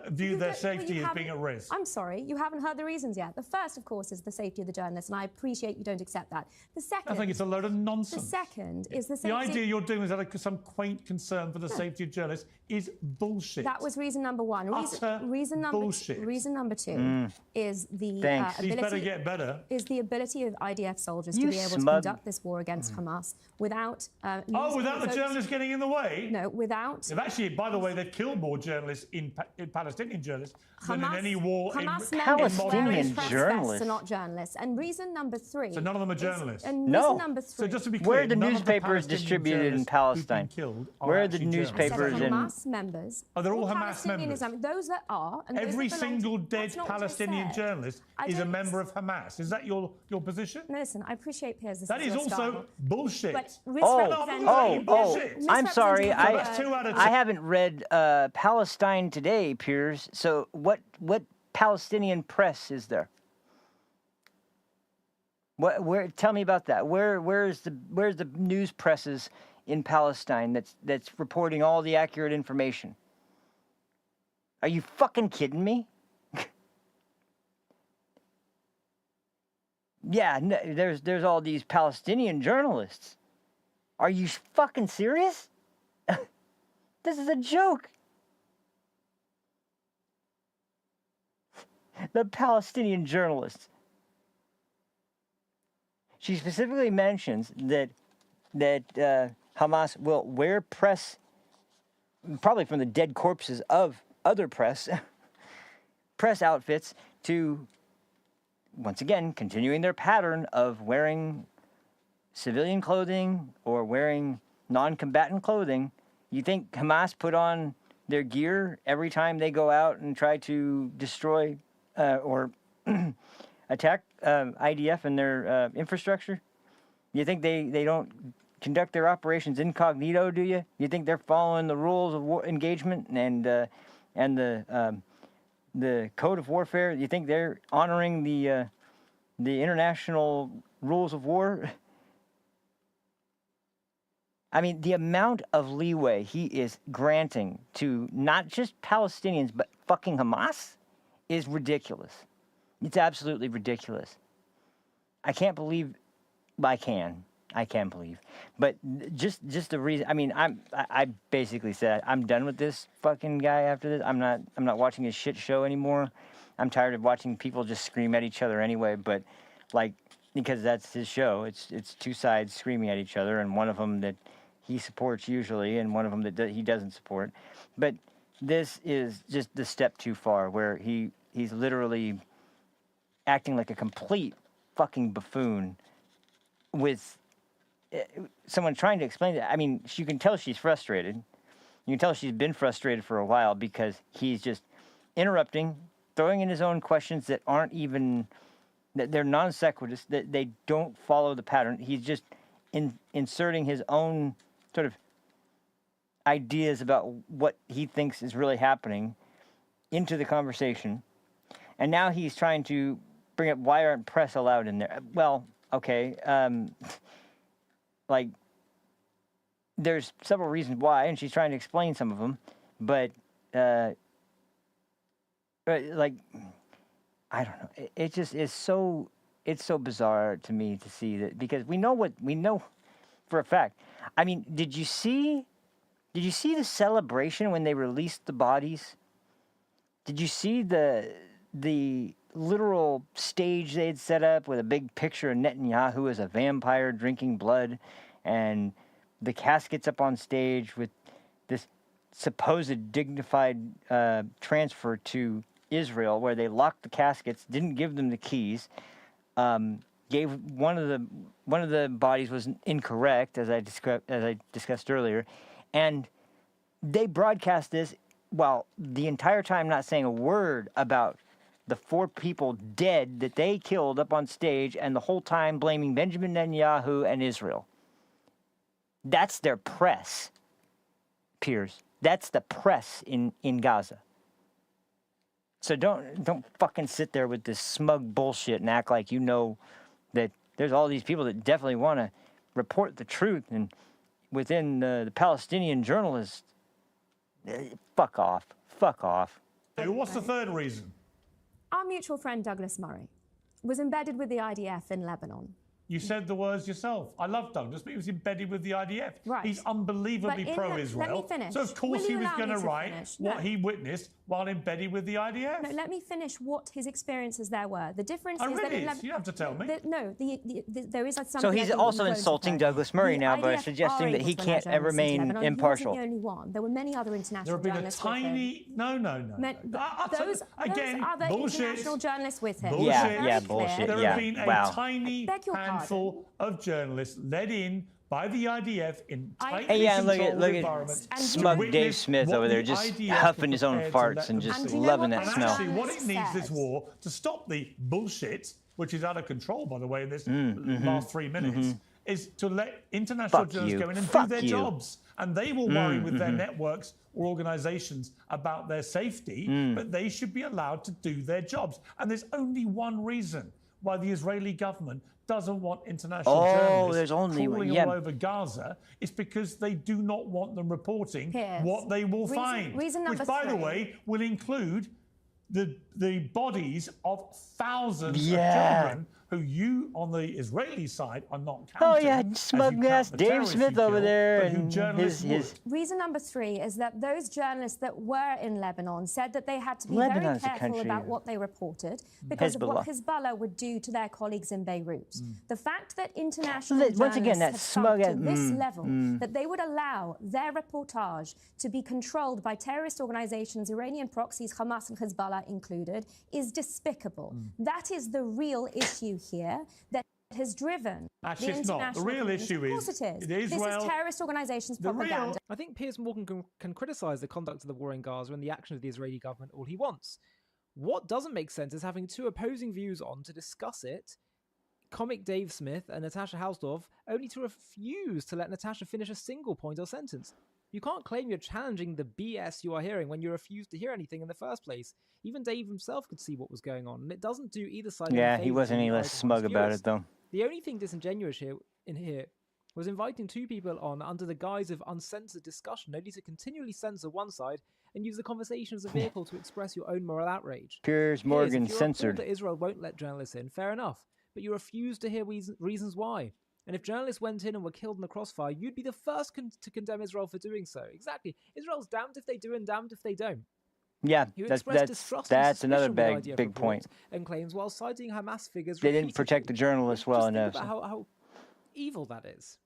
view their safety as being at risk. I'm sorry, you haven't heard the reasons yet. The first, of course, is the safety of the journalists, and I appreciate you don't accept that. The second... I think it's a load of nonsense. The second is the safety... The idea you're doing is that some quaint concern for the safety of journalists is bullshit. That was reason number one. Reason number bullshit. Reason number two is the These better get better. Is the ability of IDF soldiers to be able to conduct this war against Hamas without... without the journalists getting in the way? No, without... They've actually, by the way, they've killed more journalists in Palestinian journalists than in any war Hamas in Palestinian journalists are not journalists. And reason number three... So none of them are journalists? Reason number three... So just to be clear, where are the newspapers distributed in Palestine? Where are the newspapers in... Hamas members... Oh, they're all Hamas members? Those that are... And every single dead Palestinian journalist is a member of Hamas. Is that your position? No, listen, I appreciate, Piers, this that is also style. Bullshit. I'm sorry. I haven't read Palestine Today, Piers. So what Palestinian press is there? Where? Tell me about that. Where's the news presses in Palestine that's reporting all the accurate information? Are you fucking kidding me? Yeah, no, there's all these Palestinian journalists. Are you fucking serious? This is a joke. The Palestinian journalists. She specifically mentions that Hamas will wear press, probably from the dead corpses of other press outfits, to, once again, continuing their pattern of wearing civilian clothing or wearing non-combatant clothing. You think Hamas put on their gear every time they go out and try to destroy or attack IDF and their infrastructure? You think they don't conduct their operations incognito, do you? You think they're following the rules of war engagement and the code of warfare? You think they're honoring the international rules of war? I mean, the amount of leeway he is granting to not just Palestinians, but fucking Hamas is ridiculous. It's absolutely ridiculous. I can't believe, I can believe, but just the reason, I mean, I basically said, I'm done with this fucking guy after this. I'm not watching his shit show anymore. I'm tired of watching people just scream at each other anyway, but like, because that's his show. It's two sides screaming at each other, and one of them that he supports usually, and one of them that he doesn't support. But this is just the step too far, where he's literally acting like a complete fucking buffoon with someone trying to explain it. I mean, you can tell she's frustrated. You can tell she's been frustrated for a while because he's just interrupting, throwing in his own questions that aren't even, that they're non sequiturs, that they don't follow the pattern. He's just inserting his own sort of ideas about what he thinks is really happening into the conversation. And now he's trying to bring up why aren't press allowed in there. Well, okay, like, there's several reasons why, and she's trying to explain some of them, but like, I don't know. It just is so, it's so bizarre to me to see that, because we know for a fact. I mean, did you see the celebration when they released the bodies? Did you see the literal stage they had set up with a big picture of Netanyahu as a vampire drinking blood, and the caskets up on stage with this supposed dignified transfer to Israel, where they locked the caskets, didn't give them the keys, gave one of the bodies was incorrect, as I discussed earlier, and they broadcast this while the entire time not saying a word about the 4 people dead that they killed up on stage, and the whole time blaming Benjamin Netanyahu and Israel. That's their press, Piers. That's the press in Gaza. So don't fucking sit there with this smug bullshit and act like you know that there's all these people that definitely want to report the truth, and within the Palestinian journalists, fuck off. What's the third reason? Our mutual friend Douglas Murray was embedded with the IDF in Lebanon. You said the words yourself. I love Douglas, but he was embedded with the IDF. Right. He's unbelievably But in pro-Israel. let me finish. So of course Will he you was allow going me to to write finish? what No. he witnessed while embedded with the IDF. No, let me finish what his experiences there were. The difference I is read that in it. Lebanon, You don't have to tell me. There is something. So I he's think also that you won't insulting have Douglas heard. Murray The now by IDF suggesting are that able he to can't allow ever journalists into remain Lebanon. impartial. He wasn't the only one. There were many other There international have been a journalists with him. tiny... No. Those other bullshit. international journalists with him. Bullshit. Yeah, bullshit. There Yeah. have been Wow. a tiny handful of journalists led in by the IDF in tightly Hey, look controlled at environments. to smug witness Dave Smith what over there the just IDF huffing were his own prepared to farts let and them just do. loving that And smell. actually, what it needs this war to stop the bullshit, which is out of control, by the way, in this last 3 minutes, is to let international Fuck journalists you. go in and Fuck do their you. jobs. And they will worry with their networks or organizations about their safety, but they should be allowed to do their jobs. And there's only one reason why the Israeli government doesn't want international journalists there's only crawling yeah. all over Gaza. It's because they do not want them reporting what they will find. Reason which, number by the three. way, will include the bodies of thousands Yeah. of children who you, on the Israeli side, are not counting. Oh yeah, as you smug count ass the Dave terrorists Smith you over kill, there but who and journalists his would. Reason number three is that those journalists that were in Lebanon said that they had to be Lebanon's a very careful country about of what they reported because of what Hezbollah. Hezbollah would do to their colleagues in Beirut. The fact that international Once again, that journalists have sunk smug to ass- this level, that they would allow their reportage to be controlled by terrorist organizations, Iranian proxies, Hamas and Hezbollah included, is despicable. That is the real issue here that has driven Actually, the it's not. The international real community. issue Of course is it is. the This Israel- is terrorist organizations' the real- propaganda. I think Piers Morgan can criticize the conduct of the war in Gaza and the action of the Israeli government all he wants. What doesn't make sense is having two opposing views on to discuss it, comic Dave Smith and Natasha Hausdorff, only to refuse to let Natasha finish a single point or sentence. You can't claim you're challenging the BS you are hearing when you refuse to hear anything in the first place. Even Dave himself could see what was going on, and it doesn't do either side any Yeah, he favours wasn't when any you less argue with smug his about viewers. it though. The only thing disingenuous here was inviting two people on under the guise of uncensored discussion, only to continually censor one side and use the conversation as a vehicle to express your own moral outrage. Piers If Morgan you're censored. appalled that Israel won't let journalists in, fair enough, but you refuse to hear reasons why. And if journalists went in and were killed in the crossfire, you'd be the first to condemn Israel for doing so. Exactly. Israel's damned if they do and damned if they don't. Yeah, You that's expressed that's distrust and that's another suspicion with big IDF big reports point. and claims while citing Hamas figures. They didn't repeatedly. protect the journalists well Just enough. think about how evil that is.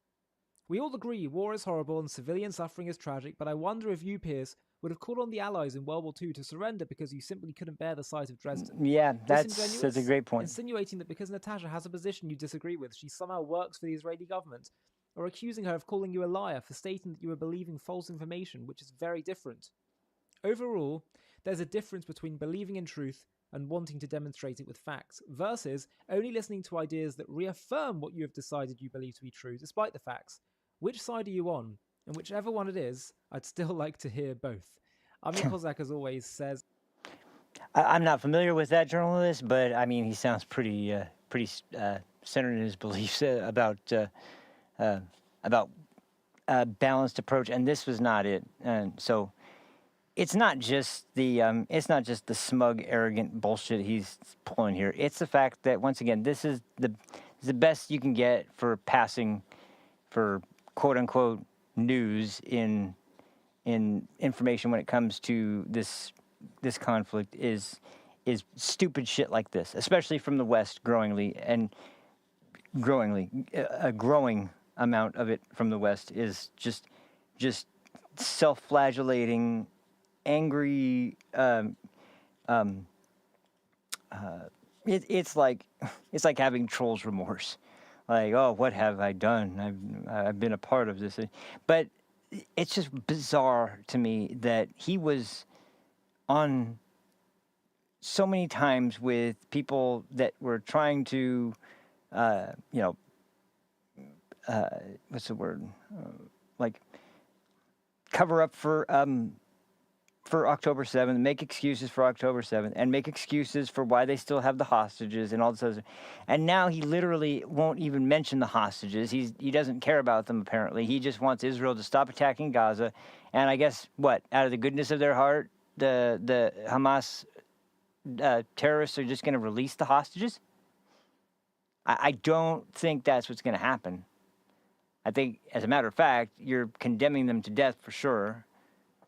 We all agree war is horrible and civilian suffering is tragic, but I wonder if you, Piers, would have called on the Allies in World War II to surrender because you simply couldn't bear the sight of Dresden. Yeah, that's Disingenuous, a great point. Insinuating that because Natasha has a position you disagree with, she somehow works for the Israeli government, or accusing her of calling you a liar for stating that you were believing false information, which is very different. Overall, there's a difference between believing in truth and wanting to demonstrate it with facts, versus only listening to ideas that reaffirm what you have decided you believe to be true, despite the facts. Which side are you on? And whichever one it is, I'd still like to hear both. Amin Kozak, as always, says... I'm not familiar with that journalist, but I mean, he sounds pretty centered in his beliefs about a balanced approach, and this was not it. And so, it's not just the smug, arrogant bullshit he's pulling here. It's the fact that once again, this is the best you can get for passing for quote unquote news in information when it comes to this conflict is stupid shit like this, especially from the West, a growing amount of it from the West is just self-flagellating, angry. It's like having trolls remorse. Like, oh, what have I done? I've been a part of this, but it's just bizarre to me that he was on so many times with people that were trying to, what's the word? Like cover up for for October 7th, make excuses for October 7th, and make excuses for why they still have the hostages and all this other. And now he literally won't even mention the hostages. He doesn't care about them, apparently. He just wants Israel to stop attacking Gaza. And I guess, what, out of the goodness of their heart, the Hamas terrorists are just going to release the hostages? I don't think that's what's going to happen. I think, as a matter of fact, you're condemning them to death for sure.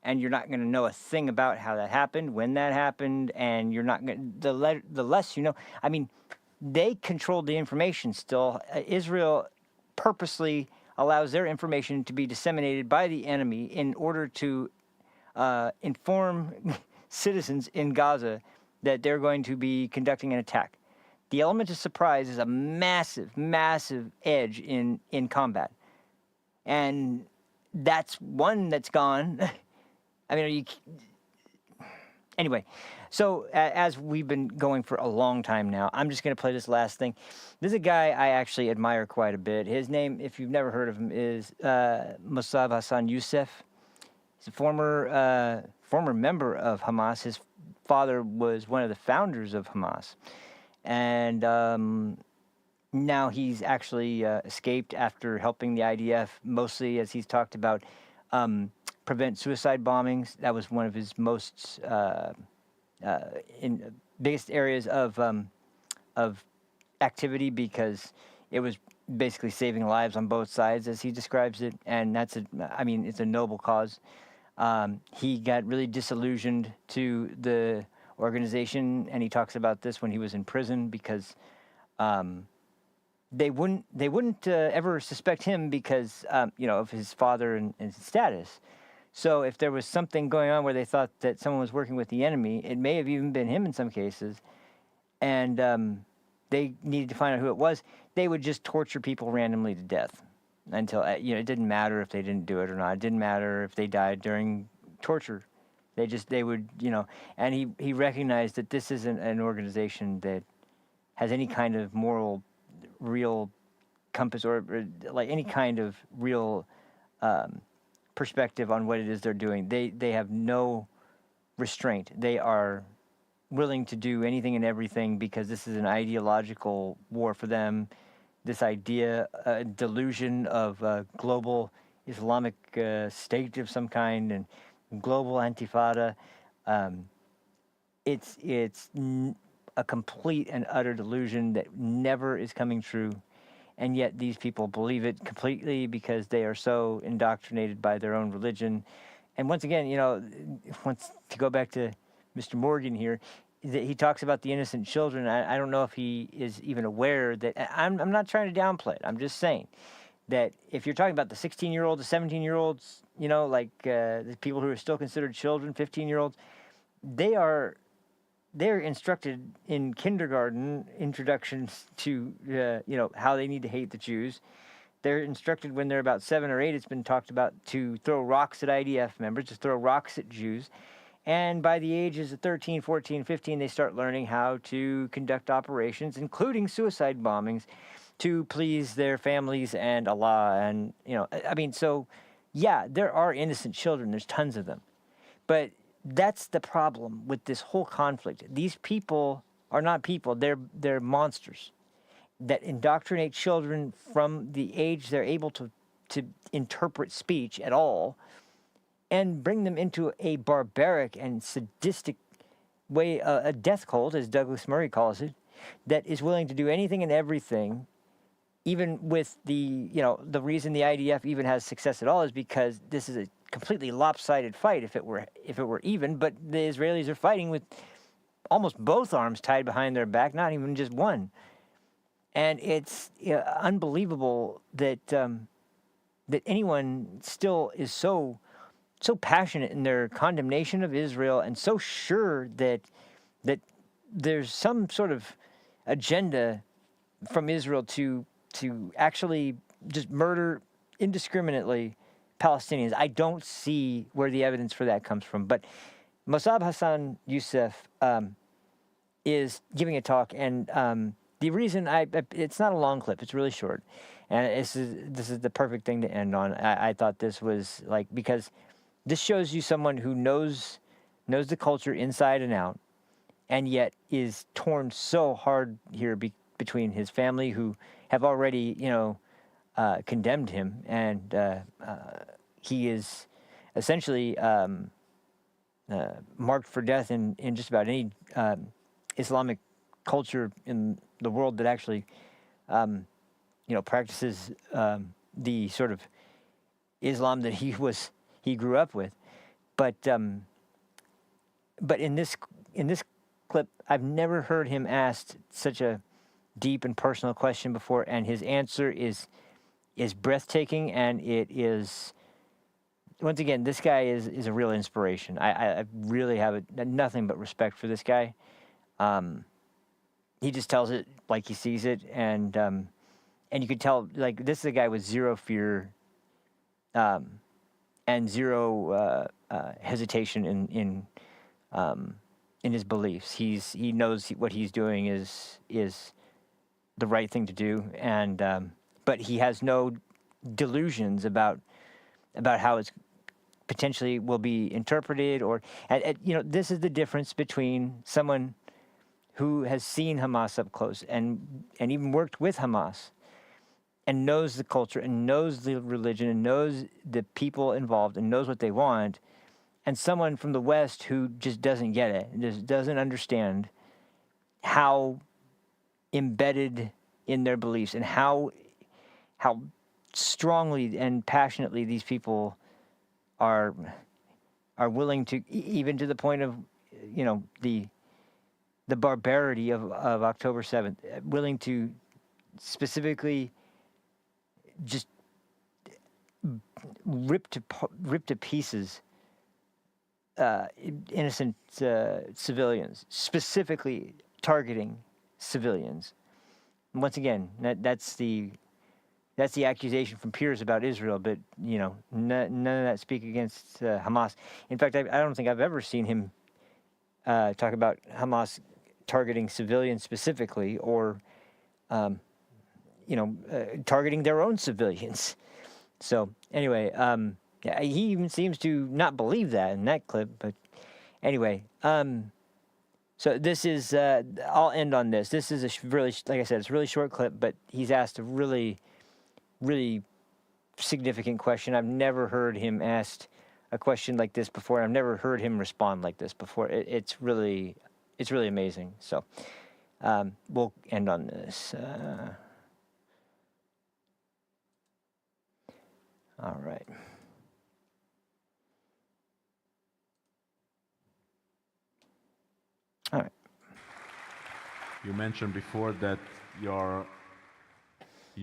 And you're not going to know a thing about how that happened, when that happened, and you're not going to, the less you know. I mean, they controlled the information still. Israel purposely allows their information to be disseminated by the enemy in order to inform citizens in Gaza that they're going to be conducting an attack. The element of surprise is a massive, massive edge in combat. And that's one that's gone. I mean, anyway, so as we've been going for a long time now, I'm just going to play this last thing. This is a guy I actually admire quite a bit. His name, if you've never heard of him, is Mossab Hassan Youssef. He's a former member of Hamas. His father was one of the founders of Hamas. And now he's actually escaped after helping the IDF, mostly, as he's talked about, prevent suicide bombings. That was one of his most biggest areas of activity, because it was basically saving lives on both sides, as he describes it. And it's a noble cause. He got really disillusioned to the organization, and he talks about this when he was in prison, because they wouldn't ever suspect him because of his father and his status. So if there was something going on where they thought that someone was working with the enemy, it may have even been him in some cases, and they needed to find out who it was, they would just torture people randomly to death until, it didn't matter if they didn't do it or not. It didn't matter if they died during torture. They would, and he recognized that this isn't an organization that has any kind of moral, real compass or like any kind of real perspective on what it is they're doing. They have no restraint. They are willing to do anything and everything because this is an ideological war for them. This idea, delusion of a global Islamic state of some kind and global intifada. It's a complete and utter delusion that never is coming true. And yet these people believe it completely because they are so indoctrinated by their own religion. And once again, to go back to Mr. Morgan here, he talks about the innocent children. I don't know if he is even aware that, I'm not trying to downplay it. I'm just saying that if you're talking about the 16-year-olds, the 17-year-olds, the people who are still considered children, 15-year-olds, they're instructed in kindergarten introductions to, how they need to hate the Jews. They're instructed when they're about 7 or 8, it's been talked about, to throw rocks at IDF members, to throw rocks at Jews. And by the ages of 13, 14, 15, they start learning how to conduct operations, including suicide bombings, to please their families and Allah. And, there are innocent children. There's tons of them. But that's the problem with this whole conflict. These people are not people. They're monsters that indoctrinate children from the age they're able to interpret speech at all and bring them into a barbaric and sadistic way, a death cult, as Douglas Murray calls it, that is willing to do anything and everything, even with the reason the IDF even has success at all is because this is a completely lopsided fight if it were even, but the Israelis are fighting with almost both arms tied behind their back, not even just one. And it's unbelievable that that anyone still is so passionate in their condemnation of Israel and so sure that there's some sort of agenda from Israel to actually just murder indiscriminately Palestinians. I don't see where the evidence for that comes from. But Mossab Hassan Youssef is giving a talk, and the reason it's not a long clip, it's really short, and this is the perfect thing to end on. I thought this was because this shows you someone who knows knows the culture inside and out, and yet is torn so hard here between his family, who have already, condemned him, and he is essentially marked for death in just about any Islamic culture in the world that actually, practices the sort of Islam that he grew up with. But in this clip, I've never heard him asked such a deep and personal question before, and his answer is breathtaking, and it is, once again, this guy is a real inspiration. I really have nothing but respect for this guy. He just tells it like he sees it, and you could tell, like, this is a guy with zero fear and zero hesitation in his beliefs. He knows what he's doing is the right thing to do, and but he has no delusions about how it's potentially will be interpreted, or this is the difference between someone who has seen Hamas up close and even worked with Hamas and knows the culture and knows the religion and knows the people involved and knows what they want, and someone from the West who just doesn't get it, just doesn't understand how embedded in their beliefs and how strongly and passionately these people are willing to, even to the point of, the barbarity of October 7th, willing to specifically just rip to pieces innocent civilians, specifically targeting civilians. And once again, that's the accusation from peers about Israel, but none of that speak against Hamas. In fact, I don't think I've ever seen him talk about Hamas targeting civilians specifically, or targeting their own civilians. So anyway, he even seems to not believe that in that clip. But anyway, so this is I'll end on this. This is a really, like I said, it's a really short clip, but he's asked a really, really significant question. I've never heard him asked a question like this before. I've never heard him respond like this before. It's really amazing. So we'll end on this. All right. All right. You mentioned before that you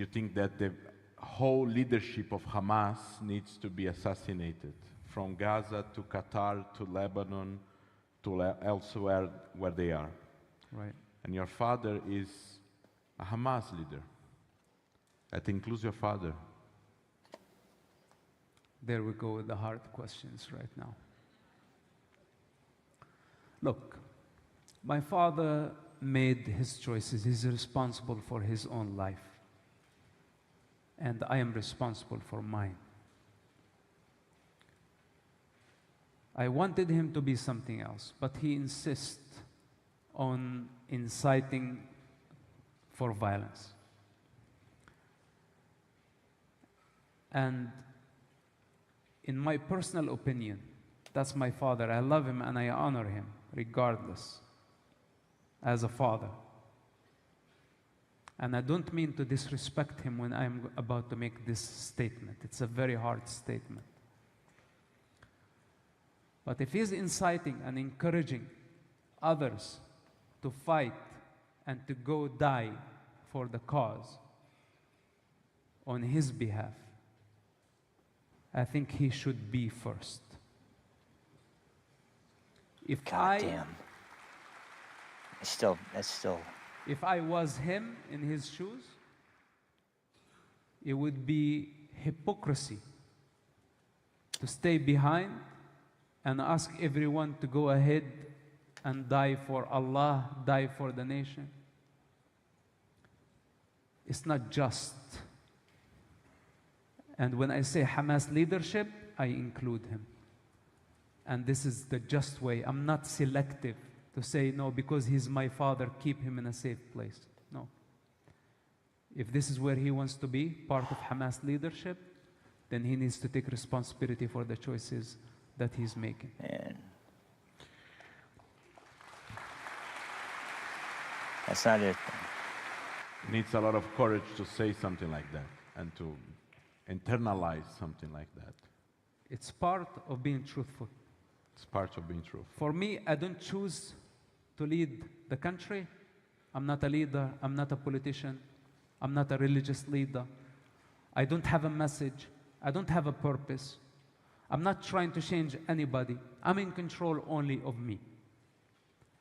think that the whole leadership of Hamas needs to be assassinated, from Gaza to Qatar to Lebanon to elsewhere where they are. Right. And your father is a Hamas leader. That includes your father. There we go with the hard questions right now. Look, my father made his choices. He's responsible for his own life. And I am responsible for mine. I wanted him to be something else, but he insists on inciting for violence. And in my personal opinion, that's my father. I love him and I honor him regardless, as a father. And I don't mean to disrespect him when I'm about to make this statement. It's a very hard statement. But if he's inciting and encouraging others to fight and to go die for the cause on his behalf, I think he should be first. If Damn. That's still. If I was him in his shoes, it would be hypocrisy to stay behind and ask everyone to go ahead and die for Allah, die for the nation. It's not just. And when I say Hamas leadership, I include him. And this is the just way. I'm not selective to say, no, because he's my father, keep him in a safe place. No. If this is where he wants to be, part of Hamas leadership, then he needs to take responsibility for the choices that he's making. Man. That's not it. Needs a lot of courage to say something like that and to internalize something like that. It's part of being truthful. It's part of being truthful. For me, I don't choose to lead the country. I'm not a leader. I'm not a politician. I'm not a religious leader. I don't have a message. I don't have a purpose. I'm not trying to change anybody. I'm in control only of me.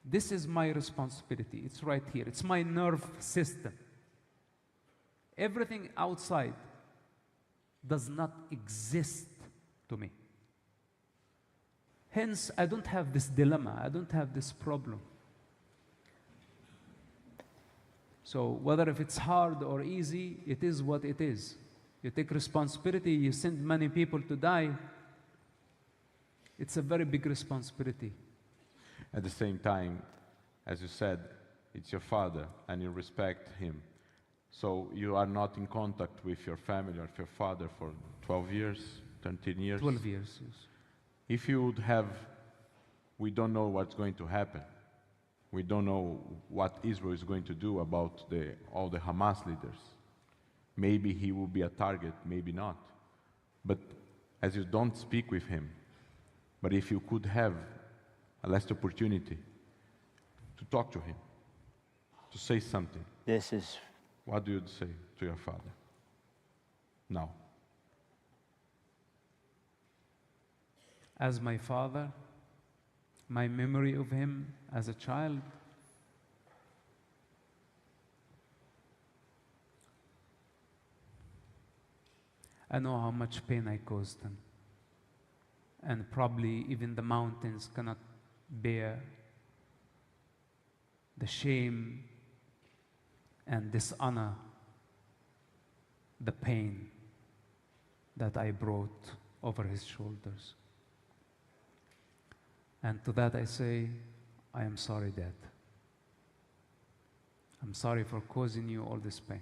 This is my responsibility. It's right here. It's my nerve system. Everything outside does not exist to me. Hence, I don't have this dilemma. I don't have this problem. So whether if it's hard or easy, it is what it is. You take responsibility, you send many people to die. It's a very big responsibility. At the same time, as you said, it's your father and you respect him. So you are not in contact with your family or your father for 12 years, 13 years? 12 years, yes. If you would have, we don't know what's going to happen. We don't know what Israel is going to do about all the Hamas leaders. Maybe he will be a target, maybe not. But as you don't speak with him, but if you could have a last opportunity to talk to him, to say something. What do you say to your father now? As my father, my memory of him as a child, I know how much pain I caused him. And probably even the mountains cannot bear the shame and dishonor, the pain that I brought over his shoulders. And to that I say, I am sorry, Dad. I'm sorry for causing you all this pain.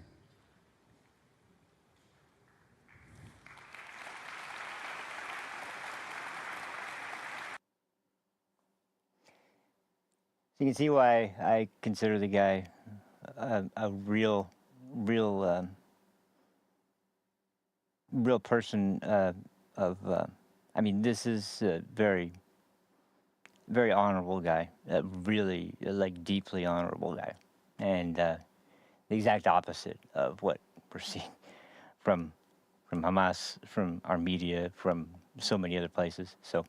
You can see why I consider the guy a real person I mean, this is a very, very honorable guy, really, like, deeply honorable guy. And the exact opposite of what we're seeing from Hamas, from our media, from so many other places. So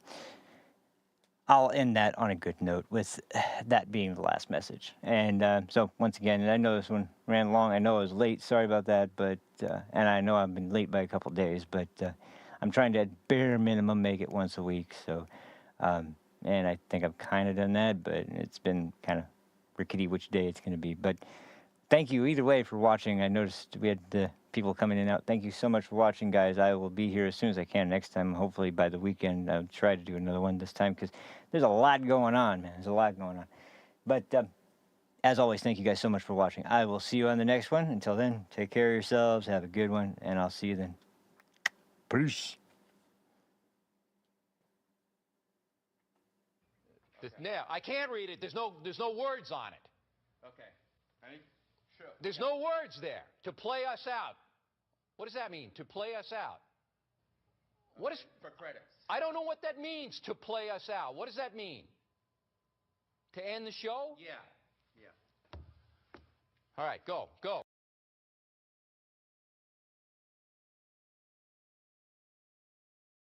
I'll end that on a good note with that being the last message. And so once again, and I know this one ran long. I know I was late. Sorry about that. But and I know I've been late by a couple days. But I'm trying to, at bare minimum, make it once a week. So and I think I've kind of done that. But it's been kind of rickety which day it's going to be. But thank you either way for watching. I noticed we had people coming in and out. Thank you so much for watching, guys. I will be here as soon as I can next time. Hopefully by the weekend. I'll try to do another one this time because there's a lot going on, man. There's a lot going on. But as always, thank you guys so much for watching. I will see you on the next one. Until then, take care of yourselves. Have a good one. And I'll see you then. Peace. Now, I can't read it. There's no words on it. Okay. Ready? Sure. There's no words there. To play us out. What does that mean? To play us out. What is for credits? I don't know what that means. To play us out. What does that mean? To end the show? Yeah. All right, go.